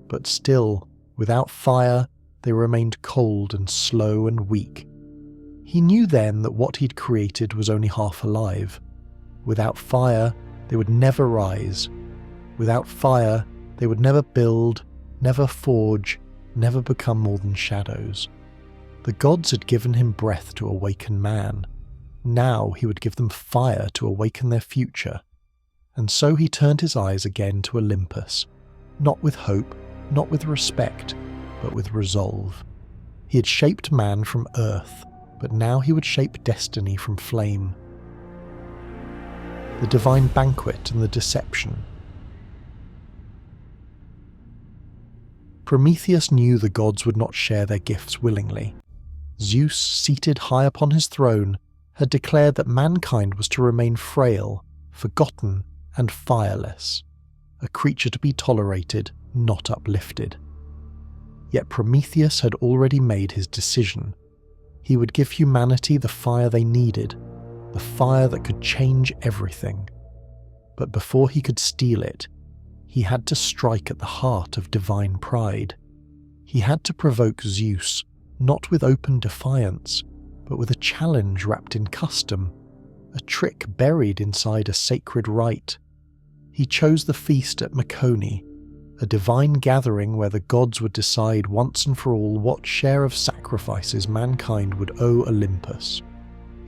but still, without fire, they remained cold and slow and weak. He knew then that what he'd created was only half alive. Without fire, they would never rise. Without fire, they would never build, never forge, never become more than shadows. The gods had given him breath to awaken man. Now he would give them fire to awaken their future. And so he turned his eyes again to Olympus, not with hope, not with respect, but with resolve. He had shaped man from earth, but now he would shape destiny from flame. The divine banquet and the deception. Prometheus knew the gods would not share their gifts willingly. Zeus, seated high upon his throne, had declared that mankind was to remain frail, forgotten, and fireless, a creature to be tolerated, not uplifted. Yet Prometheus had already made his decision. He would give humanity the fire they needed, the fire that could change everything. But before he could steal it, he had to strike at the heart of divine pride. He had to provoke Zeus, not with open defiance, but with a challenge wrapped in custom, a trick buried inside a sacred rite. He chose the feast at Mecone, a divine gathering where the gods would decide once and for all what share of sacrifices mankind would owe Olympus.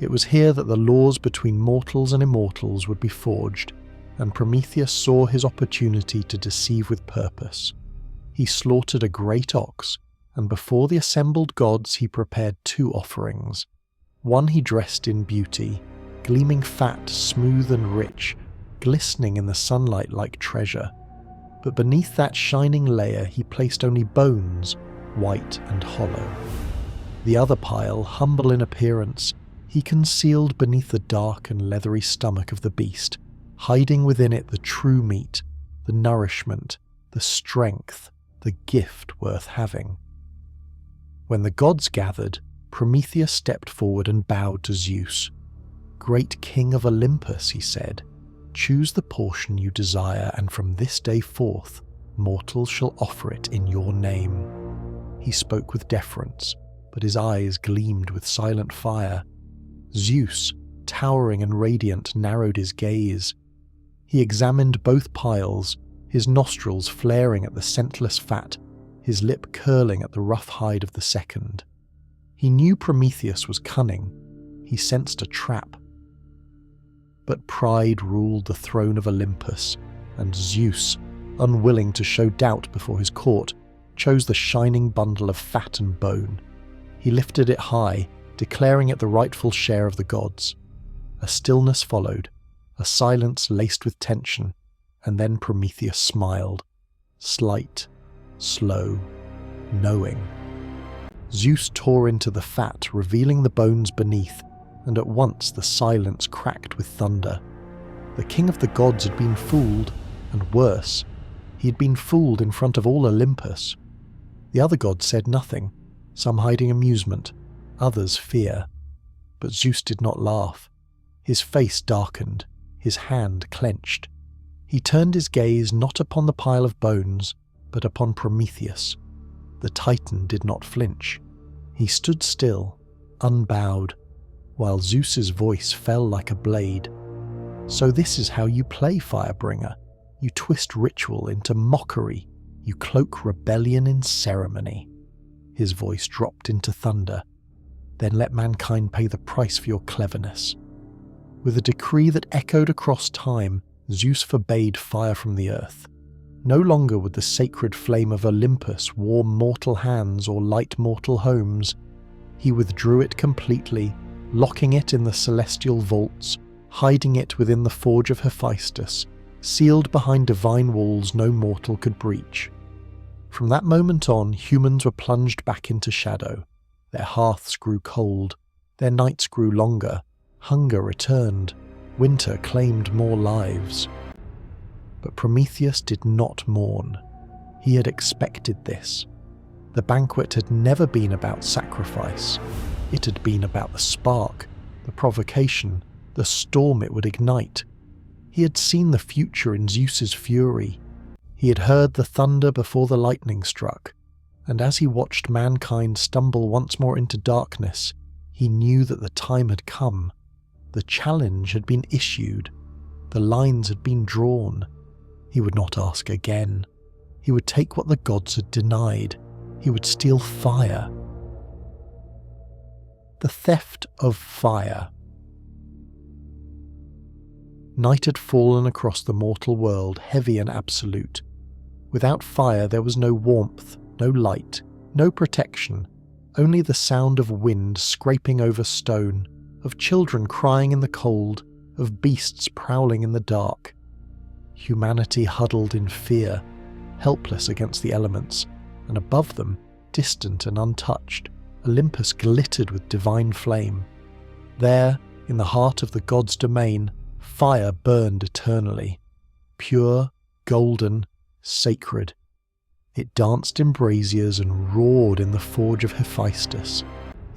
It was here that the laws between mortals and immortals would be forged, and Prometheus saw his opportunity to deceive with purpose. He slaughtered a great ox, and before the assembled gods he prepared 2 offerings. One he dressed in beauty, gleaming fat, smooth and rich, glistening in the sunlight like treasure. But beneath that shining layer he placed only bones, white and hollow. The other pile, humble in appearance, he concealed beneath the dark and leathery stomach of the beast, hiding within it the true meat, the nourishment, the strength, the gift worth having. When the gods gathered, Prometheus stepped forward and bowed to Zeus. "Great king of Olympus," he said, "choose the portion you desire, and from this day forth, mortals shall offer it in your name." He spoke with deference, but his eyes gleamed with silent fire. Zeus, towering and radiant, narrowed his gaze. He examined both piles, his nostrils flaring at the scentless fat, his lip curling at the rough hide of the second. He knew Prometheus was cunning. He sensed a trap. But pride ruled the throne of Olympus, and Zeus, unwilling to show doubt before his court, chose the shining bundle of fat and bone. He lifted it high, declaring it the rightful share of the gods. A stillness followed, a silence laced with tension, and then Prometheus smiled, slight, slow, knowing. Zeus tore into the fat, revealing the bones beneath, and at once the silence cracked with thunder. The king of the gods had been fooled, and worse, he had been fooled in front of all Olympus. The other gods said nothing, some hiding amusement, others fear. But Zeus did not laugh. His face darkened, his hand clenched. He turned his gaze not upon the pile of bones, but upon Prometheus. The Titan did not flinch. He stood still, unbowed, while Zeus's voice fell like a blade. "So this is how you play, Firebringer. You twist ritual into mockery. You cloak rebellion in ceremony." His voice dropped into thunder. "Then let mankind pay the price for your cleverness." With a decree that echoed across time, Zeus forbade fire from the earth. No longer would the sacred flame of Olympus warm mortal hands or light mortal homes. He withdrew it completely, locking it in the celestial vaults, hiding it within the forge of Hephaestus, sealed behind divine walls no mortal could breach. From that moment on, humans were plunged back into shadow. Their hearths grew cold, their nights grew longer, hunger returned, winter claimed more lives. But Prometheus did not mourn. He had expected this. The banquet had never been about sacrifice. It had been about the spark, the provocation, the the storm it would ignite. He had seen the future in Zeus's fury. He had heard the thunder before the lightning struck, and as he watched mankind stumble once more into darkness, he knew that the time had come. The challenge had been issued. The lines had been drawn. He would not ask again. He would take what the gods had denied. He would steal fire. The theft of fire. Night had fallen across the mortal world, heavy and absolute. Without fire there was no warmth, no light, no protection, only the sound of wind scraping over stone, of children crying in the cold, of beasts prowling in the dark. Humanity huddled in fear, helpless against the elements, and above them, distant and untouched, Olympus glittered with divine flame. There, in the heart of the gods' domain, fire burned eternally, pure, golden, sacred. It danced in braziers and roared in the forge of Hephaestus.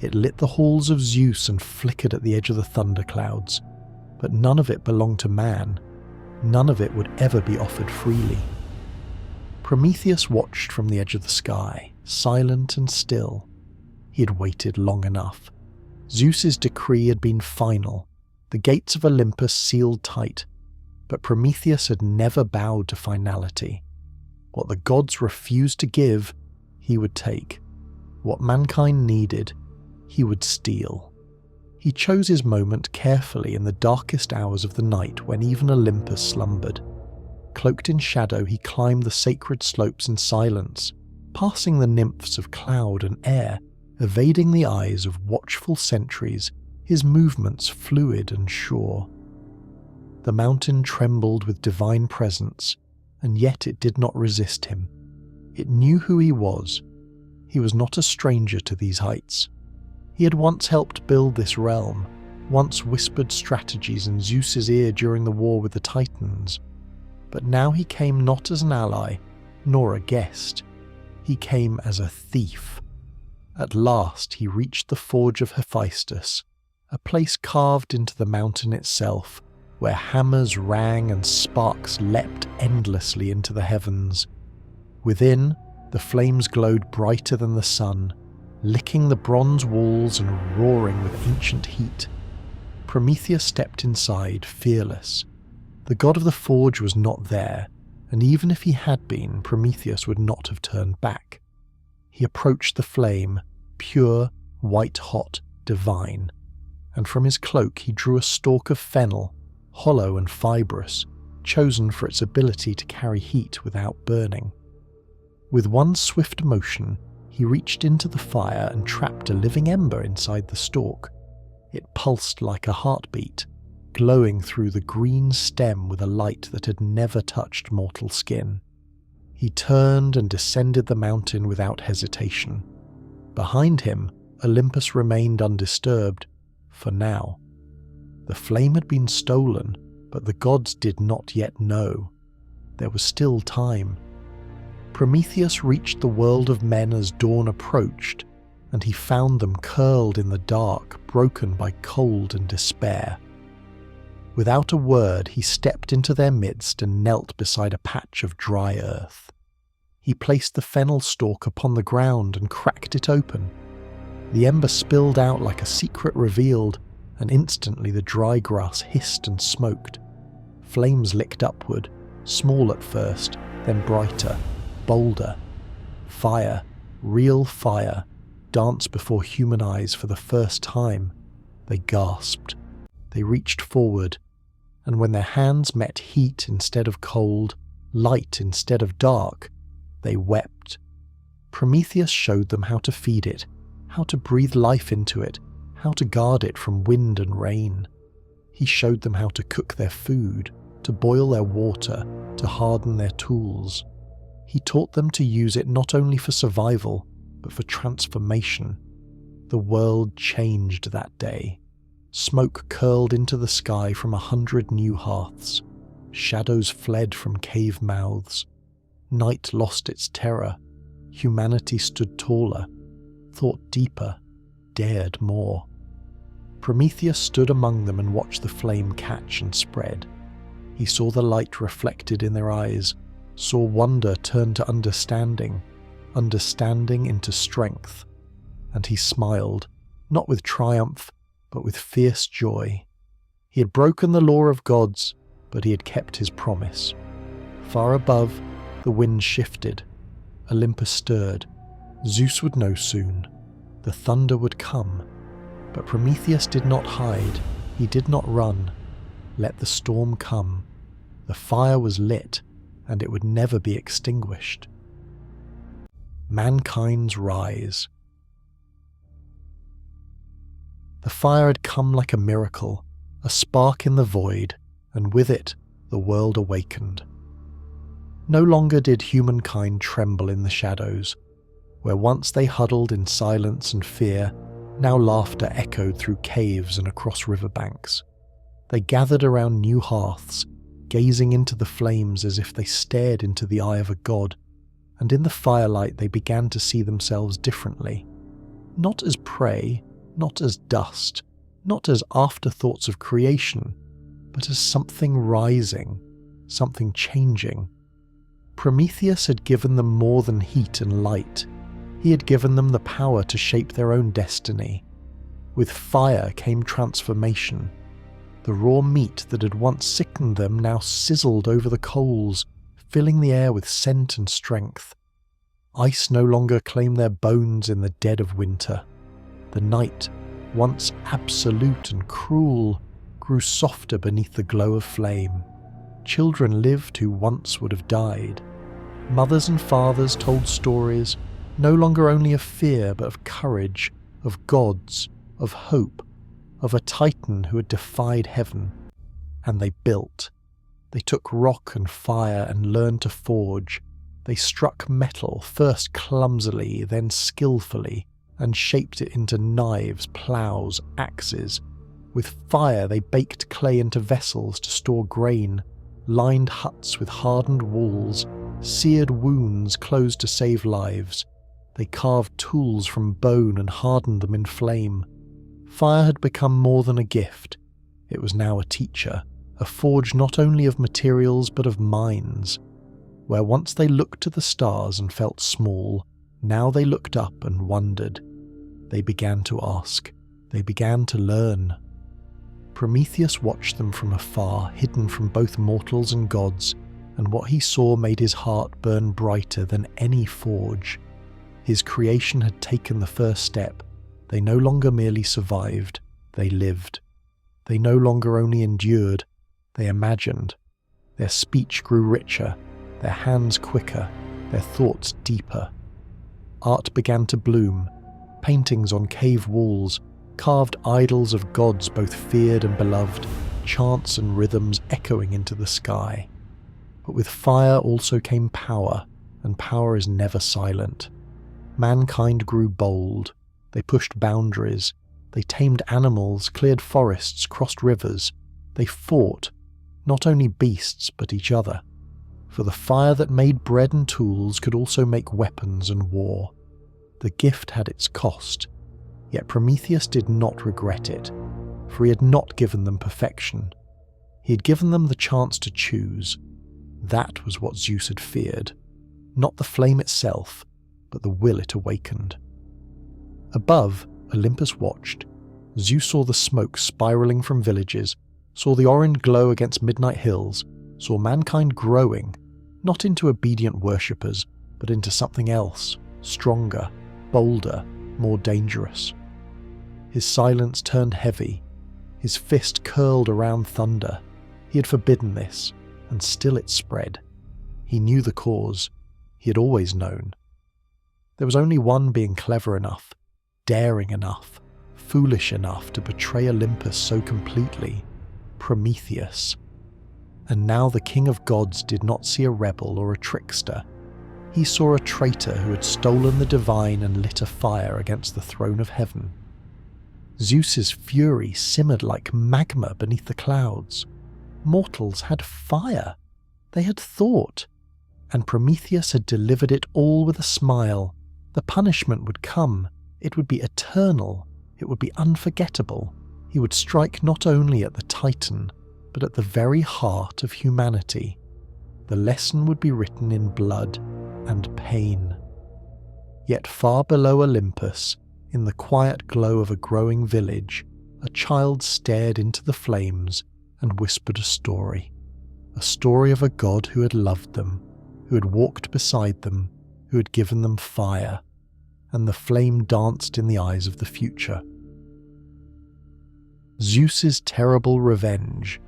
It lit the halls of Zeus and flickered at the edge of the thunderclouds. But none of it belonged to man. None of it would ever be offered freely. Prometheus watched from the edge of the sky, silent and still. He had waited long enough. Zeus's decree had been final. The gates of Olympus sealed tight. But Prometheus had never bowed to finality. What the gods refused to give, he would take. What mankind needed, he would steal. He chose his moment carefully in the darkest hours of the night when even Olympus slumbered. Cloaked in shadow, he climbed the sacred slopes in silence, passing the nymphs of cloud and air, evading the eyes of watchful sentries, his movements fluid and sure. The mountain trembled with divine presence, and yet it did not resist him. It knew who he was. He was not a stranger to these heights. He had once helped build this realm, once whispered strategies in Zeus's ear during the war with the Titans. But now he came not as an ally, nor a guest. He came as a thief. At last he reached the forge of Hephaestus, a place carved into the mountain itself, where hammers rang and sparks leapt endlessly into the heavens. Within, the flames glowed brighter than the sun, licking the bronze walls and roaring with ancient heat. Prometheus stepped inside, fearless. The god of the forge was not there, and even if he had been, Prometheus would not have turned back. He approached the flame, pure, white-hot, divine, and from his cloak he drew a stalk of fennel, hollow and fibrous, chosen for its ability to carry heat without burning. With one swift motion, he reached into the fire and trapped a living ember inside the stalk. It pulsed like a heartbeat, glowing through the green stem with a light that had never touched mortal skin. He turned and descended the mountain without hesitation. Behind him, Olympus remained undisturbed, for now. The flame had been stolen, but the gods did not yet know. There was still time. Prometheus reached the world of men as dawn approached, and he found them curled in the dark, broken by cold and despair. Without a word, he stepped into their midst and knelt beside a patch of dry earth. He placed the fennel stalk upon the ground and cracked it open. The ember spilled out like a secret revealed, and instantly the dry grass hissed and smoked. Flames licked upward, small at first, then brighter, bolder. Fire, real fire, danced before human eyes for the first time. They gasped. They reached forward, and when their hands met heat instead of cold, light instead of dark, they wept. Prometheus showed them how to feed it, how to breathe life into it, how to guard it from wind and rain. He showed them how to cook their food, to boil their water, to harden their tools. He taught them to use it not only for survival, but for transformation. The world changed that day. Smoke curled into the sky from 100 new hearths. Shadows fled from cave mouths. Night lost its terror. Humanity stood taller, thought deeper, dared more. Prometheus stood among them and watched the flame catch and spread. He saw the light reflected in their eyes, saw wonder turn to understanding, understanding into strength, and he smiled, not with triumph, but with fierce joy. He had broken the law of gods, but he had kept his promise. Far above, the wind shifted. Olympus stirred. Zeus would know soon. The thunder would come. But Prometheus did not hide. He did not run. Let the storm come. The fire was lit, and it would never be extinguished. Mankind's rise. The fire had come like a miracle, a spark in the void, and with it, the world awakened. No longer did humankind tremble in the shadows. Where once they huddled in silence and fear, now laughter echoed through caves and across riverbanks. They gathered around new hearths, gazing into the flames as if they stared into the eye of a god, and in the firelight they began to see themselves differently. Not as prey, not as dust, not as afterthoughts of creation, but as something rising, something changing. Prometheus had given them more than heat and light. He had given them the power to shape their own destiny. With fire came transformation. The raw meat that had once sickened them now sizzled over the coals, filling the air with scent and strength. Ice no longer claimed their bones in the dead of winter. The night, once absolute and cruel, grew softer beneath the glow of flame. Children lived who once would have died. Mothers and fathers told stories, no longer only of fear but of courage, of gods, of hope, of a titan who had defied heaven. And they built. They took rock and fire and learned to forge. They struck metal, first clumsily, then skillfully, and shaped it into knives, ploughs, axes. With fire they baked clay into vessels to store grain, lined huts with hardened walls, seared wounds closed to save lives. They carved tools from bone and hardened them in flame. Fire had become more than a gift. It was now a teacher, a forge not only of materials but of minds. Where once they looked to the stars and felt small, now they looked up and wondered. They began to ask. They began to learn. Prometheus watched them from afar, hidden from both mortals and gods, and what he saw made his heart burn brighter than any forge. His creation had taken the first step. They no longer merely survived, they lived. They no longer only endured, they imagined. Their speech grew richer, their hands quicker, their thoughts deeper. Art began to bloom, paintings on cave walls, carved idols of gods both feared and beloved, chants and rhythms echoing into the sky. But with fire also came power, and power is never silent. Mankind grew bold. They pushed boundaries. They tamed animals, cleared forests, crossed rivers. They fought, not only beasts but each other. For the fire that made bread and tools could also make weapons and war. The gift had its cost, yet Prometheus did not regret it, for he had not given them perfection. He had given them the chance to choose. That was what Zeus had feared, not the flame itself, but the will it awakened. Above, Olympus watched. Zeus saw the smoke spiraling from villages, saw the orange glow against midnight hills, saw mankind growing, not into obedient worshippers, but into something else, stronger, bolder, more dangerous. His silence turned heavy. His fist curled around thunder. He had forbidden this, and still it spread. He knew the cause. He had always known. There was only one being clever enough, daring enough, foolish enough to betray Olympus so completely, Prometheus. And now the king of gods did not see a rebel or a trickster. He saw a traitor who had stolen the divine and lit a fire against the throne of heaven. Zeus's fury simmered like magma beneath the clouds. Mortals had fire. They had thought. And Prometheus had delivered it all with a smile. The punishment would come. It would be eternal. It would be unforgettable. He would strike not only at the Titan, but at the very heart of humanity. The lesson would be written in blood and pain. Yet far below Olympus, in the quiet glow of a growing village, a child stared into the flames and whispered a story of a god who had loved them, who had walked beside them, who had given them fire, and the flame danced in the eyes of the future. Zeus's terrible revenge.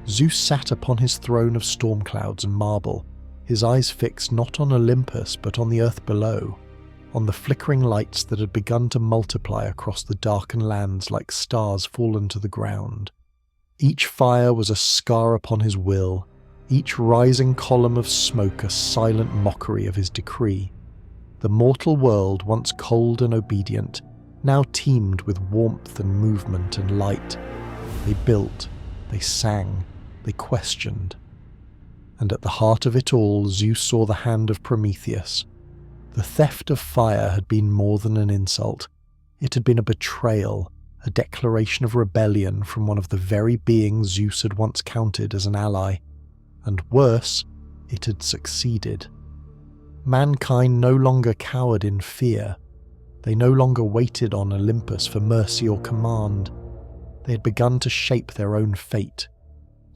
Zeus sat upon his throne of storm clouds and marble, his eyes fixed not on Olympus but on the earth below, on the flickering lights that had begun to multiply across the darkened lands like stars fallen to the ground. Each fire was a scar upon his will, each rising column of smoke a silent mockery of his decree. The mortal world, once cold and obedient, now teemed with warmth and movement and light. They built, they sang, they questioned. And at the heart of it all, Zeus saw the hand of Prometheus. The theft of fire had been more than an insult. It had been a betrayal, a declaration of rebellion from one of the very beings Zeus had once counted as an ally. And worse, it had succeeded. Mankind no longer cowered in fear. They no longer waited on Olympus for mercy or command. They had begun to shape their own fate.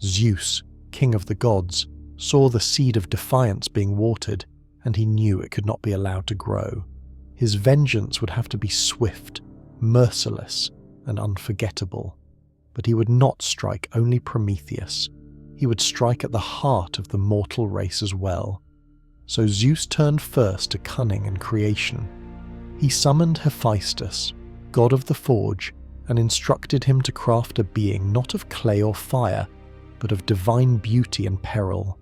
Zeus, king of the gods, saw the seed of defiance being watered, and he knew it could not be allowed to grow. His vengeance would have to be swift, merciless, and unforgettable. But he would not strike only Prometheus. He would strike at the heart of the mortal race as well. So Zeus turned first to cunning and creation. He summoned Hephaestus, god of the forge, and instructed him to craft a being not of clay or fire, but of divine beauty and peril.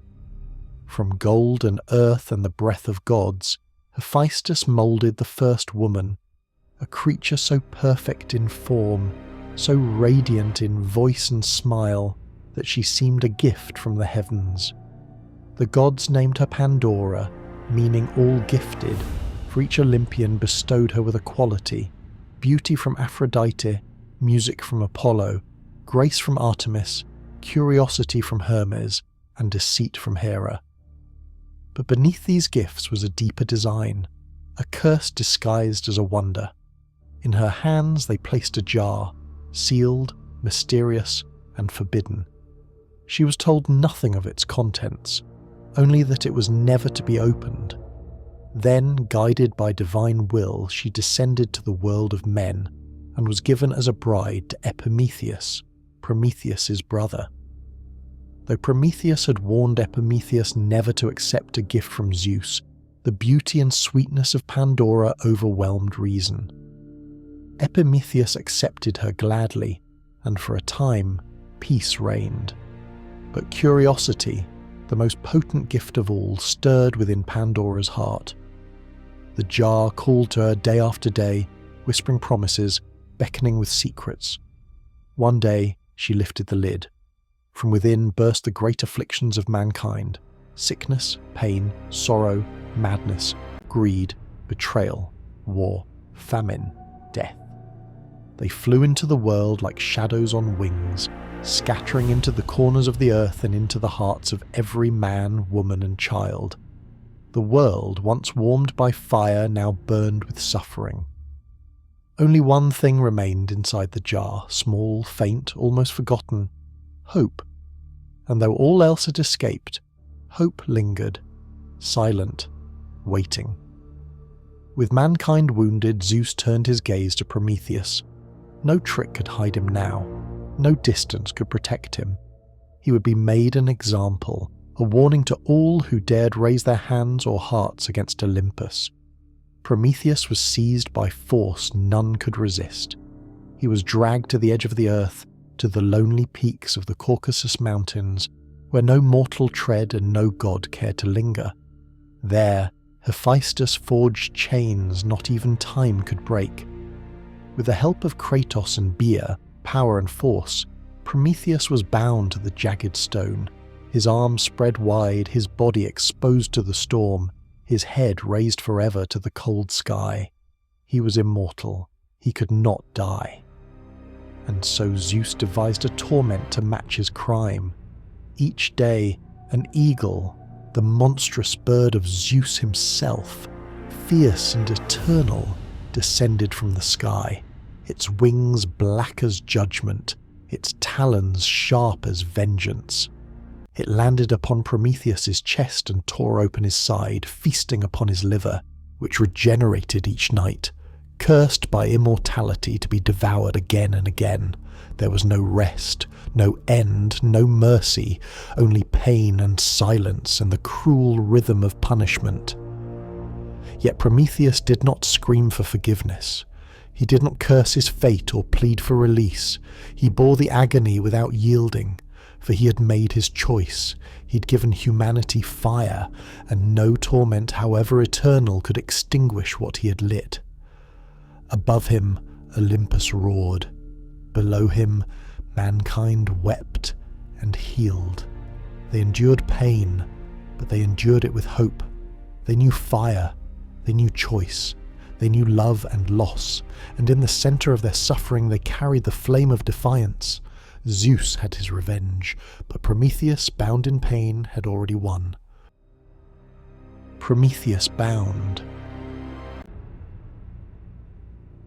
From gold and earth and the breath of gods, Hephaestus moulded the first woman, a creature so perfect in form, so radiant in voice and smile, that she seemed a gift from the heavens. The gods named her Pandora, meaning all gifted, for each Olympian bestowed her with a quality: beauty from Aphrodite, music from Apollo, grace from Artemis, curiosity from Hermes, and deceit from Hera. But beneath these gifts was a deeper design, a curse disguised as a wonder. In her hands they placed a jar, sealed, mysterious, and forbidden. She was told nothing of its contents, only that it was never to be opened. Then, guided by divine will, she descended to the world of men, and was given as a bride to Epimetheus, Prometheus's brother. Though Prometheus had warned Epimetheus never to accept a gift from Zeus, the beauty and sweetness of Pandora overwhelmed reason. Epimetheus accepted her gladly, and for a time, peace reigned. But curiosity, the most potent gift of all, stirred within Pandora's heart. The jar called to her day after day, whispering promises, beckoning with secrets. One day, she lifted the lid. From within burst the great afflictions of mankind: sickness, pain, sorrow, madness, greed, betrayal, war, famine, death. They flew into the world like shadows on wings, scattering into the corners of the earth and into the hearts of every man, woman, and child. The world, once warmed by fire, now burned with suffering. Only one thing remained inside the jar, small, faint, almost forgotten: hope. And though all else had escaped, hope lingered, silent, waiting. With mankind wounded, Zeus turned his gaze to Prometheus. No trick could hide him now. No distance could protect him. He would be made an example, a warning to all who dared raise their hands or hearts against Olympus. Prometheus was seized by force none could resist. He was dragged to the edge of the earth, to the lonely peaks of the Caucasus Mountains, where no mortal tread and no god cared to linger. There, Hephaestus forged chains not even time could break. With the help of Kratos and Bia, power and force, Prometheus was bound to the jagged stone, his arms spread wide, his body exposed to the storm, his head raised forever to the cold sky. He was immortal, he could not die. And so Zeus devised a torment to match his crime. Each day, an eagle, the monstrous bird of Zeus himself, fierce and eternal, descended from the sky, its wings black as judgment, its talons sharp as vengeance. It landed upon Prometheus's chest and tore open his side, feasting upon his liver, which regenerated each night, cursed by immortality to be devoured again and again. There was no rest, no end, no mercy, only pain and silence and the cruel rhythm of punishment. Yet Prometheus did not scream for forgiveness. He did not curse his fate or plead for release. He bore the agony without yielding, for he had made his choice. He'd given humanity fire, and no torment, however eternal, could extinguish what he had lit. Above him, Olympus roared. Below him, mankind wept and healed. They endured pain, but they endured it with hope. They knew fire, they knew choice, they knew love and loss, and in the centre of their suffering they carried the flame of defiance. Zeus had his revenge, but Prometheus, bound in pain, had already won. Prometheus bound.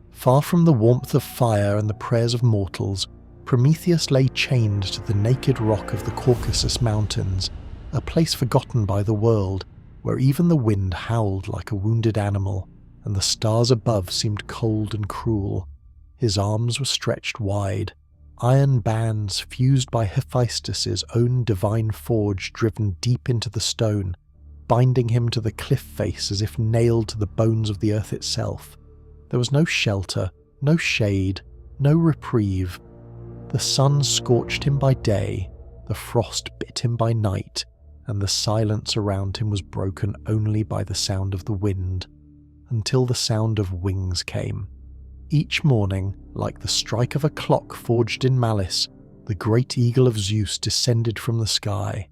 Far from the warmth of fire and the prayers of mortals, Prometheus lay chained to the naked rock of the Caucasus Mountains, a place forgotten by the world, where even the wind howled like a wounded animal, and the stars above seemed cold and cruel. His arms were stretched wide, iron bands fused by Hephaestus's own divine forge driven deep into the stone, binding him to the cliff face as if nailed to the bones of the earth itself. There was no shelter, no shade, no reprieve. The sun scorched him by day, the frost bit him by night, and the silence around him was broken only by the sound of the wind, until the sound of wings came. Each morning, like the strike of a clock forged in malice, the great eagle of Zeus descended from the sky,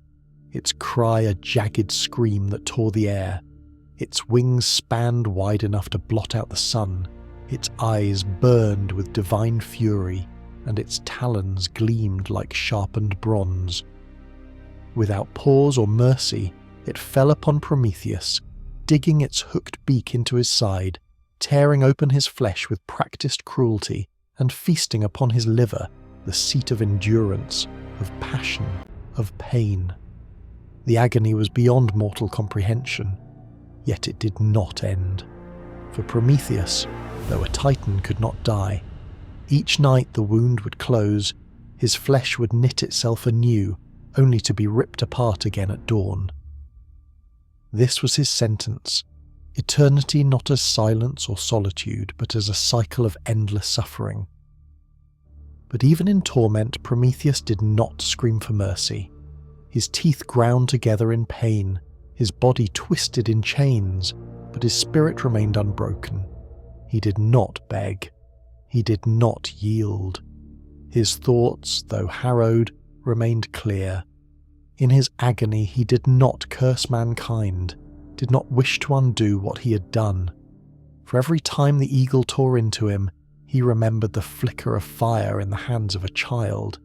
its cry a jagged scream that tore the air. Its wings spanned wide enough to blot out the sun, its eyes burned with divine fury, and its talons gleamed like sharpened bronze. Without pause or mercy, it fell upon Prometheus, digging its hooked beak into his side, tearing open his flesh with practiced cruelty, and feasting upon his liver, the seat of endurance, of passion, of pain. The agony was beyond mortal comprehension, yet it did not end. For Prometheus, though a Titan, could not die. Each night the wound would close, his flesh would knit itself anew, only to be ripped apart again at dawn. This was his sentence, eternity not as silence or solitude, but as a cycle of endless suffering. But even in torment, Prometheus did not scream for mercy. His teeth ground together in pain, his body twisted in chains, but his spirit remained unbroken. He did not beg. He did not yield. His thoughts, though harrowed, remained clear. In his agony he did not curse mankind, did not wish to undo what he had done. For every time the eagle tore into him, he remembered the flicker of fire in the hands of a child.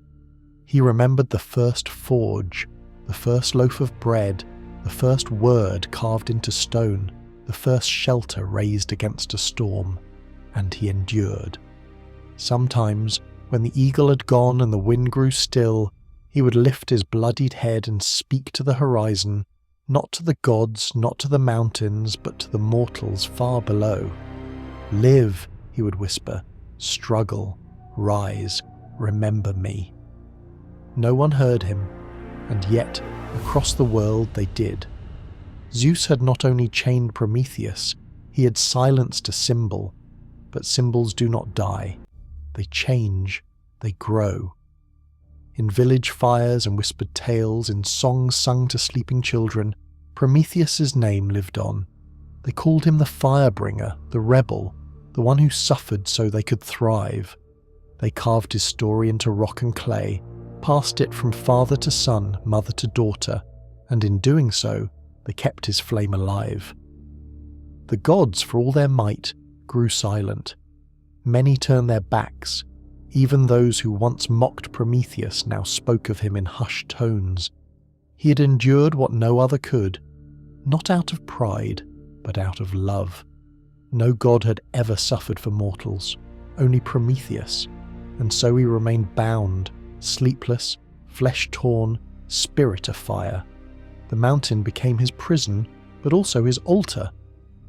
He remembered the first forge, the first loaf of bread, the first word carved into stone, the first shelter raised against a storm, and he endured. Sometimes, when the eagle had gone and the wind grew still, he would lift his bloodied head and speak to the horizon, not to the gods, not to the mountains, but to the mortals far below. "Live," he would whisper, "struggle, rise, remember me." No one heard him, and yet, across the world they did. Zeus had not only chained Prometheus, he had silenced a symbol, but symbols do not die. They change, they grow. In village fires and whispered tales, in songs sung to sleeping children, Prometheus's name lived on. They called him the firebringer, the rebel, the one who suffered so they could thrive. They carved his story into rock and clay, passed it from father to son, mother to daughter, and in doing so, they kept his flame alive. The gods, for all their might, grew silent. Many turned their backs. Even those who once mocked Prometheus now spoke of him in hushed tones. He had endured what no other could, not out of pride, but out of love. No god had ever suffered for mortals, only Prometheus, and so he remained bound, sleepless, flesh-torn, spirit afire. The mountain became his prison, but also his altar.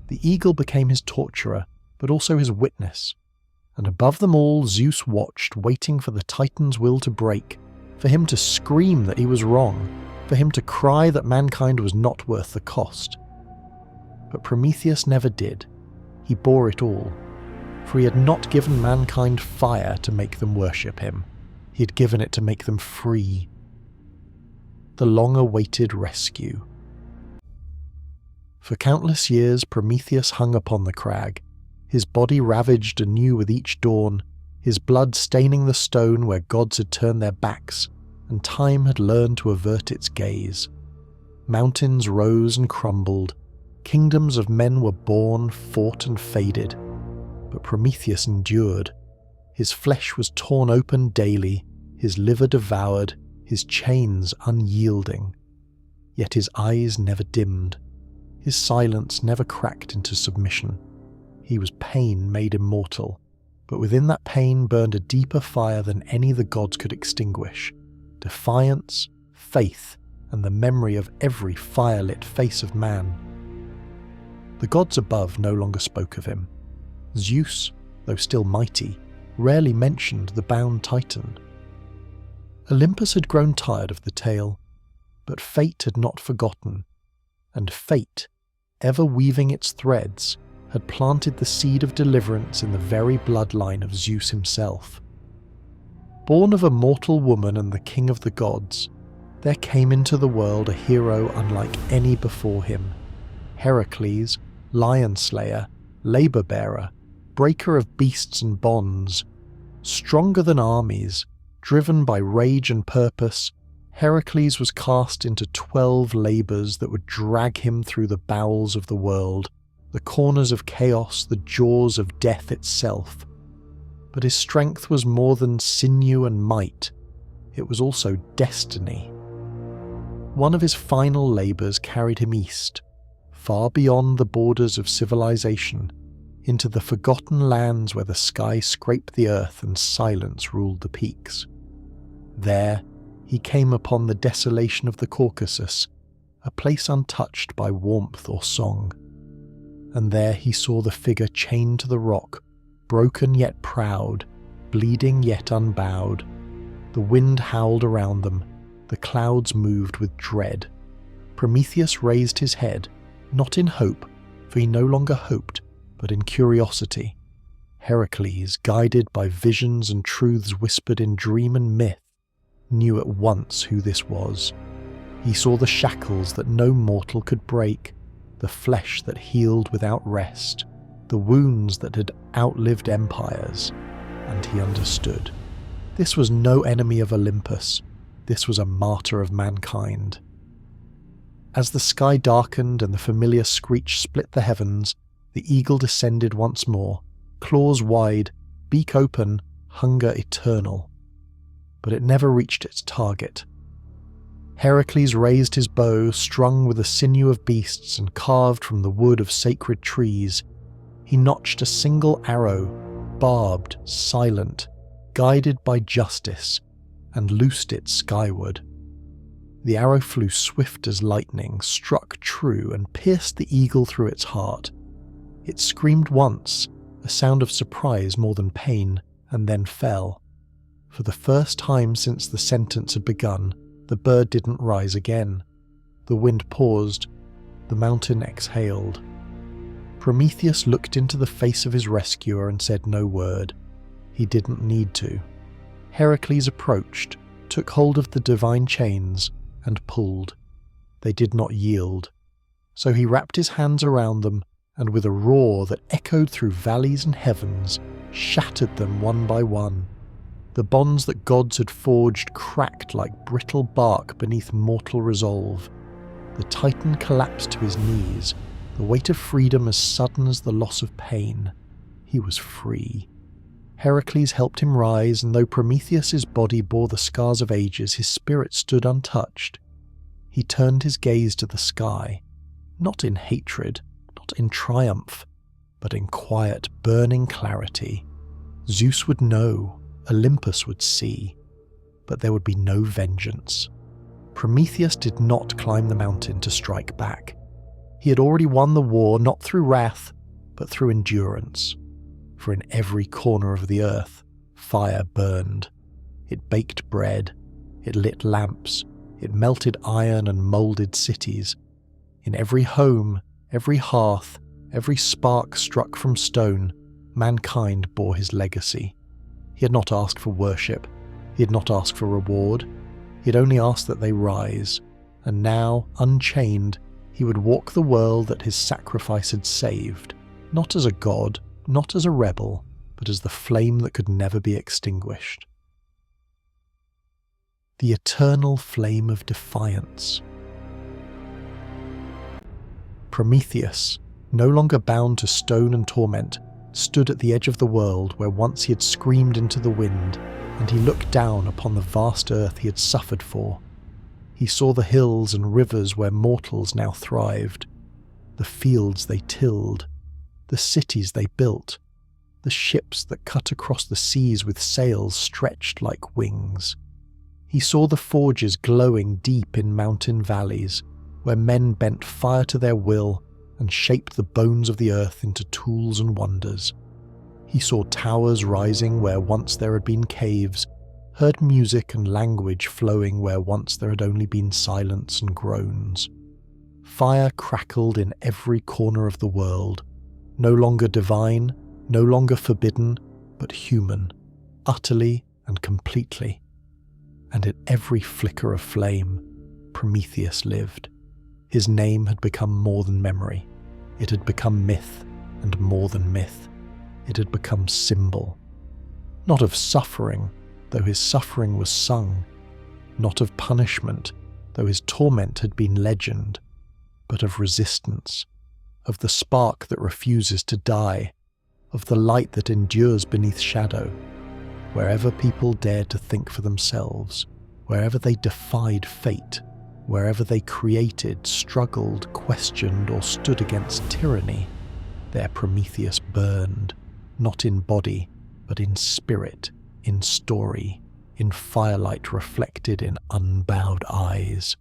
The eagle became his torturer, but also his witness. And above them all, Zeus watched, waiting for the Titan's will to break, for him to scream that he was wrong, for him to cry that mankind was not worth the cost. But Prometheus never did. He bore it all, for he had not given mankind fire to make them worship him. He had given it to make them free. The long-awaited rescue. For countless years, Prometheus hung upon the crag, his body ravaged anew with each dawn, his blood staining the stone where gods had turned their backs, and time had learned to avert its gaze. Mountains rose and crumbled, kingdoms of men were born, fought and faded, but Prometheus endured. His flesh was torn open daily, his liver devoured, his chains unyielding. Yet his eyes never dimmed, his silence never cracked into submission. He was pain made immortal, but within that pain burned a deeper fire than any the gods could extinguish. Defiance, faith, and the memory of every fire-lit face of man. The gods above no longer spoke of him. Zeus, though still mighty, rarely mentioned the bound Titan. Olympus had grown tired of the tale, but fate had not forgotten, and fate, ever weaving its threads, had planted the seed of deliverance in the very bloodline of Zeus himself. Born of a mortal woman and the king of the gods, there came into the world a hero unlike any before him. Heracles, lion slayer, labour-bearer, breaker of beasts and bonds. Stronger than armies, driven by rage and purpose, Heracles was cast into 12 labours that would drag him through the bowels of the world, the corners of chaos, the jaws of death itself. But his strength was more than sinew and might, it was also destiny. One of his final labours carried him east, far beyond the borders of civilization, into the forgotten lands where the sky scraped the earth and silence ruled the peaks. There, he came upon the desolation of the Caucasus, a place untouched by warmth or song. And there he saw the figure chained to the rock, broken yet proud, bleeding yet unbowed. The wind howled around them, the clouds moved with dread. Prometheus raised his head, not in hope, for he no longer hoped, but in curiosity. Heracles, guided by visions and truths whispered in dream and myth, knew at once who this was. He saw the shackles that no mortal could break, the flesh that healed without rest, the wounds that had outlived empires, and he understood. This was no enemy of Olympus, this was a martyr of mankind. As the sky darkened and the familiar screech split the heavens, the eagle descended once more, claws wide, beak open, hunger eternal. But it never reached its target. Heracles raised his bow, strung with the sinew of beasts and carved from the wood of sacred trees. He notched a single arrow, barbed, silent, guided by justice, and loosed it skyward. The arrow flew swift as lightning, struck true, and pierced the eagle through its heart. It screamed once, a sound of surprise more than pain, and then fell. For the first time since the sentence had begun, the bird didn't rise again. The wind paused, the mountain exhaled. Prometheus looked into the face of his rescuer and said no word. He didn't need to. Heracles approached, took hold of the divine chains, and pulled. They did not yield. So he wrapped his hands around them, and with a roar that echoed through valleys and heavens, shattered them one by one. The bonds that gods had forged cracked like brittle bark beneath mortal resolve. The Titan collapsed to his knees, the weight of freedom as sudden as the loss of pain. He was free. Heracles helped him rise, and though Prometheus's body bore the scars of ages, his spirit stood untouched. He turned his gaze to the sky, not in hatred, not in triumph, but in quiet, burning clarity. Zeus would know, Olympus would see, but there would be no vengeance. Prometheus did not climb the mountain to strike back. He had already won the war, not through wrath, but through endurance. For in every corner of the earth, fire burned. It baked bread, it lit lamps, it melted iron and moulded cities. In every home, every hearth, every spark struck from stone, mankind bore his legacy. He had not asked for worship, he had not asked for reward, he had only asked that they rise, and now, unchained, he would walk the world that his sacrifice had saved, not as a god, not as a rebel, but as the flame that could never be extinguished. The eternal flame of defiance. Prometheus, no longer bound to stone and torment, stood at the edge of the world where once he had screamed into the wind, and he looked down upon the vast earth he had suffered for. He saw the hills and rivers where mortals now thrived, the fields they tilled, the cities they built, the ships that cut across the seas with sails stretched like wings. He saw the forges glowing deep in mountain valleys, where men bent fire to their will and shaped the bones of the earth into tools and wonders. He saw towers rising where once there had been caves, heard music and language flowing where once there had only been silence and groans. Fire crackled in every corner of the world, no longer divine, no longer forbidden, but human, utterly and completely. And in every flicker of flame, Prometheus lived. His name had become more than memory. It had become myth, and more than myth. It had become symbol. Not of suffering, though his suffering was sung. Not of punishment, though his torment had been legend. But of resistance, of the spark that refuses to die, of the light that endures beneath shadow, wherever people dared to think for themselves, wherever they defied fate, wherever they created, struggled, questioned, or stood against tyranny, there Prometheus burned, not in body, but in spirit, in story, in firelight reflected in unbowed eyes.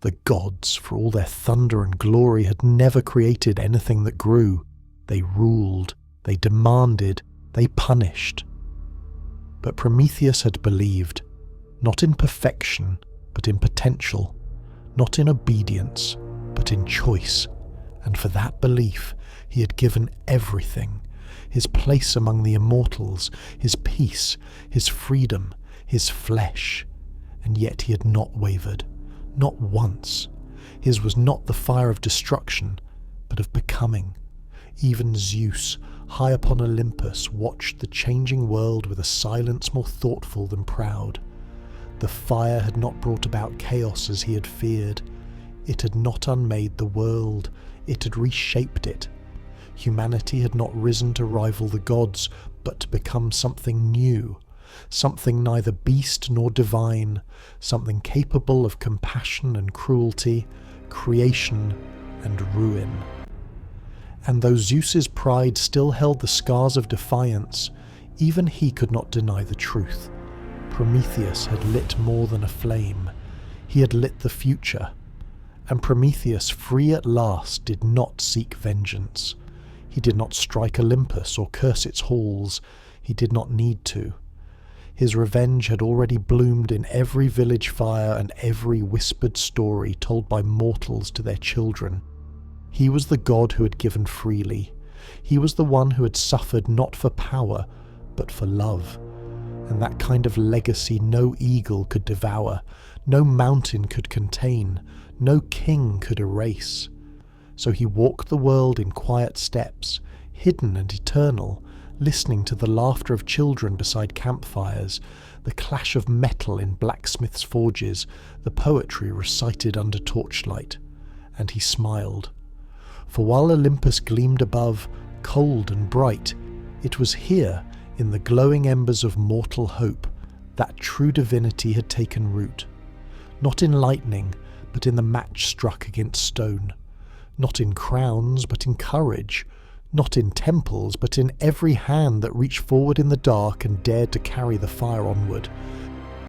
The gods, for all their thunder and glory, had never created anything that grew. They ruled, they demanded, they punished. But Prometheus had believed, not in perfection, but in potential, not in obedience, but in choice, and for that belief he had given everything, his place among the immortals, his peace, his freedom, his flesh, and yet he had not wavered. Not once. His was not the fire of destruction, but of becoming. Even Zeus, high upon Olympus, watched the changing world with a silence more thoughtful than proud. The fire had not brought about chaos as he had feared. It had not unmade the world, it had reshaped it. Humanity had not risen to rival the gods, but to become something new. Something neither beast nor divine, something capable of compassion and cruelty, creation and ruin. And though Zeus's pride still held the scars of defiance, even he could not deny the truth. Prometheus had lit more than a flame. He had lit the future. And Prometheus, free at last, did not seek vengeance. He did not strike Olympus or curse its halls. He did not need to. His revenge had already bloomed in every village fire and every whispered story told by mortals to their children. He was the god who had given freely. He was the one who had suffered not for power, but for love. And that kind of legacy no eagle could devour, no mountain could contain, no king could erase. So he walked the world in quiet steps, hidden and eternal, listening to the laughter of children beside campfires, the clash of metal in blacksmiths' forges, the poetry recited under torchlight. And he smiled. For while Olympus gleamed above, cold and bright, it was here, In the glowing embers of mortal hope, that true divinity had taken root. Not in lightning, but in the match struck against stone. Not in crowns, but in courage. Not in temples, but in every hand that reached forward in the dark and dared to carry the fire onward.